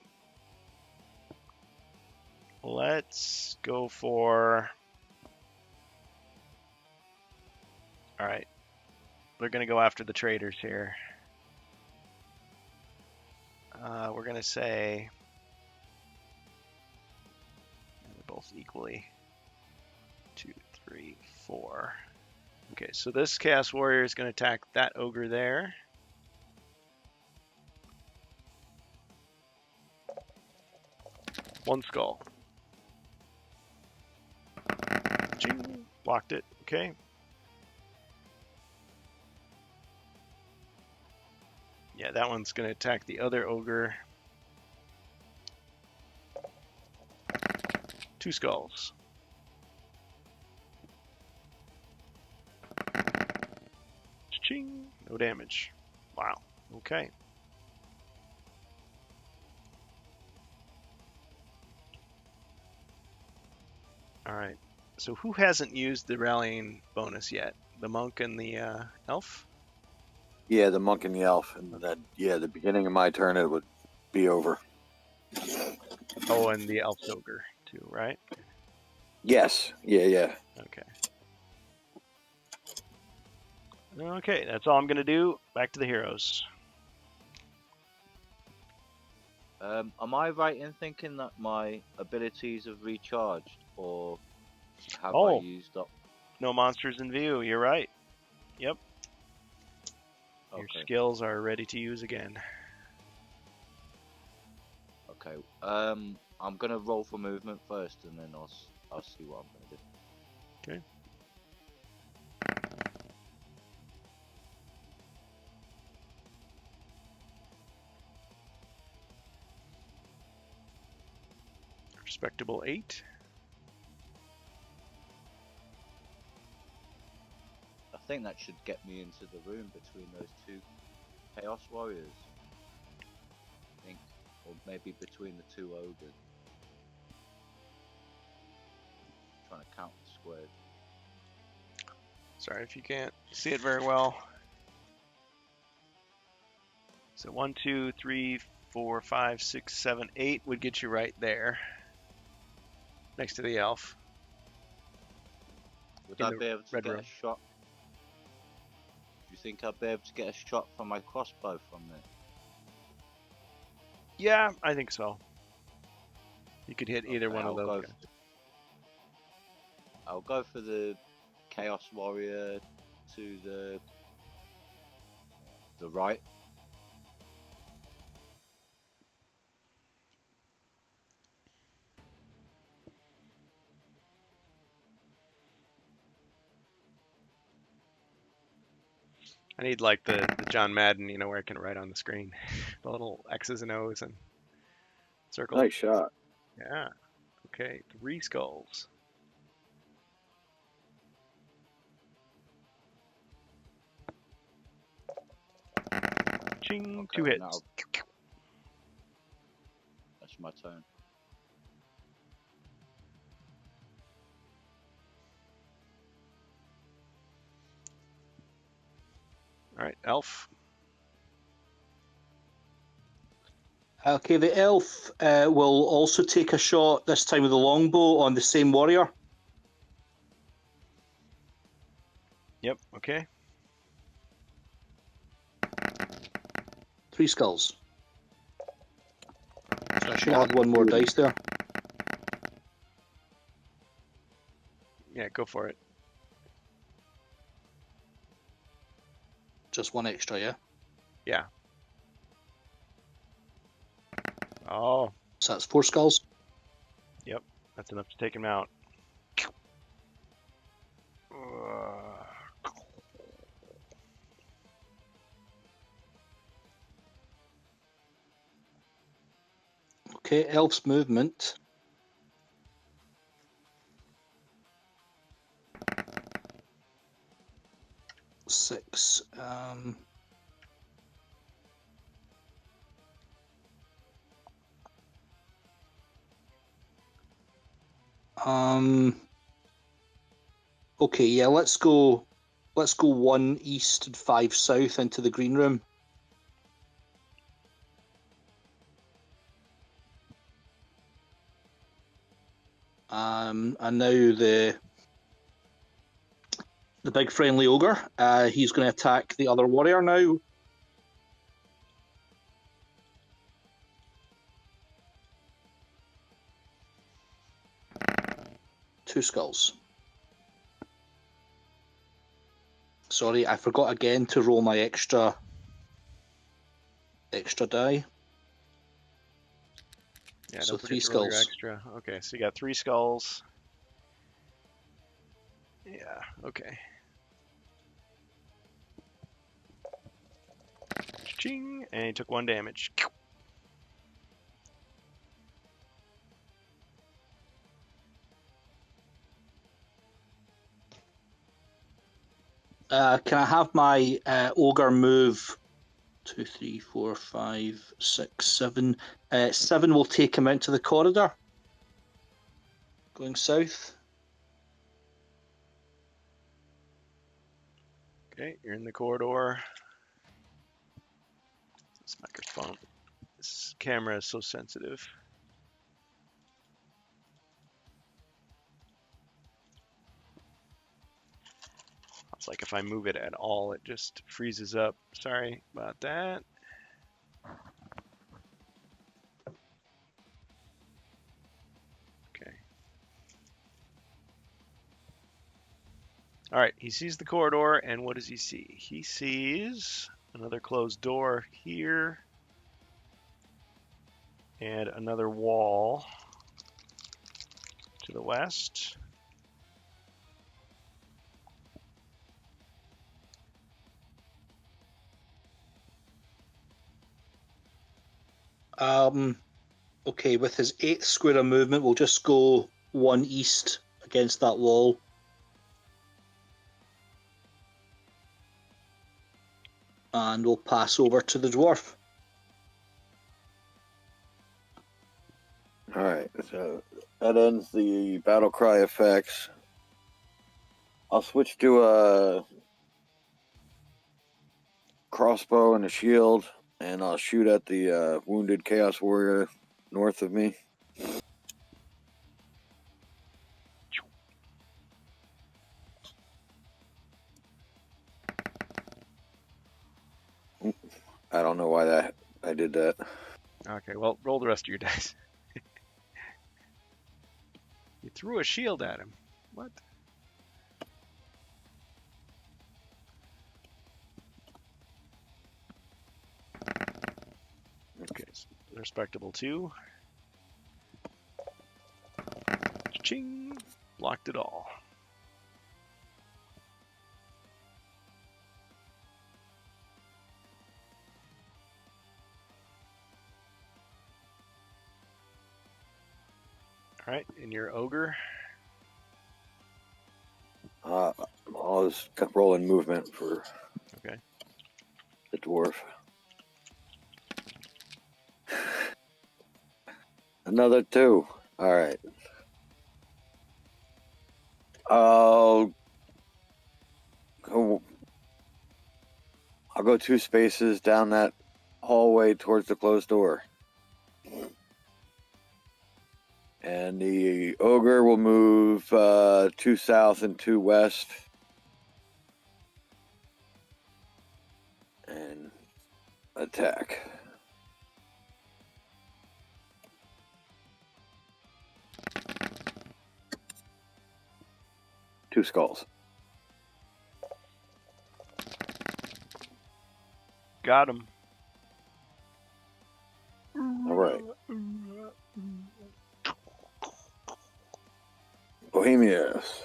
Let's go for... All right. We're going to go after the traders here. We're going to say... They're both equally. 2, 3, 4. Okay, so this Chaos Warrior is going to attack that Ogre there. One skull. Ching. Blocked it. Okay. Yeah, that one's going to attack the other Ogre. 2 skulls. Ching. No damage. Wow. Okay. All right. So who hasn't used the rallying bonus yet? The monk and the elf? Yeah, the monk and the elf. And that, the beginning of my turn, it would be over. Oh, and the elf ogre too, right? Yes. Yeah. Okay. Okay, that's all I'm going to do. Back to the heroes. Am I right in thinking that my abilities have recharged, or have I Oh. used up? No monsters in view. You're right. Yep. Your Okay. skills are ready to use again. Okay. I'm gonna roll for movement first, and then I'll see what I'm gonna do. Okay. Respectable 8. I think that should get me into the room between those 2 Chaos Warriors. I think, or maybe between the 2 ogres. Trying to count the squares. Sorry if you can't see it very well. So 1, 2, 3, 4, 5, 6, 7, 8 would get you right there, next to the elf. Would In I the be able to red get room. a shot? Do you think I'd be able to get a shot from my crossbow from there? Yeah, I think so. You could hit either Okay, one of those guys. I'll go for the Chaos Warrior to the right. I need like the John Madden, you know, where I can write on the screen. The little X's and O's and circles. Nice shot. Yeah. Okay, 3 skulls. Ching, 2 Okay, hits. now that's my turn. All right, elf. Okay, the elf will also take a shot, this time with the longbow, on the same warrior. Yep, okay. 3 skulls. So I should have one more dice there. Yeah, go for it. Just one extra, yeah? Yeah. Oh, So that's 4 skulls. that's enough to take him out. Okay, elf's movement. Six. Okay, yeah, let's go 1 east and 5 south into the green room. And now the big friendly ogre, he's going to attack the other warrior now. Two skulls. Sorry, I forgot again to roll my extra die. Yeah, So don't forget 3 to roll your skulls. extra. Okay, so you got 3 skulls. Yeah, okay. Ching, and he took 1 damage. Can I have my ogre move? 2, 3, 4, 5, 6, 7. 7 will take him out to the corridor. Going south. Okay, you're in the corridor. This microphone, this camera is so sensitive. It's like if I move it at all, it just freezes up. Sorry about that. Okay. All right, he sees the corridor, and what does he see? He sees another closed door here, and another wall to the west. Okay, with his 8th square of movement, we'll just go 1 east against that wall. And we'll pass over to the dwarf. Alright, so that ends the battle cry effects. I'll switch to a crossbow and a shield And I'll shoot at the wounded Chaos Warrior north of me. I don't know why I did that. Okay, well, roll the rest of your dice. You threw a shield at him. What? Okay, so respectable 2. Ching! Blocked it all. All right, and your ogre. I'll just keep rolling movement for Okay. the dwarf. Another 2. All right. I'll go 2 spaces down that hallway towards the closed door. And the ogre will move 2 south and 2 west. And attack. Two skulls. Got him. All right. Bohemius.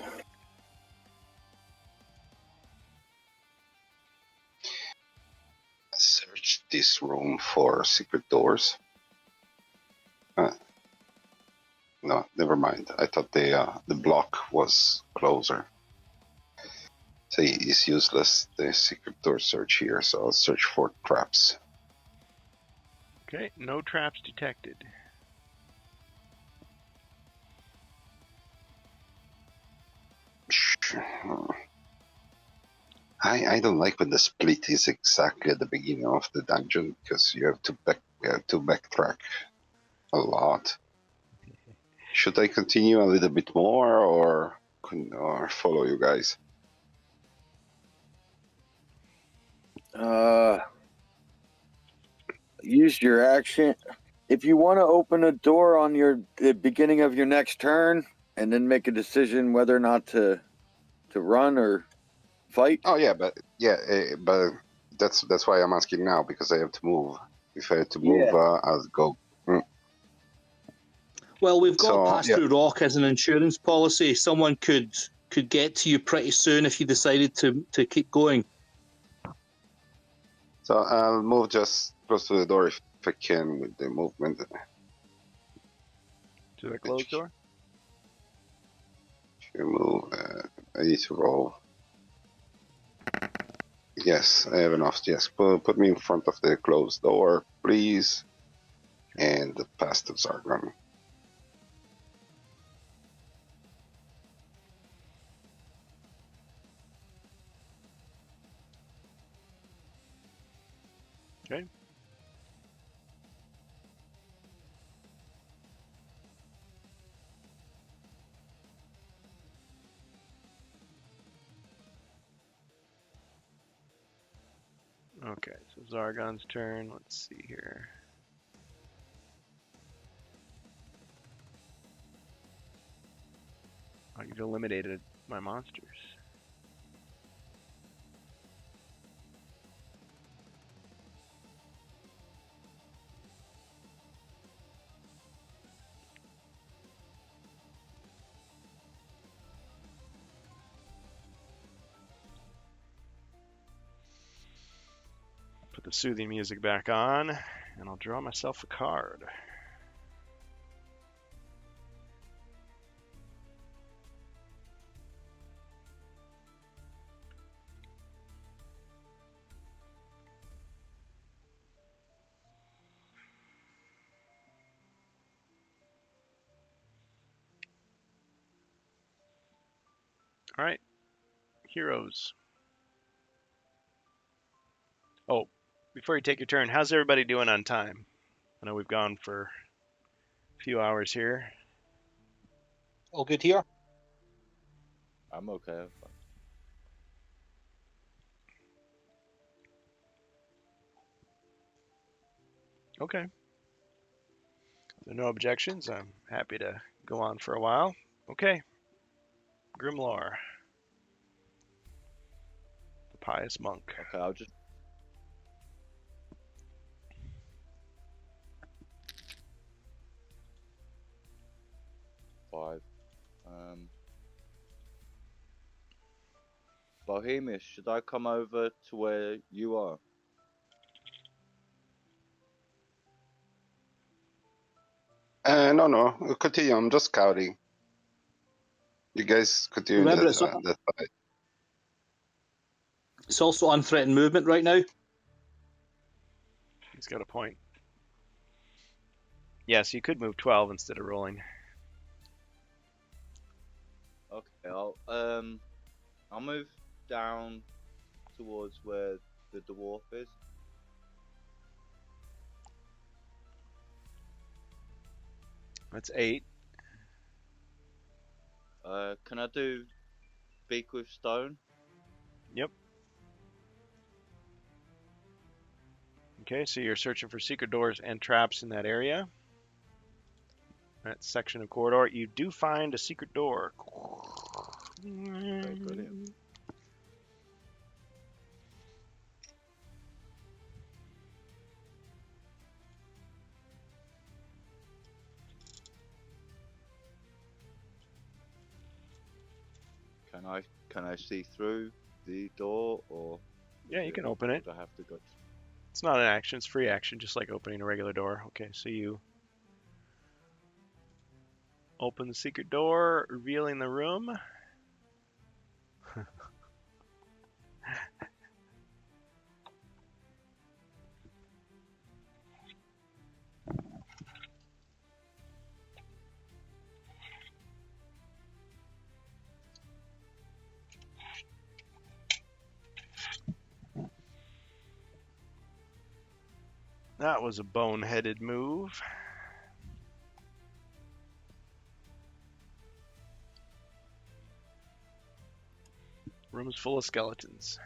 Search this room for secret doors. No, never mind. I thought the block was closer. So it's useless, the secret door search here, so I'll search for traps. Okay, no traps detected. I don't like when the split is exactly at the beginning of the dungeon, because you have to backtrack a lot. Should I continue a little bit more, or follow you guys? Use your action. If you want to open a door on the beginning of your next turn, and then make a decision whether or not to run or fight. Oh yeah, but that's why I'm asking now, because I have to move. If I have to move, I'll go. Well, we've got So, pass through rock as an insurance policy. Someone could get to you pretty soon if you decided to keep going. So I'll move just close to the door if I can with the movement. To the closed door? To move, I need to roll. Yes, I have enough. Yes, put me in front of the closed door, please. And pass to Zargon. Okay. Okay, so Zargon's turn. Let's see here. Oh, you've eliminated my monsters. Put the soothing music back on, and I'll draw myself a card. All right, heroes. Oh, before you take your turn, how's everybody doing on time? I know we've gone for a few hours here. All good here? I'm okay. Okay. If there are no objections, I'm happy to go on for a while. Okay. Grimlar. The pious monk. Okay, I'll just. Five. Bohemius, should I come over to where you are? No, continue. I'm just scouting. You guys continue Remember, that side. It's also unthreatened movement right now. He's got a point. Yes, you could move 12 instead of rolling. Okay, I'll move down towards where the dwarf is. That's 8. Can I do speak with stone? Yep. Okay, so you're searching for secret doors and traps in that area. That section of corridor. You do find a secret door. Okay, brilliant. Can I see through the door, or Yeah, you can open it. would I have to go? It's not an action, it's free action, just like opening a regular door. Okay, so you open the secret door, revealing the room. That was a boneheaded move. Room is full of skeletons.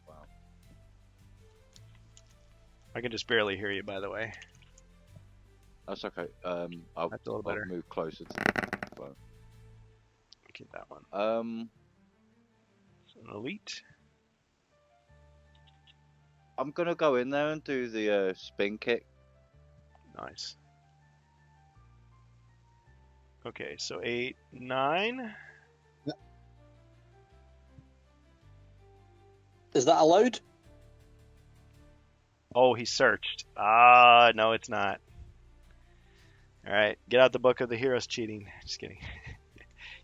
Wow. I can just barely hear you, by the way. That's okay. That's a little better. I'll move closer to the phone. Keep that one. So an elite. I'm gonna go in there and do the spin kick. Nice. Okay, so 8, 9. Is that allowed? Oh, he searched. No, it's not. All right, get out the book of the heroes cheating. Just kidding.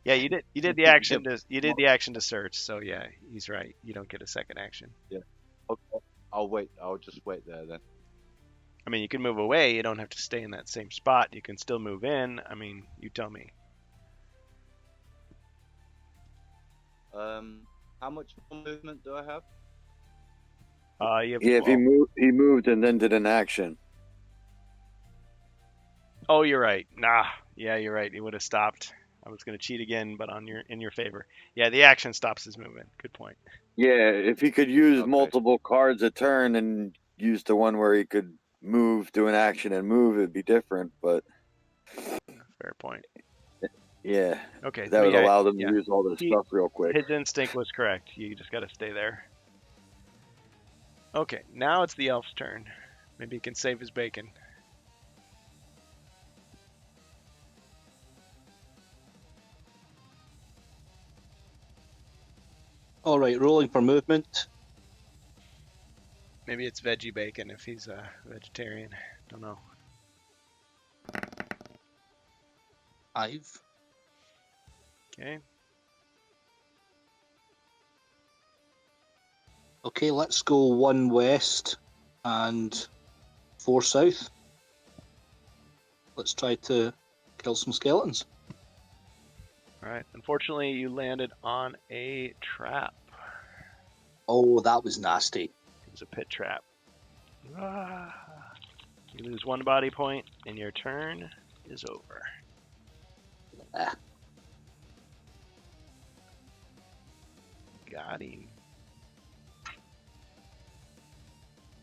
Yeah, you did the action the action to search. So yeah, he's right. You don't get a second action. Yeah. Okay. I'll just wait there then. I mean, you can move away. You don't have to stay in that same spot. You can still move in. I mean, you tell me. How much more movement do I have? You have Yeah, if 12. he moved and then did an action. Oh, you're right. Nah, yeah, you're right. He would have stopped. I was going to cheat again, but in your favor. Yeah, the action stops his movement. Good point. Yeah, if he could use Okay. multiple cards a turn and use the one where he could move, do an action and move, it'd be different. But Fair point. yeah, Okay, that so would yeah, allow them yeah. to use all this stuff real quick. His instinct was correct. You just got to stay there. Okay, now it's the elf's turn. Maybe he can save his bacon. All right, rolling for movement. Maybe it's veggie bacon if he's a vegetarian. Don't know. 5. Okay. Okay, let's go 1 west and 4 south. Let's try to kill some skeletons. All right. Unfortunately, you landed on a trap. Oh, that was nasty. It was a pit trap. You lose 1 body point, and your turn is over. Ah. Got him.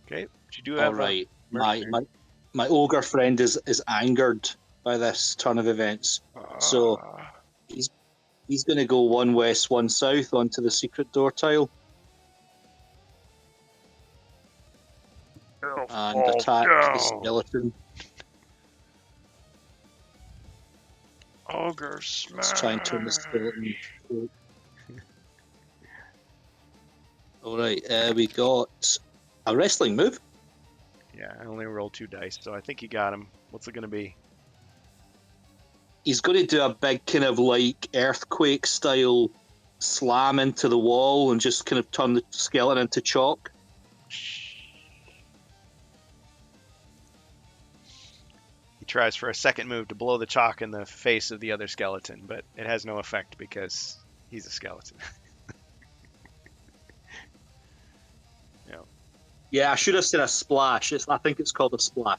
Okay, but you do All have right. a My mercenary. my ogre friend is angered by this turn of events. So he's going to go 1 west, 1 south onto the secret door tile and attack the skeleton. Ogre smash. Let's try and turn the skeleton. All right, we got a wrestling move. Yeah, I only rolled 2 dice, so I think you got him. What's it going to be? He's going to do a big kind of like earthquake style slam into the wall and just kind of turn the skeleton into chalk. He tries for a second move to blow the chalk in the face of the other skeleton, but it has no effect because he's a skeleton. Yeah, I should have said a splash. I think it's called a splash.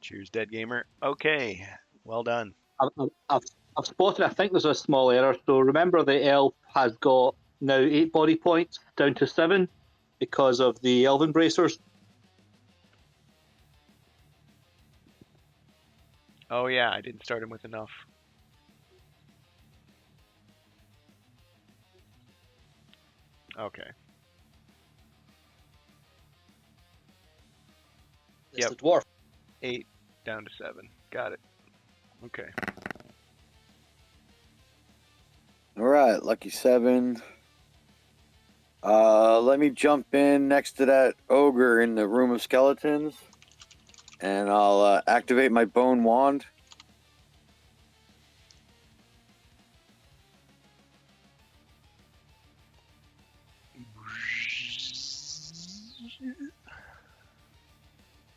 Cheers, dead gamer. Okay, well done. I've spotted, I think there's a small error. So remember the elf has got now 8 body points down to 7 because of the elven bracers. Oh yeah, I didn't start him with enough. Okay. It's Yep. the dwarf. 8 down to 7. Got it. Okay. All right, lucky 7. Let me jump in next to that ogre in the room of skeletons, and I'll activate my bone wand.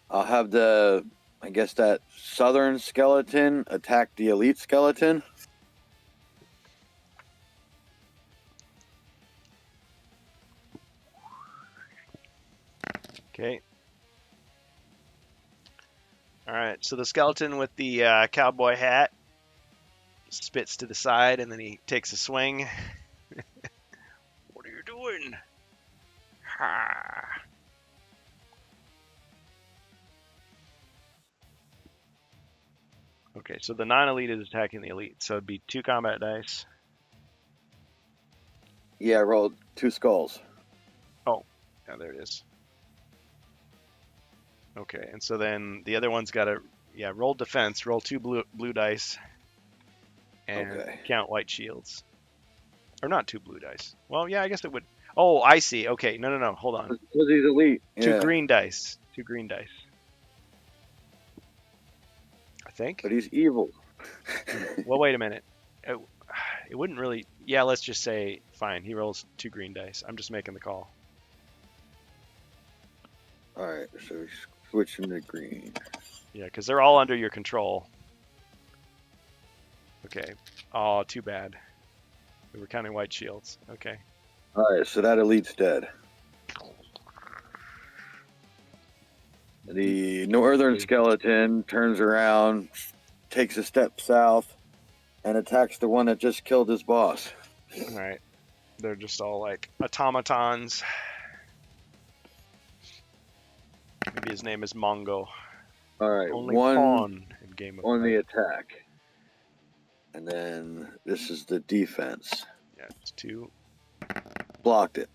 I'll have I guess that southern skeleton attack the elite skeleton. Okay. All right. So the skeleton with the cowboy hat spits to the side, and then he takes a swing. What are you doing? Ha! Okay, so the non-elite is attacking the elite, so it'd be 2 combat dice. Yeah, I rolled 2 skulls. Yeah, there it is. Okay, and so then the other one's got to, roll defense, roll 2 blue dice, and Okay. count white shields. Or not 2 blue dice. Well, yeah, I guess it would. Oh, I see. Okay, no, hold on. Because he's elite. 2 Yeah. green dice. 2 green dice. I think. But he's evil. Well, wait a minute. It wouldn't really. Yeah, let's just say fine. He rolls 2 green dice. I'm just making the call. All right, so he's switching to green. Yeah, because they're all under your control. Okay. Oh, too bad. We were counting white shields. Okay. All right, so that elite's dead. The northern skeleton turns around, takes a step south, and attacks the one that just killed his boss. All right. They're just all like automatons. Maybe his name is Mongo. All right, Only one pawn in Game of on the Life. attack. And then this is the defense. Yeah, it's 2. Blocked it.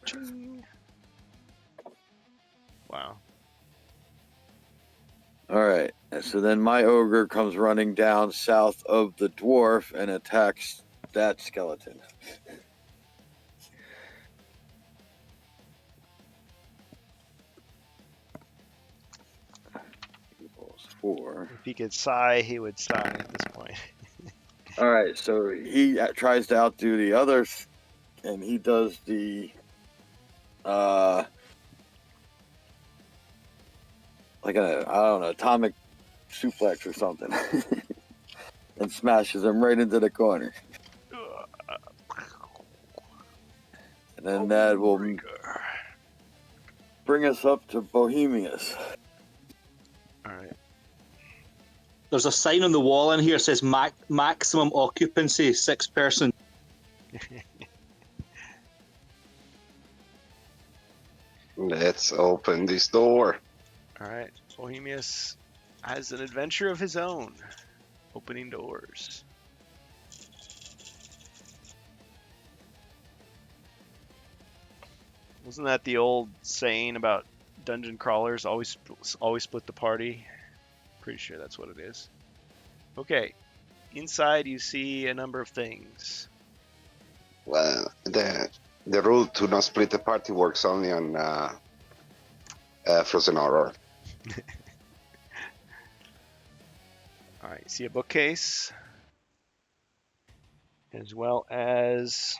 Wow. All right, and so then my ogre comes running down south of the dwarf and attacks that skeleton. Equals 4. If he could sigh, he would sigh at this point. All right, so he tries to outdo the others, and he does the like a, I don't know, atomic suplex or something, and smashes him right into the corner. And then that will bring us up to Bohemius. All right. There's a sign on the wall in here that says maximum occupancy 6 person. Let's open this door. All right. Bohemius has an adventure of his own, opening doors. Wasn't that the old saying about dungeon crawlers always split the party? Pretty sure that's what it is. Okay. Inside you see a number of things. Well, the rule to not split the party works only on Frozen Horror. All right, you see a bookcase, as well as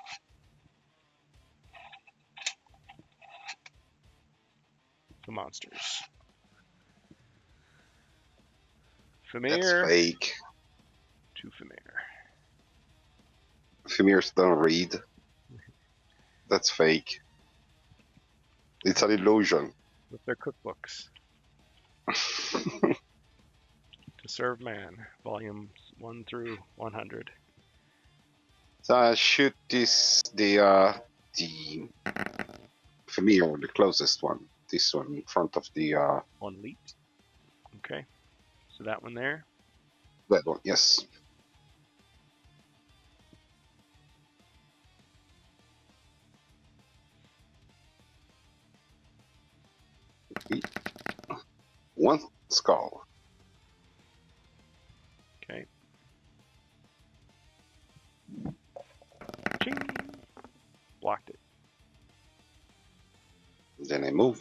the monsters. That's Famir fake. to Famir. Famirs don't read. That's fake. It's an illusion. With their cookbooks. To Serve Man, volumes 1 through 100. So shoot the Famir, the closest one. This one in front of the One leet. Okay. So that one there. that one. Yes. One skull. Okay. Ching! Blocked it. Then I move.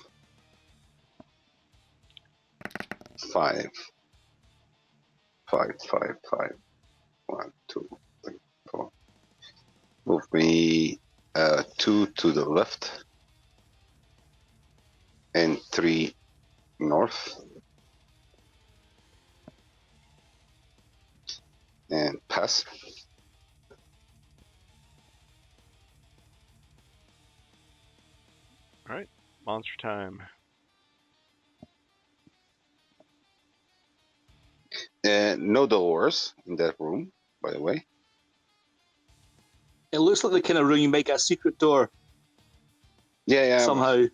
5. 5, 5, 5. 1, 2, 3, 4. Move me 2 to the left. And 3 north. And pass. All right. Monster time. No doors in that room, by the way. It looks like the kind of room you might get a secret door Yeah. somehow.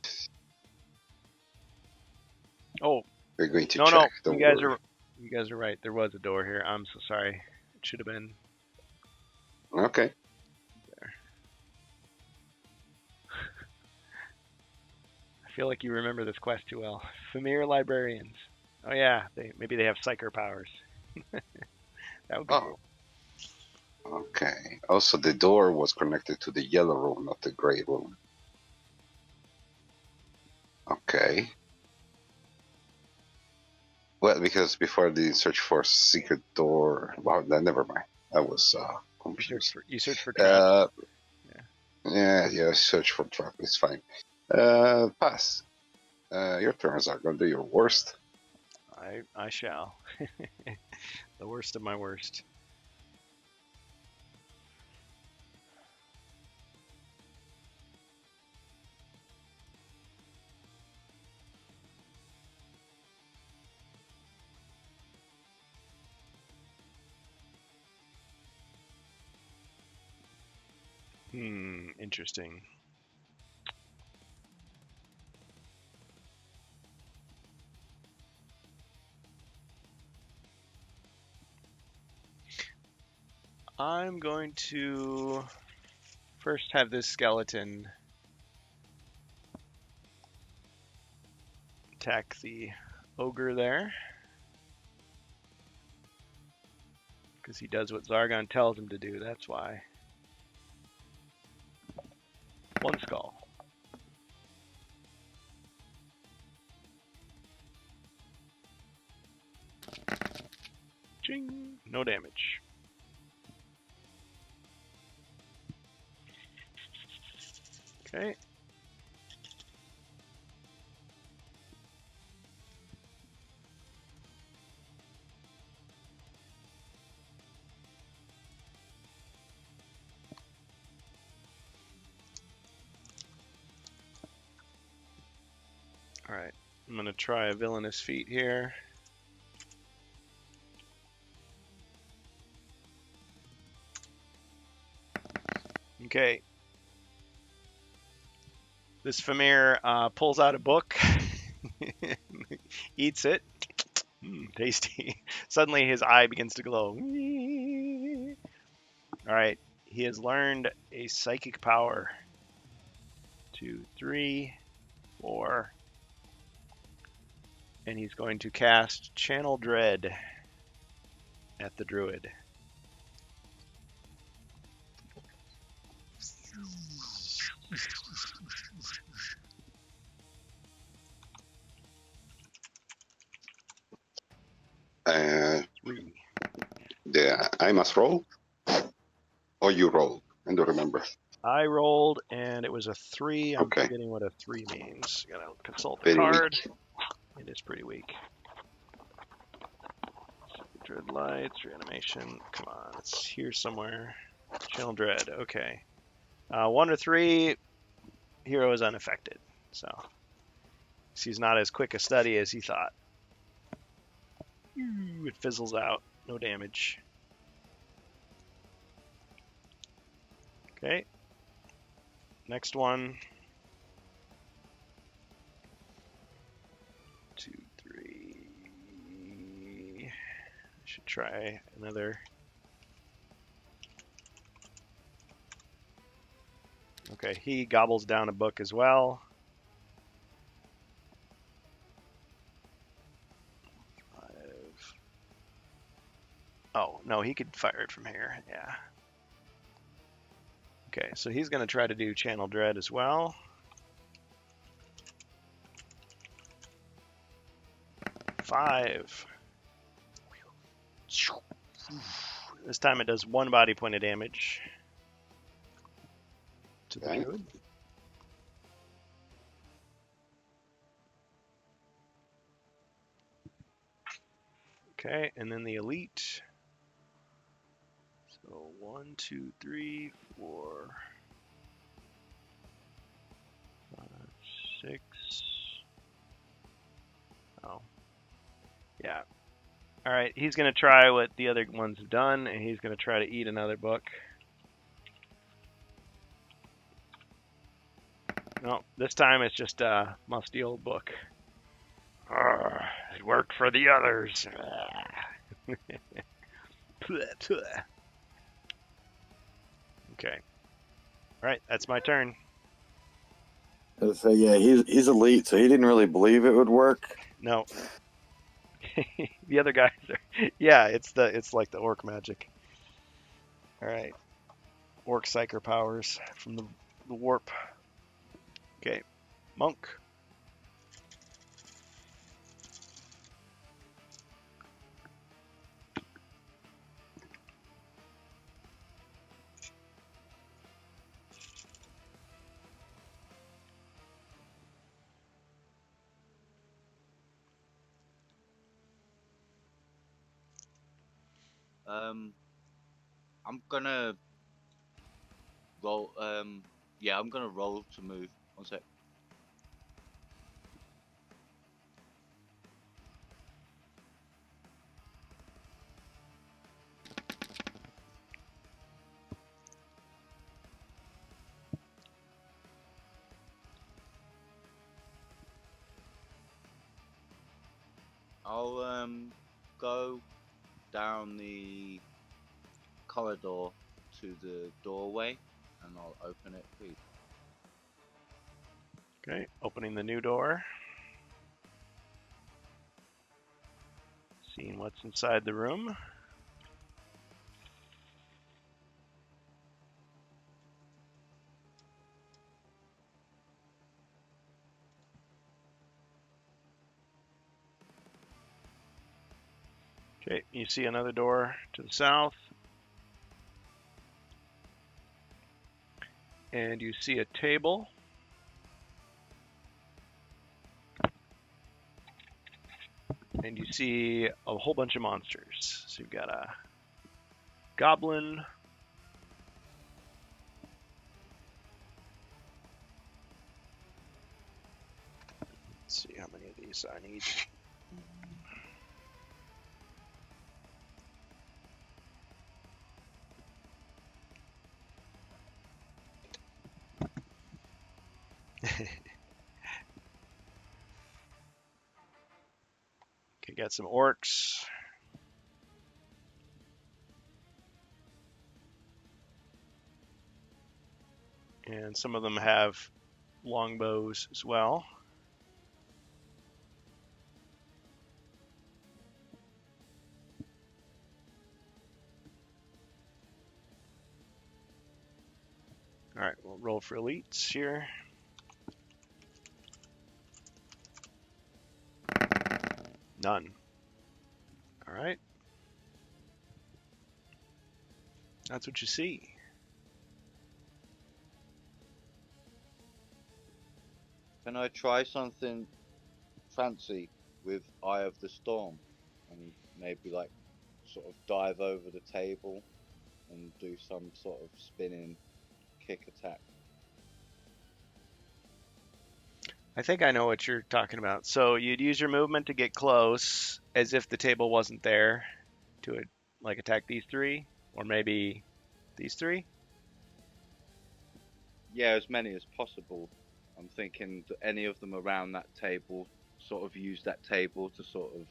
Oh, We're going to no. check. You Don't guys worry. you guys are right. There was a door here. I'm so sorry. It should have been Okay. there. I feel like you remember this quest too well. Famir librarians. Oh yeah, maybe they have psyker powers. That would be cool. Okay. Also, the door was connected to the yellow room, not the gray room. Okay. Well, because before the search for secret door, well, never mind. I was confused. You search for traps. Yeah. Search for trap. It's fine. Pass. Your turn, Zargon. Do your worst. I shall. The worst of my worst. Interesting. I'm going to first have this skeleton attack the ogre there. Because he does what Zargon tells him to do, that's why. 1 skull. Ching! No damage. Okay. All right, I'm gonna try a villainous feat here. Okay. This Famir pulls out a book, eats it. Tasty. Suddenly his eye begins to glow. All right, he has learned a psychic power. 2, 3, 4. And he's going to cast Channel Dread at the druid. Uh, 3. I must roll, or you roll. I don't remember. I rolled and it was a 3. I'm Okay. forgetting what a 3 means. Gotta consult the Very card. weak. It is pretty weak. Dread lights, reanimation. Come on, it's here somewhere. Channel Dread. Okay. 1 or 3. Hero is unaffected. So he's not as quick a study as he thought. It fizzles out. No damage. Okay. Next one. 2, 3. I should try another. Okay, he gobbles down a book as well. 5. Oh, no, he could fire it from here. Yeah. Okay, so he's going to try to do Channel Dread as well. 5. This time it does 1 body point of damage to the Okay. druid. Okay, and then the elite. So 1, 2, 3, 4, 5, 6. Oh. Yeah. All right, he's going to try what the other ones have done, and he's going to try to eat another book. No, this time it's just a musty old book. It worked for the others. Okay. All right, that's my turn. So yeah, he's elite, so he didn't really believe it would work. No. The other guys are, yeah, it's like the orc magic. All right. Orc psyker powers from the warp. Okay. Monk. I'm gonna roll. Yeah, I'm gonna roll to move. One sec. I'll go down the corridor to the doorway, and I'll open it, please. Okay, opening the new door. Seeing what's inside the room. Okay, you see another door to the south. And you see a table. And you see a whole bunch of monsters. So you've got a goblin. Let's see how many of these I need. Okay, got some orcs. And some of them have longbows as well. All right, we'll roll for elites here. None. All right. That's what you see. Can I try something fancy with Eye of the Storm? And maybe like sort of dive over the table and do some sort of spinning kick attack. I think I know what you're talking about. So you'd use your movement to get close, as if the table wasn't there, to like attack these three, or maybe these three. Yeah, as many as possible. I'm thinking that any of them around that table sort of use that table to sort of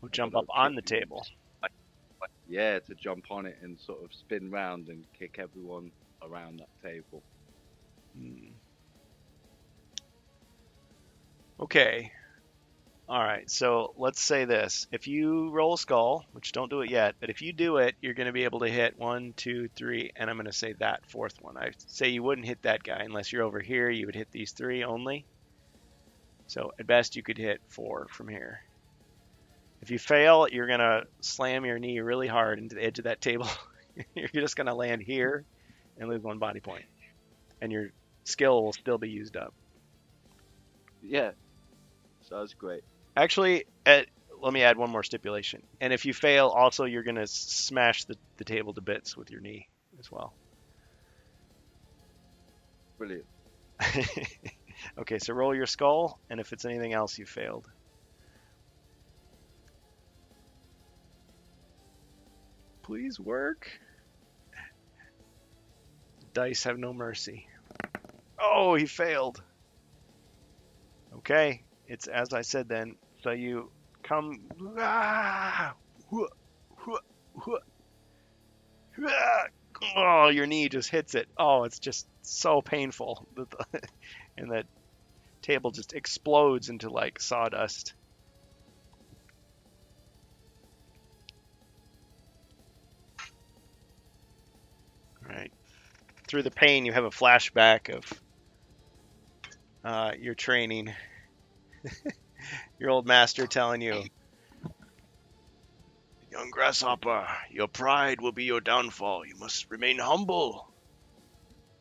We'll jump know, up on the kick table. yeah, to jump on it and sort of spin round and kick everyone around that table. Hmm. Okay. All right. So let's say this: if you roll a skull, which don't do it yet, but if you do it, you're going to be able to hit 1, 2, 3, and I'm going to say that fourth one. I say you wouldn't hit that guy unless you're over here. You would hit these three only. So at best, you could hit 4 from here. If you fail, you're going to slam your knee really hard into the edge of that table. You're just going to land here and lose 1 body point. And your skill will still be used up. Yeah, sounds great. Actually, let me add one more stipulation. And if you fail, also, you're going to smash the table to bits with your knee as well. Brilliant. Okay, so roll your skull, and if it's anything else, you failed. Please work. Dice have no mercy. Oh, he failed. Okay, it's as I said then. So you come. Oh, your knee just hits it. Oh, it's just so painful. And the table just explodes into like sawdust. All right. Through the pain, you have a flashback of your training. Your old master telling you, "Young grasshopper, your pride will be your downfall. You must remain humble,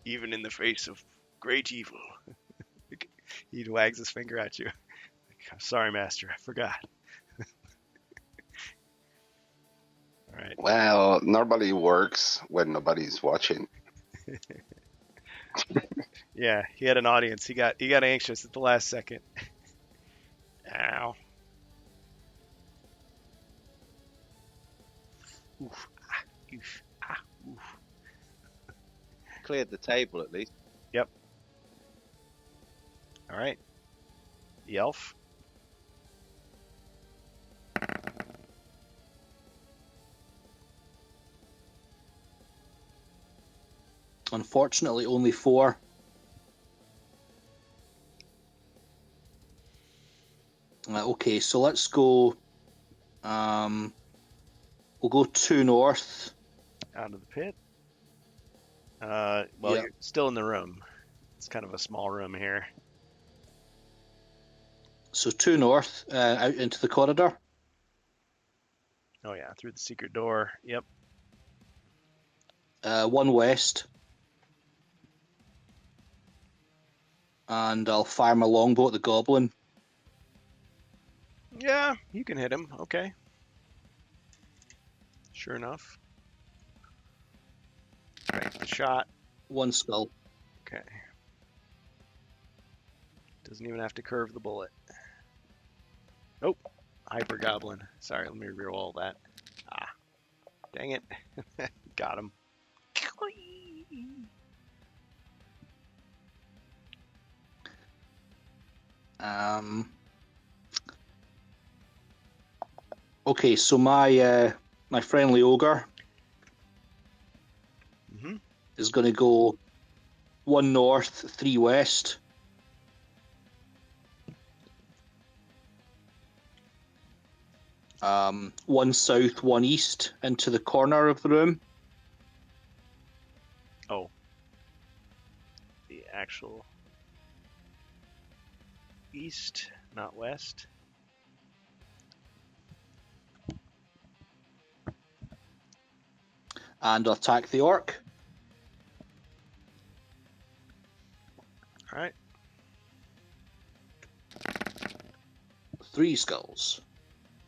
even in the face of great evil." He wags his finger at you. "I'm sorry, master, I forgot." All right. Well, normally works when nobody's watching. Yeah, he had an audience. He got anxious at the last second. Ow. Oof. Ah, oof. Ah, oof. Cleared the table at least. Yep. All right. The elf. Unfortunately, only 4. Okay, so let's go. We'll go 2 north. Out of the pit. Well, Yeah. you're still in the room. It's kind of a small room here. So 2 north, out into the corridor. Oh yeah, through the secret door. Yep. 1 west. And I'll fire my longbow at the goblin. Yeah, you can hit him. Okay. Sure enough. Make the shot. 1 skull. Okay. Doesn't even have to curve the bullet. Oh, Hyper Goblin. Sorry, let me reroll that. Ah, dang it. Got him. Okay, so my my friendly ogre Mm-hmm. is going to go 1 north, 3 west. One south, 1 east into the corner of the room. Oh. The actual east, not west. And attack the orc. All right. 3 skulls.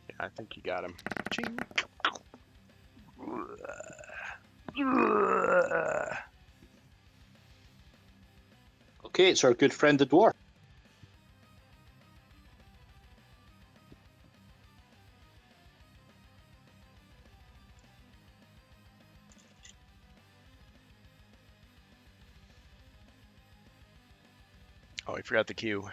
Yeah, I think you got him. Ching. Okay, it's our good friend the dwarf. Oh, I forgot the Q.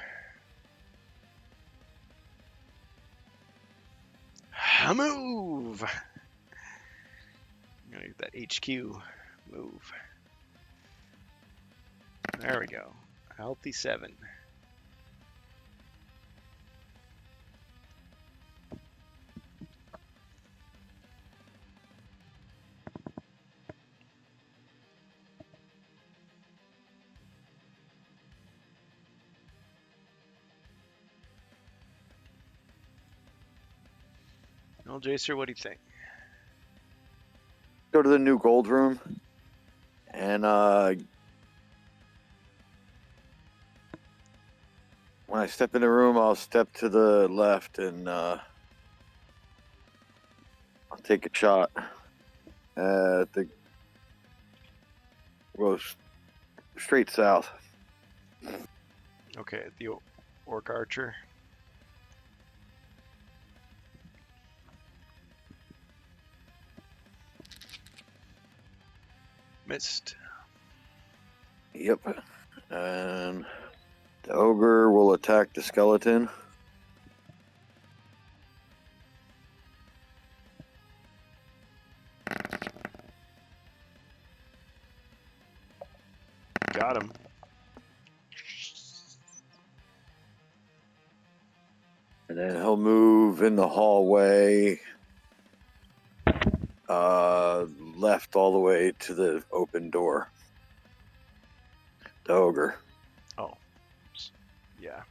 Move! I'm gonna get that HQ. Move. There we go. Healthy 7. Well, Jacer, what do you think? Go to the new gold room, and when I step in the room, I'll step to the left, and I'll take a shot at the straight south. Okay, the Orc Archer. Missed. Yep. And the ogre will attack the skeleton. Got him. And then he'll move in the hallway left all the way to the open door. The ogre. Oh. Yeah.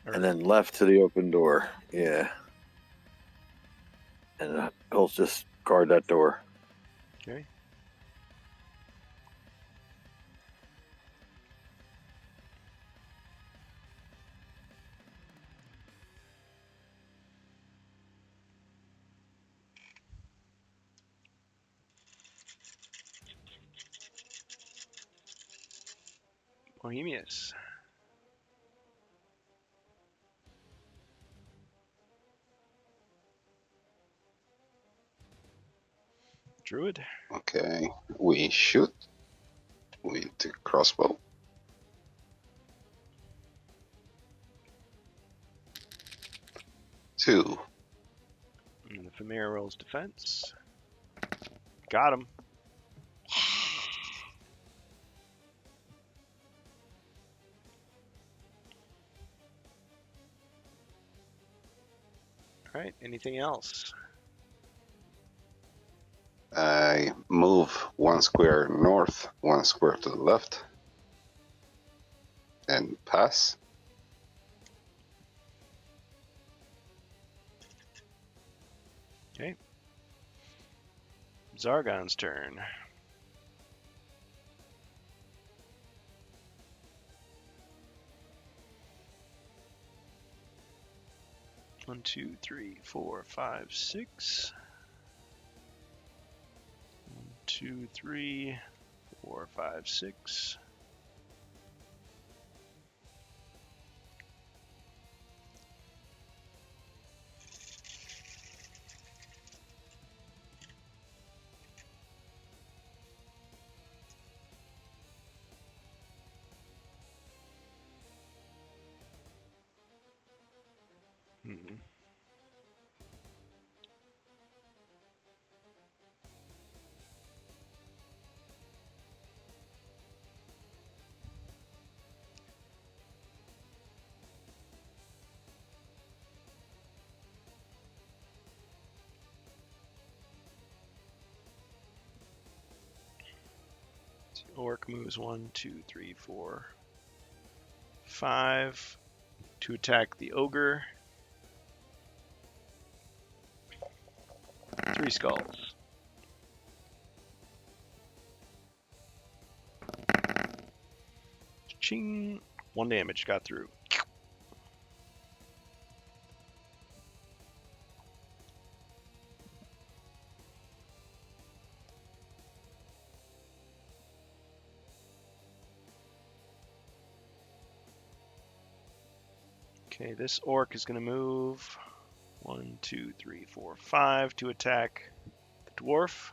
And then left to the open door. Yeah. And he'll just guard that door. Okay. Bohemius. Druid. Okay, we shoot with the crossbow. Two. And the Familiar rolls defense. Got him. All right. Anything else? I move 1 square north, 1 square to the left, and pass. Okay. Zargon's turn. One, 2, 3, 4, 5, 6. 1, 2, 3, 4, 5, 6. Hmm. Orc moves 1, 2, 3, 4, 5 to attack the ogre. 3 skulls. Ching! 1 damage got through. Okay, this orc is going to move 1, 2, 3, 4, 5 to attack the dwarf.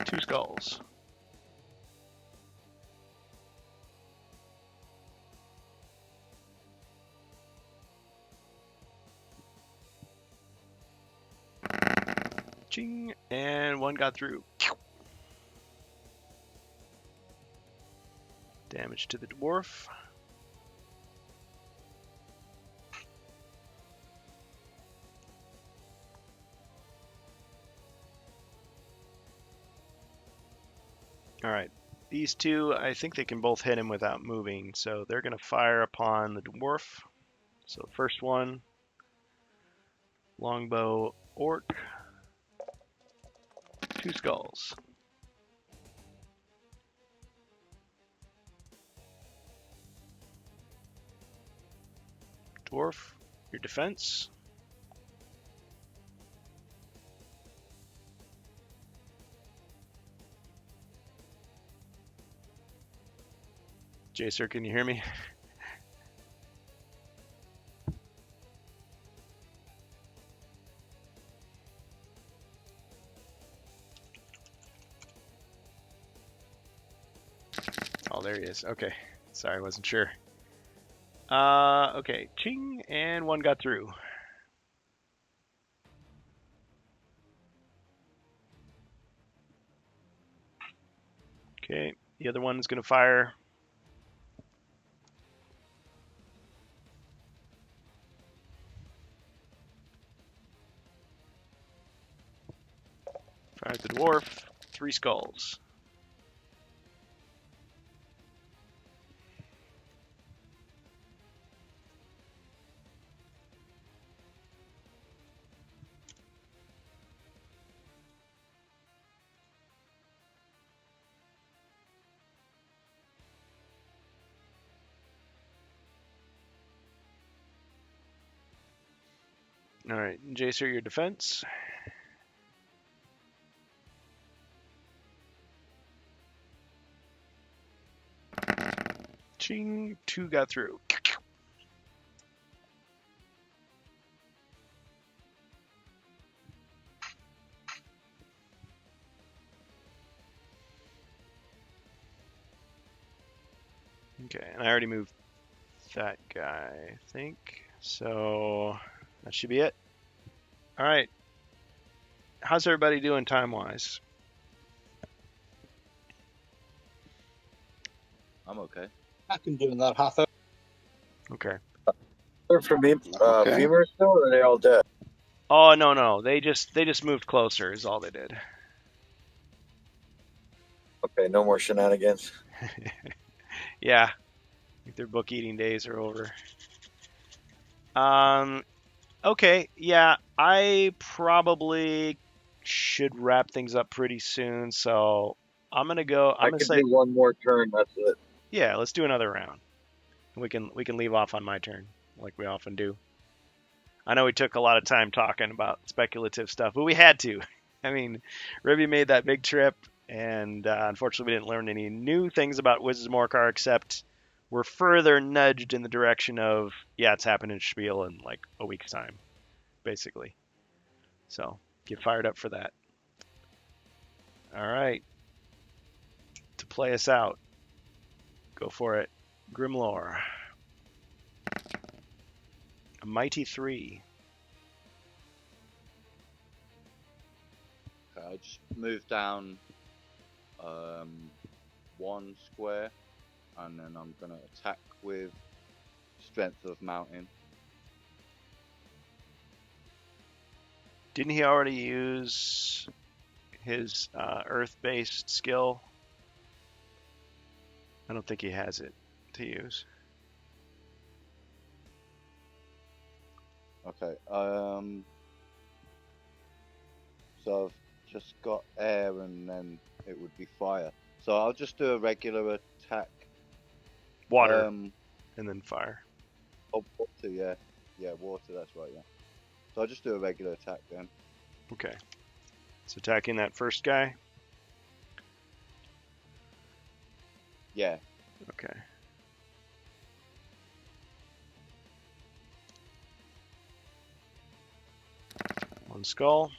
2 skulls. Ching! And 1 got through. Damage to the dwarf. Alright, these two, I think they can both hit him without moving, so they're going to fire upon the dwarf. So first one, longbow orc, 2 skulls. Dwarf, your defense. Jacer, can you hear me? Oh, there he is. Okay. Sorry, I wasn't sure. Okay. Ching, and 1 got through. Okay. The other one's going to fire. Fire at the dwarf. 3 skulls. Alright, Jacer, your defense. Ching, 2 got through. Okay, and I already moved that guy, I think. So that should be it. Alright. How's everybody doing time-wise? I'm okay. I can do another half hour. Okay. For me, Okay. femurs still, or are they all dead? Oh, no. They just moved closer is all they did. Okay, no more shenanigans. Yeah. I think their book eating days are over. Okay, yeah, I probably should wrap things up pretty soon, so I'm gonna go. I can do one more turn. That's it. Yeah, let's do another round. We can leave off on my turn, like we often do. I know we took a lot of time talking about speculative stuff, but we had to. I mean, Ribby made that big trip, and unfortunately, we didn't learn any new things about Wizards of Morcar, except we're further nudged in the direction of, yeah, it's happening in Spiel in like a week's time, basically. So get fired up for that. All right. To play us out, go for it. Grimlore. A mighty 3. Okay, I just move down 1 square, and then I'm gonna attack with strength of mountain. Didn't he already use his earth-based skill? I don't think he has it to use. Okay. So I've just got air, and then it would be fire. So I'll just do a regular attack. Water and then fire. Oh, water, yeah. Yeah, water, that's right, yeah. So I'll just do a regular attack then. Okay. It's attacking that first guy. Yeah. Okay. One skull.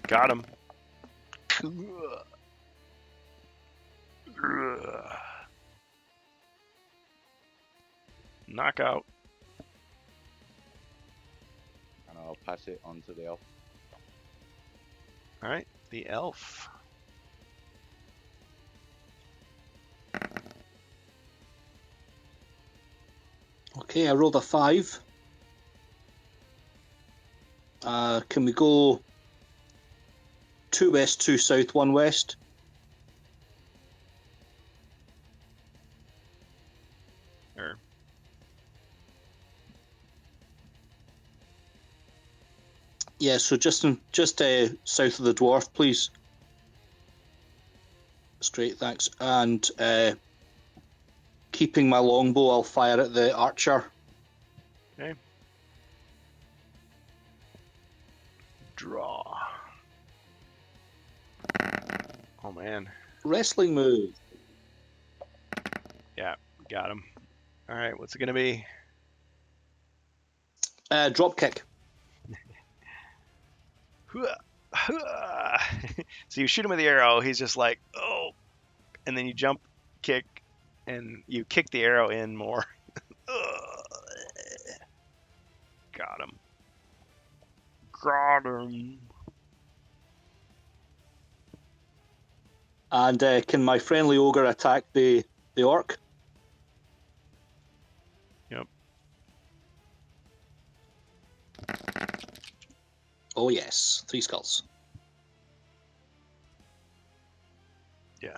Got him. Knockout. And I'll pass it on to the elf. All right, the elf. Okay, I rolled a 5. Can we go 2 west, 2 south, 1 west? Or Yeah, so just south of the dwarf, please. Straight, thanks. And keeping my longbow, I'll fire at the archer. okay. Draw. Oh man. Wrestling move. Yeah, got him. All right, what's it gonna be? Drop kick. So you shoot him with the arrow. He's just like, oh, and then you jump, kick, and you kick the arrow in more. Got him. Got him. And can my friendly ogre attack the orc? Yep. Oh yes, 3 skulls. Yeah.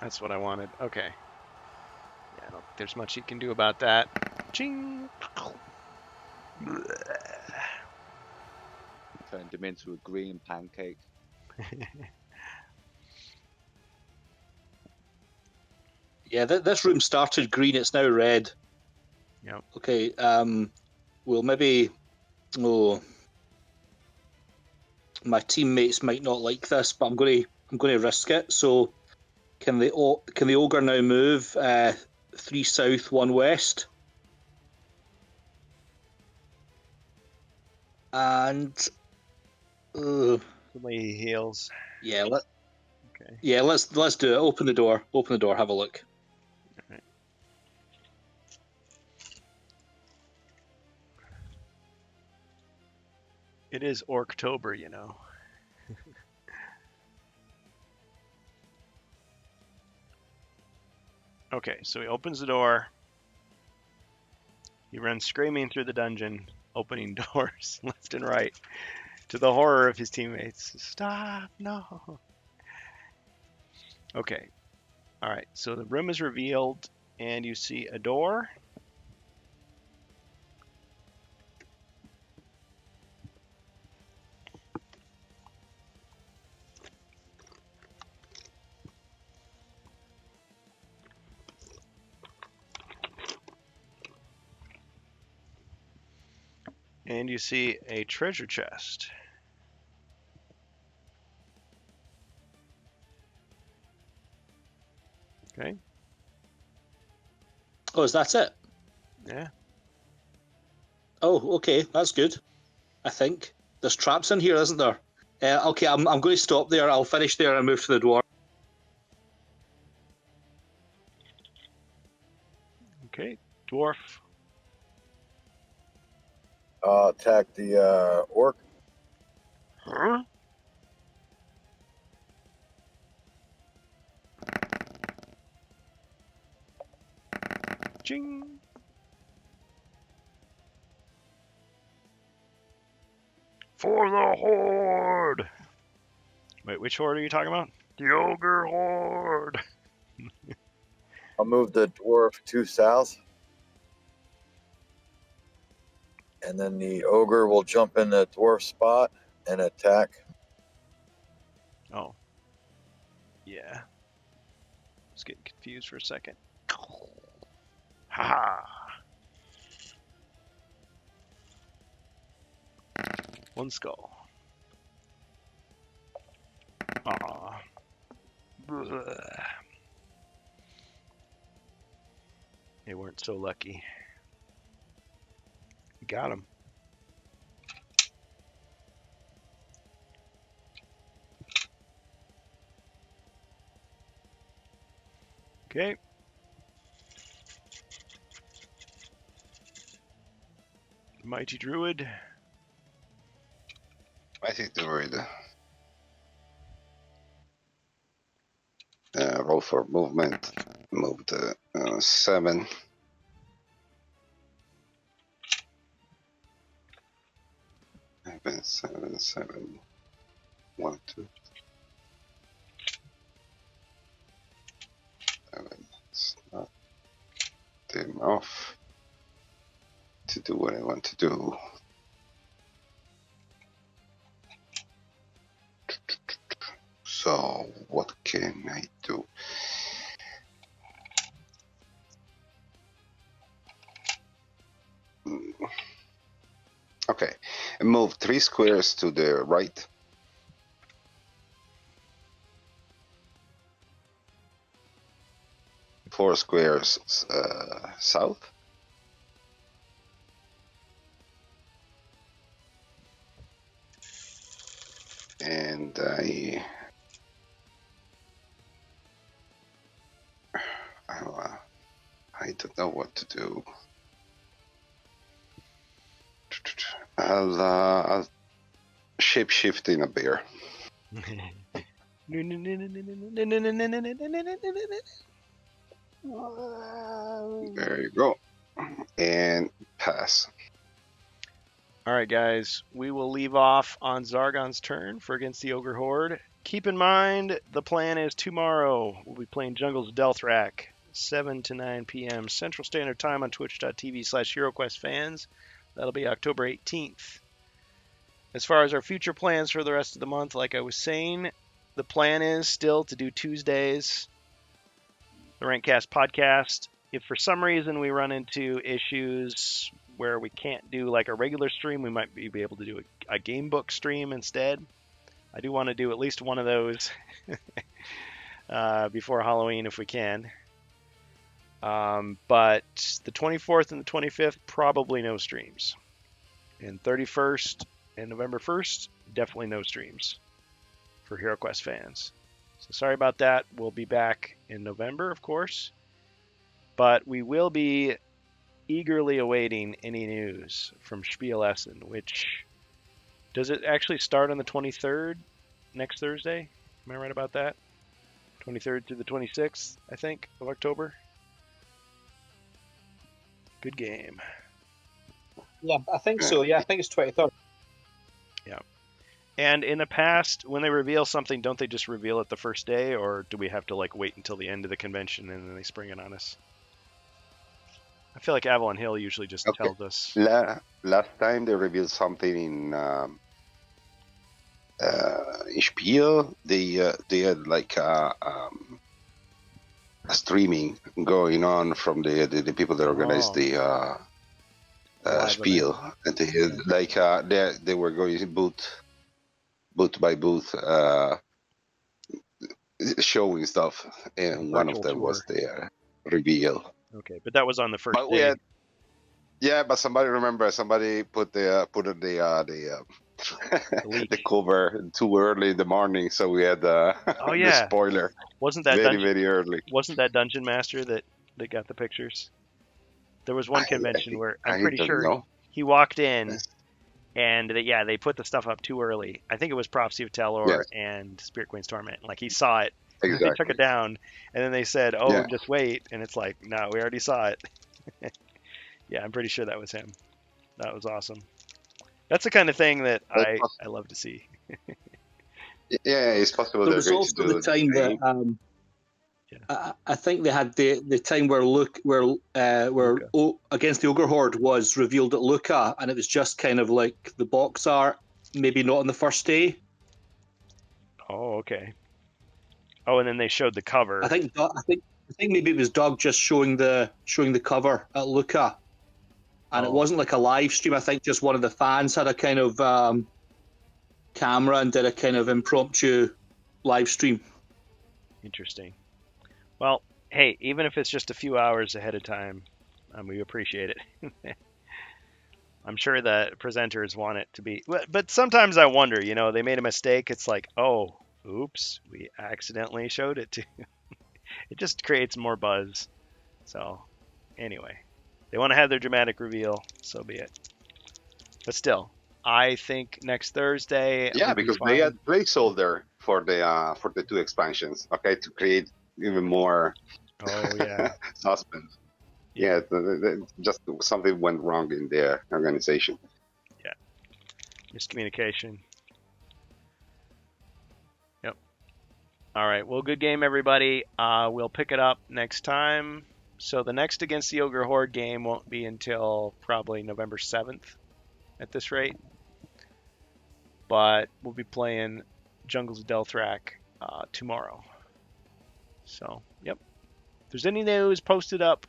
That's what I wanted. Okay. Yeah, I don't think there's much you can do about that. Ching. Turned him into a green pancake. Yeah, this room started green. It's now red. Yep. Okay. We'll maybe. Oh, my teammates might not like this, but I'm going to risk it. So, can the ogre now move 3 south, 1 west? And Somebody he heals. yeah, Okay. yeah, let's do it. Open the door. Open the door. Have a look. Alright. It is Orktober, you know. Okay, so he opens the door. He runs screaming through the dungeon, opening doors left and right, to the horror of his teammates. Stop, no. Okay, all right, so the room is revealed, and you see a door. And you see a treasure chest. Okay. Oh, is that it? Yeah. Oh, okay, that's good. I think there's traps in here, isn't there? Okay, I'm going to stop there. I'll finish there and move to the dwarf. Okay. Dwarf. Attack the orc. Huh? Ching. For the horde. Wait, which horde are you talking about? The ogre horde. I'll move the dwarf 2 south. And then the ogre will jump in the dwarf spot and attack. Oh. Yeah. I was getting confused for a second. Ha! One skull. Aw. Bleh. They weren't so lucky. Got him. Okay. Mighty Druid. Mighty Druid. Roll for movement. Moved 7. Seven, 7. 1, 2. 7. It's not enough to do what I want to do. So what can I do? Okay, move 3 squares to the right. Four squares south. And I don't know what to do. I'll shapeshift in a bear. There you go. And pass. All right, guys. We will leave off on Zargon's turn for against the Ogre Horde. Keep in mind, the plan is tomorrow. We'll be playing Jungles of Delthrak, 7 to 9 p.m. Central Standard Time on twitch.tv/HeroQuest That'll be October 18th. As far as our future plans for the rest of the month, like I was saying, the plan is still to do Tuesdays, the Rankcast podcast. If for some reason we run into issues where we can't do like a regular stream, we might be able to do a game book stream instead. I do want to do at least one of those before Halloween if we can. But the 24th and the 25th, probably no streams. And 31st and November 1st, definitely no streams for HeroQuest fans. So sorry about that. We'll be back in November, of course. But we will be eagerly awaiting any news from Spiel Essen, which... Does it actually start on the 23rd, next Thursday? Am I right about that? 23rd through the 26th, I think, of October. Good game. Yeah, I think so. Yeah, I think it's 23rd. Yeah. And in the past, when they reveal something, don't they just reveal it the first day, or do we have to like wait until the end of the convention and then they spring it on us? I feel like Avalon Hill usually just tells us. Last time they revealed something in Spiel. They had like a streaming going on from the people that organized the Spiel, and they had like they were going booth by booth, showing stuff, and one of Virtual them tour. was the reveal. Okay, but that was on the first But we day. had, yeah, but somebody put the leak. the cover too early in the morning, so we had Oh the yeah, spoiler wasn't that very dungeon? very early. Wasn't that Dungeon Master that got the pictures? There was one I convention where I'm I pretty don't sure know. he walked in Yes. and they put the stuff up too early. I think it was Prophecy of Telor Yes, and Spirit Queen's Torment. Like he saw it, and then they took exactly. it down, and then they said, "Oh, Yeah, just wait," and it's like, "No, we already saw it." Yeah, I'm pretty sure that was him. That was awesome. That's the kind of thing that that's I love to see. yeah, it's possible There they're was going to also the do the time that same. Yeah, I think they had the time where Luca. Against the Ogre Horde was revealed at Luca, and it was just kind of like the box art, maybe not on the first day. Oh, okay. Oh, and then they showed the cover. I think maybe it was Doug just showing the cover at Luca, and it Oh, wasn't like a live stream. I think just one of the fans had a kind of camera and did a kind of impromptu live stream. interesting. Well, hey, even if it's just a few hours ahead of time, we appreciate it. I'm sure the presenters want it to be, but sometimes I wonder, they made a mistake. It's like, oh, oops, we accidentally showed it to. It just creates more buzz. So, anyway, they want to have their dramatic reveal, so be it. But still, I think next Thursday Yeah, will be because they fine. had placeholder for the two expansions. Okay, to create even more Oh yeah, suspense. Yeah, just something went wrong in their organization. yeah, miscommunication. Yep. All right. Well, good game, everybody. We'll pick it up next time. So the next Against the Ogre Horde game won't be until probably November 7th at this rate. But we'll be playing Jungles of Delthrak tomorrow. So, yep. If there's any news, post it up.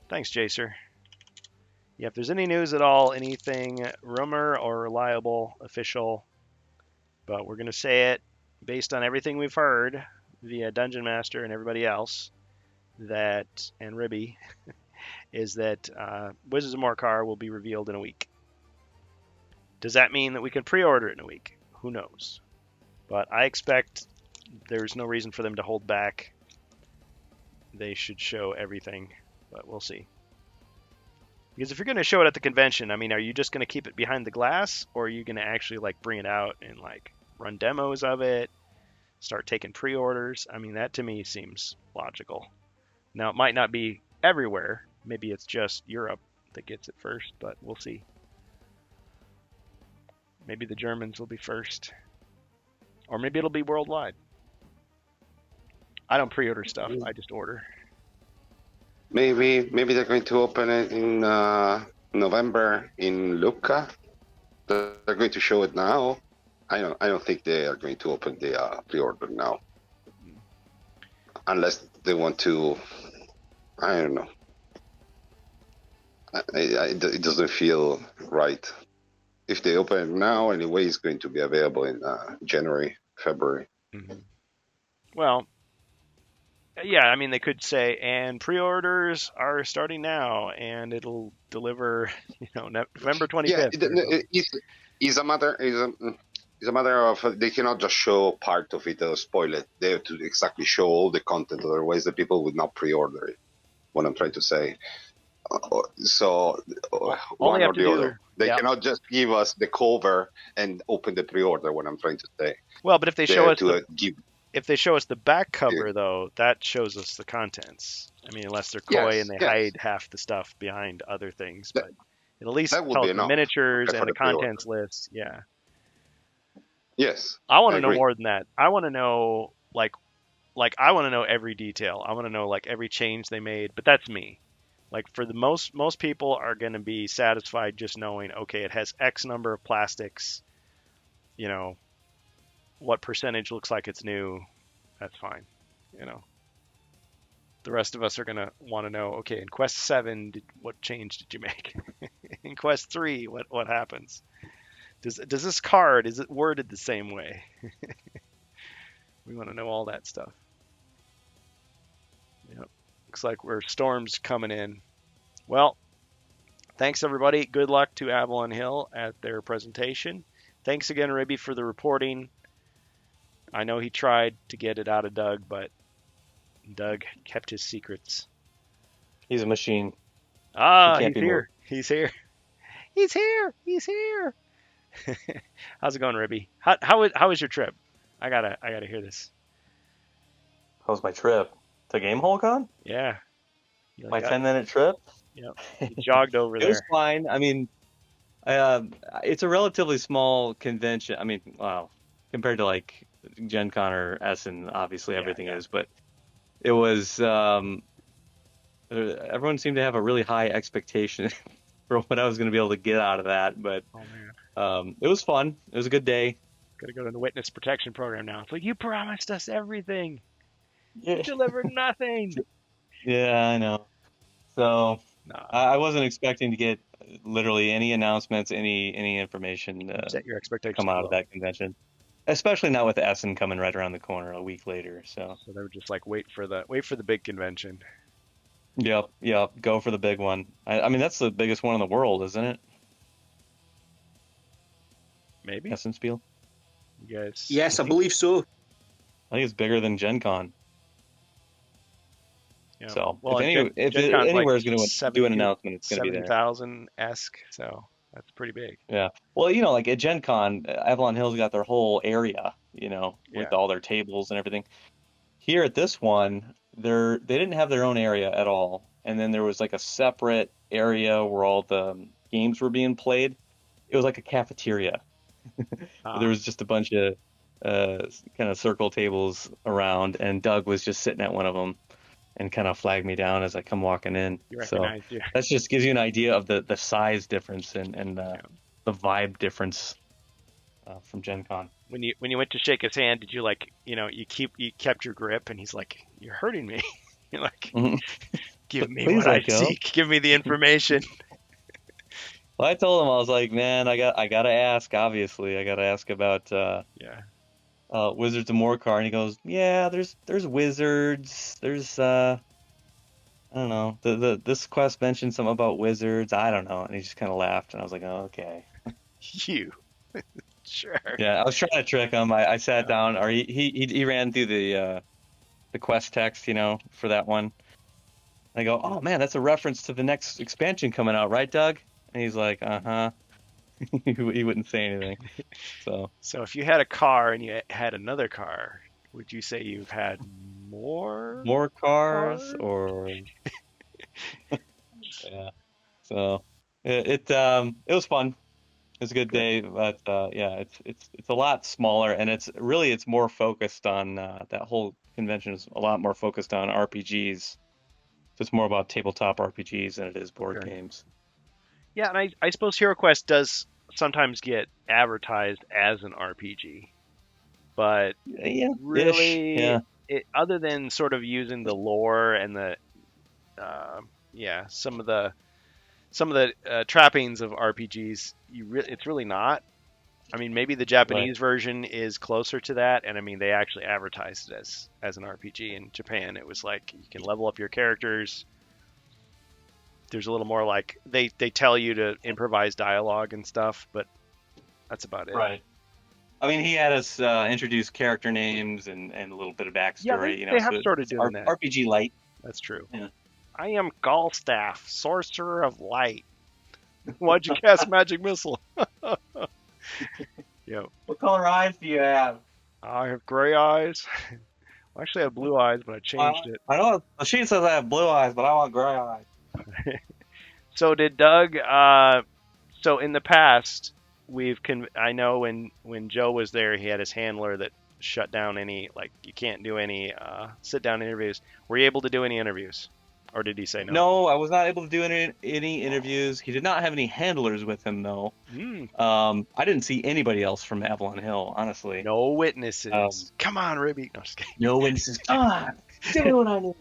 Thanks, Jacer. Yeah, if there's any news at all, anything rumor or reliable, official, but we're going to say it based on everything we've heard via Dungeon Master and everybody else, that, and Ribby, is that Wizards of Morcar will be revealed in a week. Does that mean that we can pre-order it in a week? Who knows? But I expect there's no reason for them to hold back. They should show everything, but we'll see. Because if you're going to show it at the convention, I mean, are you just going to keep it behind the glass, or are you going to actually like bring it out and like run demos of it, start taking pre-orders? I mean, that to me seems logical. Now, it might not be everywhere. Maybe it's just Europe that gets it first, but we'll see. Maybe the Germans will be first. Or maybe it'll be worldwide. I don't pre-order stuff. I just order. Maybe they're going to open it in November in Lucca. They're going to show it now. I don't think they are going to open the pre-order now, unless they want to. I don't know. It doesn't feel right. If they open it now, anyway, it's going to be available in January, February. Mm-hmm. Well, yeah, I mean, they could say, and pre-orders are starting now, and it'll deliver, November 25th. Yeah, it's a matter of they cannot just show part of it or spoil it. They have to exactly show all the content, otherwise the people would not pre-order it. What I'm trying to say. So one or the other. They cannot just give us the cover and open the pre-order. What I'm trying to say. Well, but if they show us if they show us the back cover, though, that shows us the contents. I mean, unless they're coy and they hide half the stuff behind other things, but at least tell us the miniatures and the contents list. Yeah. Yes. I want to know more than that. I want to know like I want to know every detail. I want to know like every change they made, but that's me. Like for the most people are going to be satisfied just knowing, okay, it has X number of plastics, what percentage looks like it's new. That's fine. The rest of us are going to want to know, okay, in Quest 7, what change did you make? In Quest 3, what happens? Does this card, is it worded the same way? We want to know all that stuff. Yep. Looks like we're storms coming in. Well, thanks everybody. Good luck to Avalon Hill at their presentation. Thanks again, Ribby, for the reporting. I know he tried to get it out of Doug, but Doug kept his secrets. He's a machine. Ah, He can't he's be here. moved. He's here. He's here. He's here. How's it going, Ribby? How was your trip? I gotta hear this. How was my trip to GameholeCon? Yeah. You My got- 10-minute trip? Yep. You jogged over It was there. fine. I mean, it's a relatively small convention. I mean, wow, compared to like Gen Con or Essen, obviously everything is, but it was, everyone seemed to have a really high expectation for what I was going to be able to get out of that, but Oh man. it was fun. It was a good day. Gotta go to the witness protection program now. It's like, you promised us everything. Yeah, You delivered nothing. yeah, I know. So Nah. I wasn't expecting to get literally any announcements, any information Set your expectations come out low. of that convention, especially not with Essen coming right around the corner a week later. So So they were just like, wait for the big convention. yep, go for the big one. I mean, that's the biggest one in the world, isn't it? Maybe. Essen Spiel. You guys. Yes, I believe so. I think it's bigger than Gen Con. Yeah. So well, if Gen Con's anywhere like is going to do an announcement, it's going to be there. 70,000 esque. So that's pretty big. Yeah. Well, like at Gen Con, Avalon Hill's got their whole area, with all their tables and everything. Here at this one, they didn't have their own area at all. And then there was like a separate area where all the games were being played. It was like a cafeteria. There was just a bunch of kind of circle tables around, and Doug was just sitting at one of them and kind of flagged me down as I come walking in. You So recognize you. that just gives you an idea of the size difference and the vibe difference from Gen Con. When you went to shake his hand, did you like, you kept your grip, and he's like, you're hurting me. You're like, Mhm. give me Please what I let go. seek. Give me the information. Well, I told him, I was like, man, I gotta ask. Obviously, I gotta ask about Yeah. Wizards of Morcar, and he goes, yeah, there's wizards. There's I don't know. This quest mentioned something about wizards. I don't know, and he just kind of laughed, and I was like, oh, okay. You. Sure. Yeah, I was trying to trick him. I sat down, or he ran through the quest text, for that one. And I go, oh man, that's a reference to the next expansion coming out, right, Doug? And he's like, uh-huh. He wouldn't say anything. So if you had a car and you had another car, would you say you've had more? More cars Cars? or yeah. So it was fun. It was a good day, but yeah, it's a lot smaller, and it's more focused on that whole convention is a lot more focused on RPGs. So it's more about tabletop RPGs than it is board Okay. games. Yeah, and I suppose HeroQuest does sometimes get advertised as an RPG, but Yeah, really, yeah. other than sort of using the lore and the some of the trappings of RPGs, it's really not. I mean, maybe the Japanese version is closer to that, and I mean, they actually advertised it as an RPG in Japan. It was like you can level up your characters. There's a little more like they tell you to improvise dialogue and stuff, but that's about it. Right. I mean, he had us introduce character names and a little bit of backstory. Yeah, they have so started it's doing that. RPG light. That's true. Yeah. I am Galstaff, Sorcerer of Light. Why'd you cast Magic Missile? Yo, What color eyes do you have? I have gray eyes. Well, actually, I have blue eyes, but I changed it. I know the sheet says I have blue eyes, but I want gray eyes. So did Doug? So in the past, I know when Joe was there, he had his handler that shut down any, like, you can't do any sit down interviews. Were you able to do any interviews, or did he say no? No, I was not able to do any interviews. He did not have any handlers with him, though. I didn't see anybody else from Avalon Hill, honestly. No witnesses. Come on, Ribby. No, just kidding. No witnesses. Come on, give me what I need.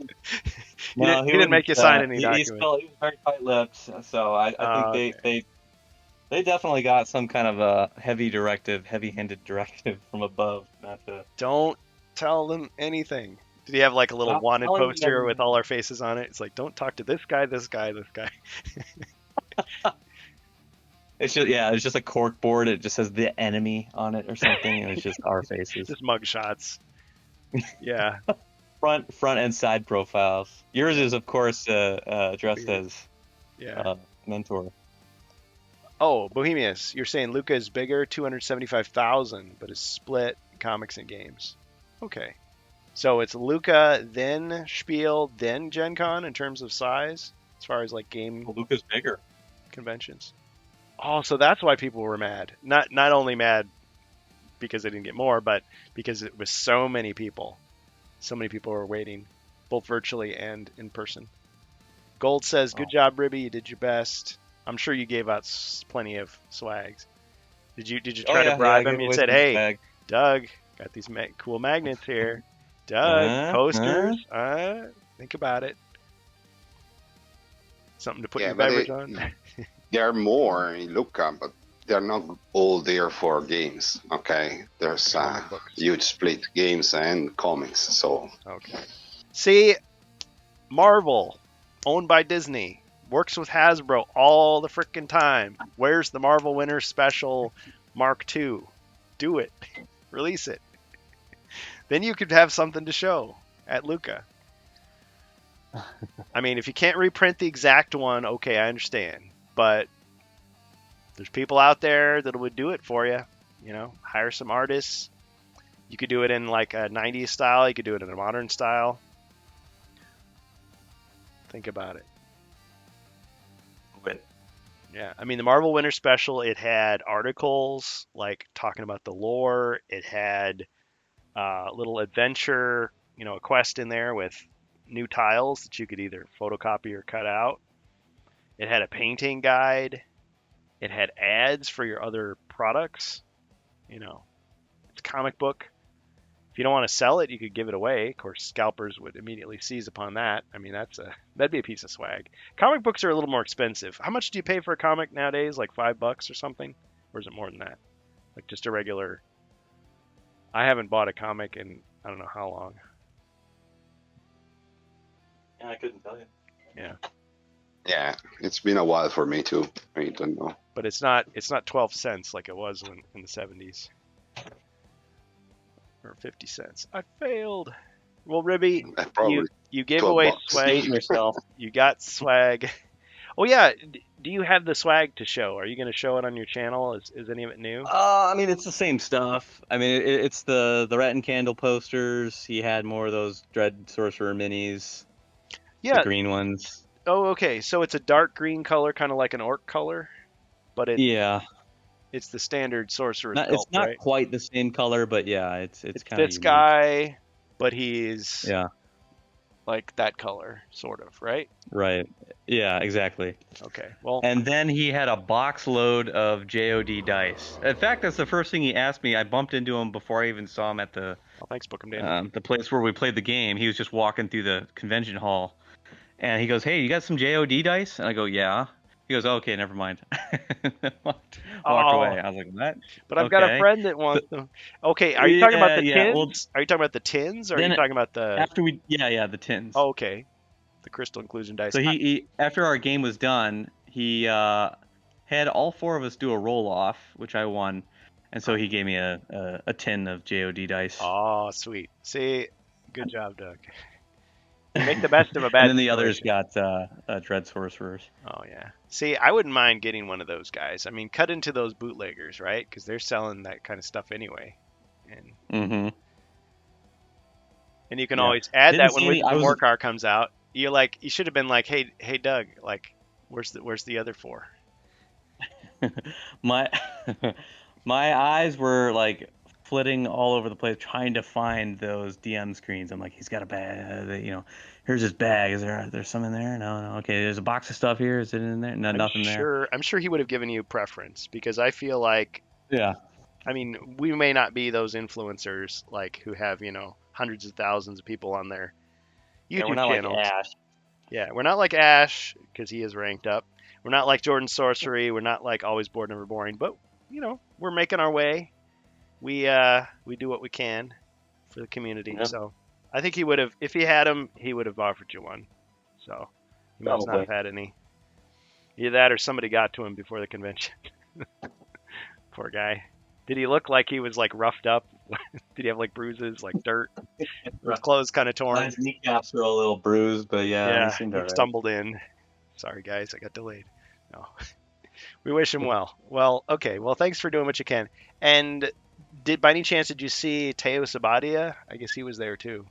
He didn't make you sign any He documents. was very tight-lipped, so I think they definitely got some kind of a heavy-handed directive from above, not to. Don't tell them anything. Did he have like a little Stop wanted telling me poster with everything. all our faces on it? It's like, don't talk to this guy, this guy, this guy. It's just a cork board. It just says the enemy on it or something, and it's just our faces. Just mug shots. Yeah. Front and side profiles. Yours is, of course, dressed as Yeah. Mentor. Oh, Bohemius, you're saying Luca is bigger, 275,000, but is split comics and games. Okay. So it's Luca, then Spiel, then Gen Con in terms of size, as far as like game Well, Luca's bigger. conventions. Oh, so that's why people were mad. Not only mad because they didn't get more, but because it was so many people. So many people were waiting, both virtually and in person. Gold says, "Good job, Ribby. You did your best. I'm sure you gave out plenty of swags. Did you try to bribe him? You said, "Hey, swag. Doug, got these cool magnets here. Doug, posters. Think about it. Something to put your beverage on." There are more in Luca, but they're not all there for games. Okay, there's Comic books. huge split games and comics. So Okay. See, Marvel, owned by Disney, works with Hasbro all the frickin' time. Where's the Marvel Winter Special Mark II? Do it. Release it. Then you could have something to show at Luca. I mean, if you can't reprint the exact one, okay, I understand. But there's people out there that would do it for you. You know, hire some artists. You could do it in like a 90s style. You could do it in a modern style. Think about it. Yeah, I mean the Marvel Winter Special, it had articles like talking about the lore. It had a little adventure, a quest in there with new tiles that you could either photocopy or cut out. It had a painting guide. It had ads for your other products. It's a comic book. If you don't want to sell it, you could give it away. Of course, scalpers would immediately seize upon that. I mean, that'd be a piece of swag. Comic books are a little more expensive. How much do you pay for a comic nowadays? Like $5 or something? Or is it more than that? Like just a regular. I haven't bought a comic in I don't know how long. Yeah, I couldn't tell you. yeah, it's been a while for me too. I don't know. But it's not 12 cents like it was in the 70s. Or 50 cents. I failed. Well, Ribby, Probably you gave 12 away bucks. swag. Dating yourself. You got swag. Oh yeah, do you have the swag to show? Are you going to show it on your channel? Is any of it new? I mean, it's the same stuff. I mean, it's the Rat and Candle posters. He had more of those Dread Sorcerer minis. Yeah. The green ones. Oh, okay. So it's a dark green color, kind of like an orc color, but it's the standard sorcerer sculpt, It's not right? quite the same color, but yeah, it's kind of this guy, but he's Yeah. like that color, sort of, right? Right. Yeah, exactly. Okay. Well, And then he had a box load of JOD dice. In fact, that's the first thing he asked me. I bumped into him before I even saw him at thanks, Book 'em Dan. the place where we played the game. He was just walking through the convention hall, and he goes, "Hey, you got some JOD dice?" And I go, "Yeah." He goes, "Okay, never mind." Walked away. I was like, "What?" But I've got a Okay. friend that wants them. Okay, are you talking about the Yeah, tins? well, Are you talking about the tins, or are then you talking about the? After the tins. Oh, okay, the crystal inclusion dice. So he after our game was done, he had all four of us do a roll off, which I won, and so he gave me a tin of JOD dice. Oh, sweet. See, good job, Doug. You make the best of a bad. And then the others situation. got Dread Sorcerers. Oh yeah. See, I wouldn't mind getting one of those guys. I mean, cut into those bootleggers, right? Because they're selling that kind of stuff anyway. And Mm-hmm. you can Yeah. always add Didn't that when see any- I the was- war car comes out. You should have been like, hey Doug, like, where's the other four? my my eyes were like flitting all over the place trying to find those DM screens. I'm like, he's got a bag, here's his bag. Is there's some in there? No. Okay, there's a box of stuff here. Is it in there? No, nothing there. I'm sure he would have given you preference because I feel like, Yeah. I mean, we may not be those influencers like who have, hundreds of thousands of people on their YouTube We're not channels. like Ash. Yeah, we're not like Ash because he is ranked up. We're not like Jordan Sorcery. We're not like Always Bored, Never Boring. But we're making our way. We do what we can for the community. Yep. So I think he would have, if he had him, he would have offered you one. So he must not have Probably. had any. Either that or somebody got to him before the convention. Poor guy. Did he look like he was like roughed up? Did he have like bruises, like dirt? His clothes kind of torn. His kneecaps were a little bruised, but yeah, he seemed he alright. stumbled in. Sorry guys, I got delayed. No. We wish him well. Well, okay. Well, thanks for doing what you can. And by any chance did you see Teo Sabadia? I guess he was there too.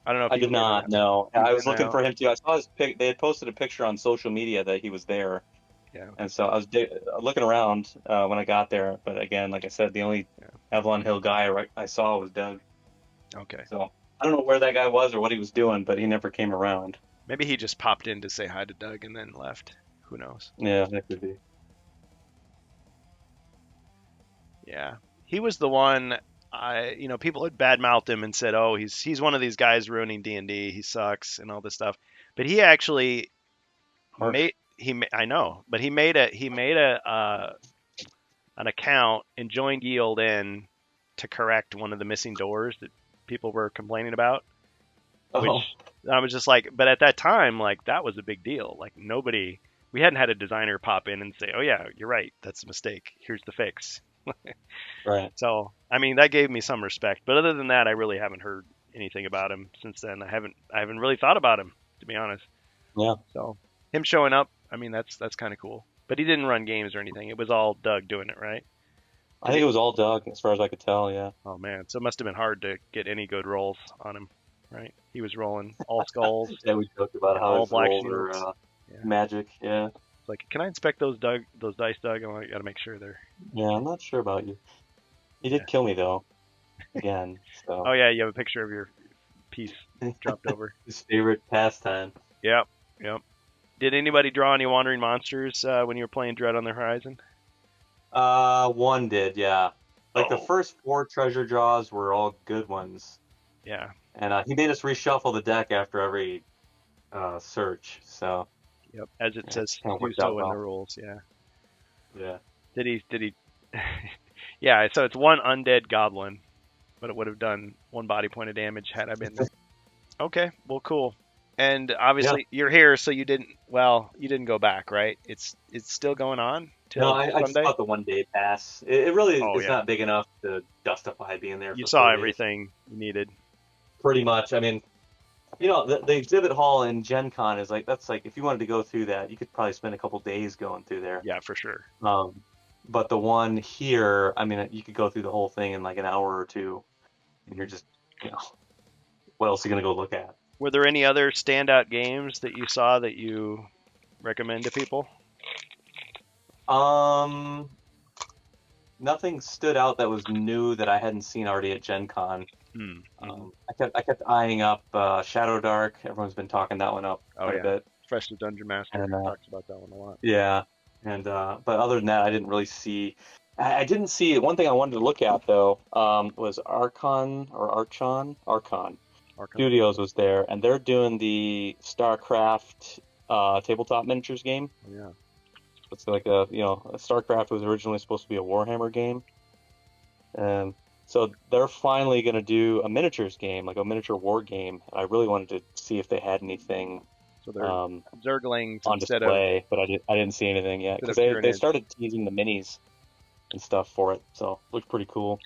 I don't know if I you did not. No, He's I was been looking out. for him too. I saw his pic. They had posted a picture on social media that he was there. Yeah. And so I was looking around when I got there, but again, like I said, the only Avalon Hill guy I saw was Doug. Okay. So I don't know where that guy was or what he was doing, but he never came around. Maybe he just popped in to say hi to Doug and then left. Who knows? Yeah, that could be. Yeah. He was the one. People had badmouthed him and said, "Oh, he's one of these guys ruining D&D. He sucks and all this stuff." But he actually Harsh. I know, but he made an account and joined Ye Olde Inn to correct one of the missing doors that people were complaining about. Oh, Which I was just like, but at that time, like that was a big deal. Like we hadn't had a designer pop in and say, "Oh yeah, you're right, that's a mistake. Here's the fix." right. So, I mean, that gave me some respect. But other than that, I really haven't heard anything about him since then. I haven't really thought about him, to be honest. Yeah. So, him showing up, I mean, that's kind of cool. But he didn't run games or anything. It was all Doug doing it, right? I think it was all Doug, as far as I could tell. Yeah. Oh man, so it must have been hard to get any good rolls on him, right? He was rolling all skulls. Yeah, we joked about how All his black rolls are shields. Yeah. magic. Yeah. It's like, can I inspect those dice, Doug? I got to make sure they're. Yeah, I'm not sure about you. He did kill me though. Again. So. Oh yeah, you have a picture of your piece dropped over. His favorite pastime. Yep. Did anybody draw any wandering monsters when you were playing Dread on the Horizon? One did, yeah. Like the Oh. first 4 treasure draws were all good ones, Yeah. and he made us reshuffle the deck after every search. So Yep. As it Yeah, says, kinda do worked so out in well. the rules. Yeah. yeah, Did he? Yeah. So it's one undead goblin, but it would have done 1 body point of damage had I been there. Okay. Well, cool. And obviously you're here, so you didn't go back, right? It's still going on till no, I just Sunday. thought the 1 day pass. It really Oh, is yeah. not big enough to justify being there. You for saw 4 days. everything you needed. Pretty much. I mean, the exhibit hall in Gen Con is that's like if you wanted to go through that, you could probably spend a couple days going through there. Yeah, for sure. But the one here, I mean, you could go through the whole thing in like an hour or 2, and you're just, what else are you gonna go look at? Were there any other standout games that you saw that you recommend to people? Nothing stood out that was new that I hadn't seen already at Gen Con. I kept eyeing up Shadow Dark. Everyone's been talking that one up quite a bit. Fresh the Dungeon Master And, talks about that one a lot. Yeah, and but other than that, I didn't really see. I didn't see one thing I wanted to look at though. Was Archon Studios was there, and they're doing the StarCraft tabletop miniatures game. Yeah. It's like StarCraft was originally supposed to be a Warhammer game, and so they're finally going to do a miniatures game, like a miniature war game. And I really wanted to see if they had anything So they're Zerglings on instead display, but I didn't see anything yet because they Tyranids. started teasing the minis and stuff for it, so it looked pretty cool.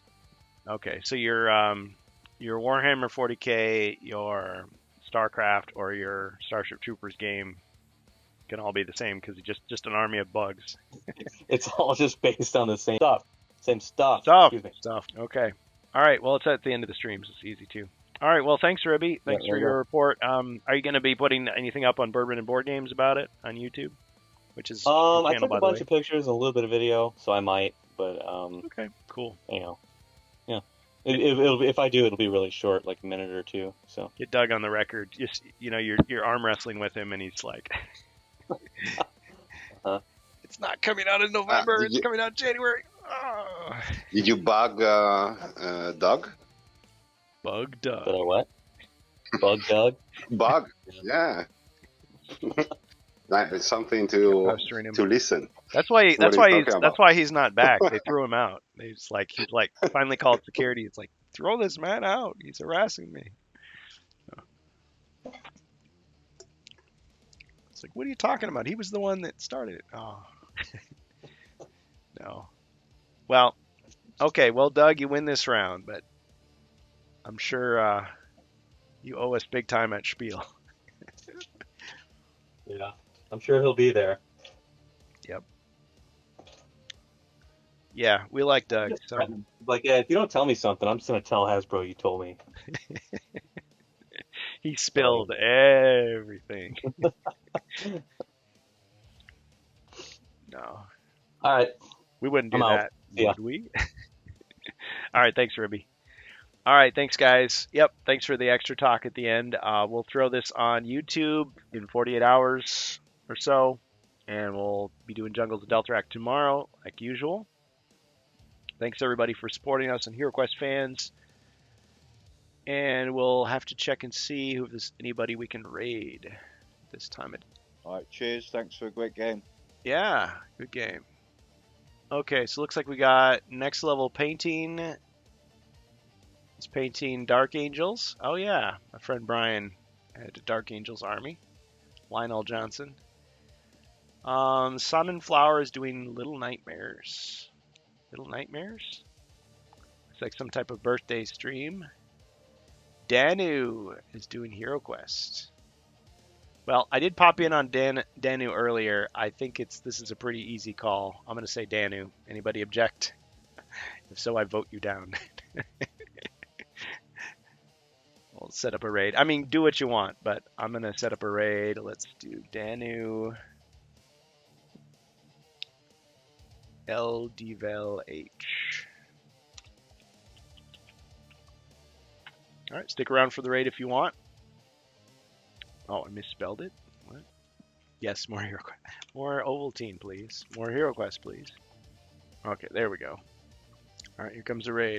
Okay, so your Warhammer 40K, your StarCraft, or your Starship Troopers game can all be the same because it's just an army of bugs. It's all just based on the same stuff. Stuff. Excuse me. Stuff. Okay. All right. Well, it's at the end of the streams. It's easy too. All right. Well, thanks, Ribby. Thanks for your report. Are you going to be putting anything up on Bourbon and Board Games about it on YouTube? Which is your I channel, took by a the bunch way. of pictures and a little bit of video, so I might, but Okay. Cool. yeah. If I do, it'll be really short, like a minute or 2. So Get Doug on the record. Just you're arm wrestling with him, and he's like, "It's not coming out in November. It's coming out in January." Oh. Did you bug Doug? Bug Doug. did I what? Bug Doug? Bug, yeah. It's something to Pestering him. listen. That's why What he's talking about. he's not back. They threw him out. He's like finally called security. It's like, Throw this man out. He's harassing me. It's like, what are you talking about? He was the one that started it. Oh. No. Well, okay. Well, Doug, you win this round, but I'm sure you owe us big time at Spiel. Yeah, I'm sure he'll be there. Yep. Yeah, we like Doug. So Like, yeah, if you don't tell me something, I'm just gonna tell Hasbro you told me. he spilled everything. No, All right. we wouldn't do I'm out. that, See ya. would we? All right, thanks, Ribby. All right, thanks, guys. Yep, thanks for the extra talk at the end. We'll throw this on YouTube in 48 hours or so, and we'll be doing Jungles of Deltrak tomorrow, like usual. Thanks, everybody, for supporting us and HeroQuest fans. And we'll have to check and see if there's anybody we can raid this time. All right, cheers. Thanks for a great game. Yeah, good game. Okay, so looks like we got next level painting. He's painting Dark Angels. Oh yeah, my friend Brian had a Dark Angels army. Lionel Johnson. Sun and Flower is doing Little Nightmares. Little Nightmares? It's like some type of birthday stream. Danu is doing HeroQuest. Well, I did pop in on Danu earlier. I think this is a pretty easy call. I'm going to say Danu. Anybody object? If so, I vote you down. We'll set up a raid. I mean, do what you want, but I'm going to set up a raid. Let's do Danu. LDVEL H. All right, stick around for the raid if you want. Oh, I misspelled it. What? Yes, more HeroQuest. More Ovaltine, please. More HeroQuest, please. Okay, there we go. All right, here comes the raid.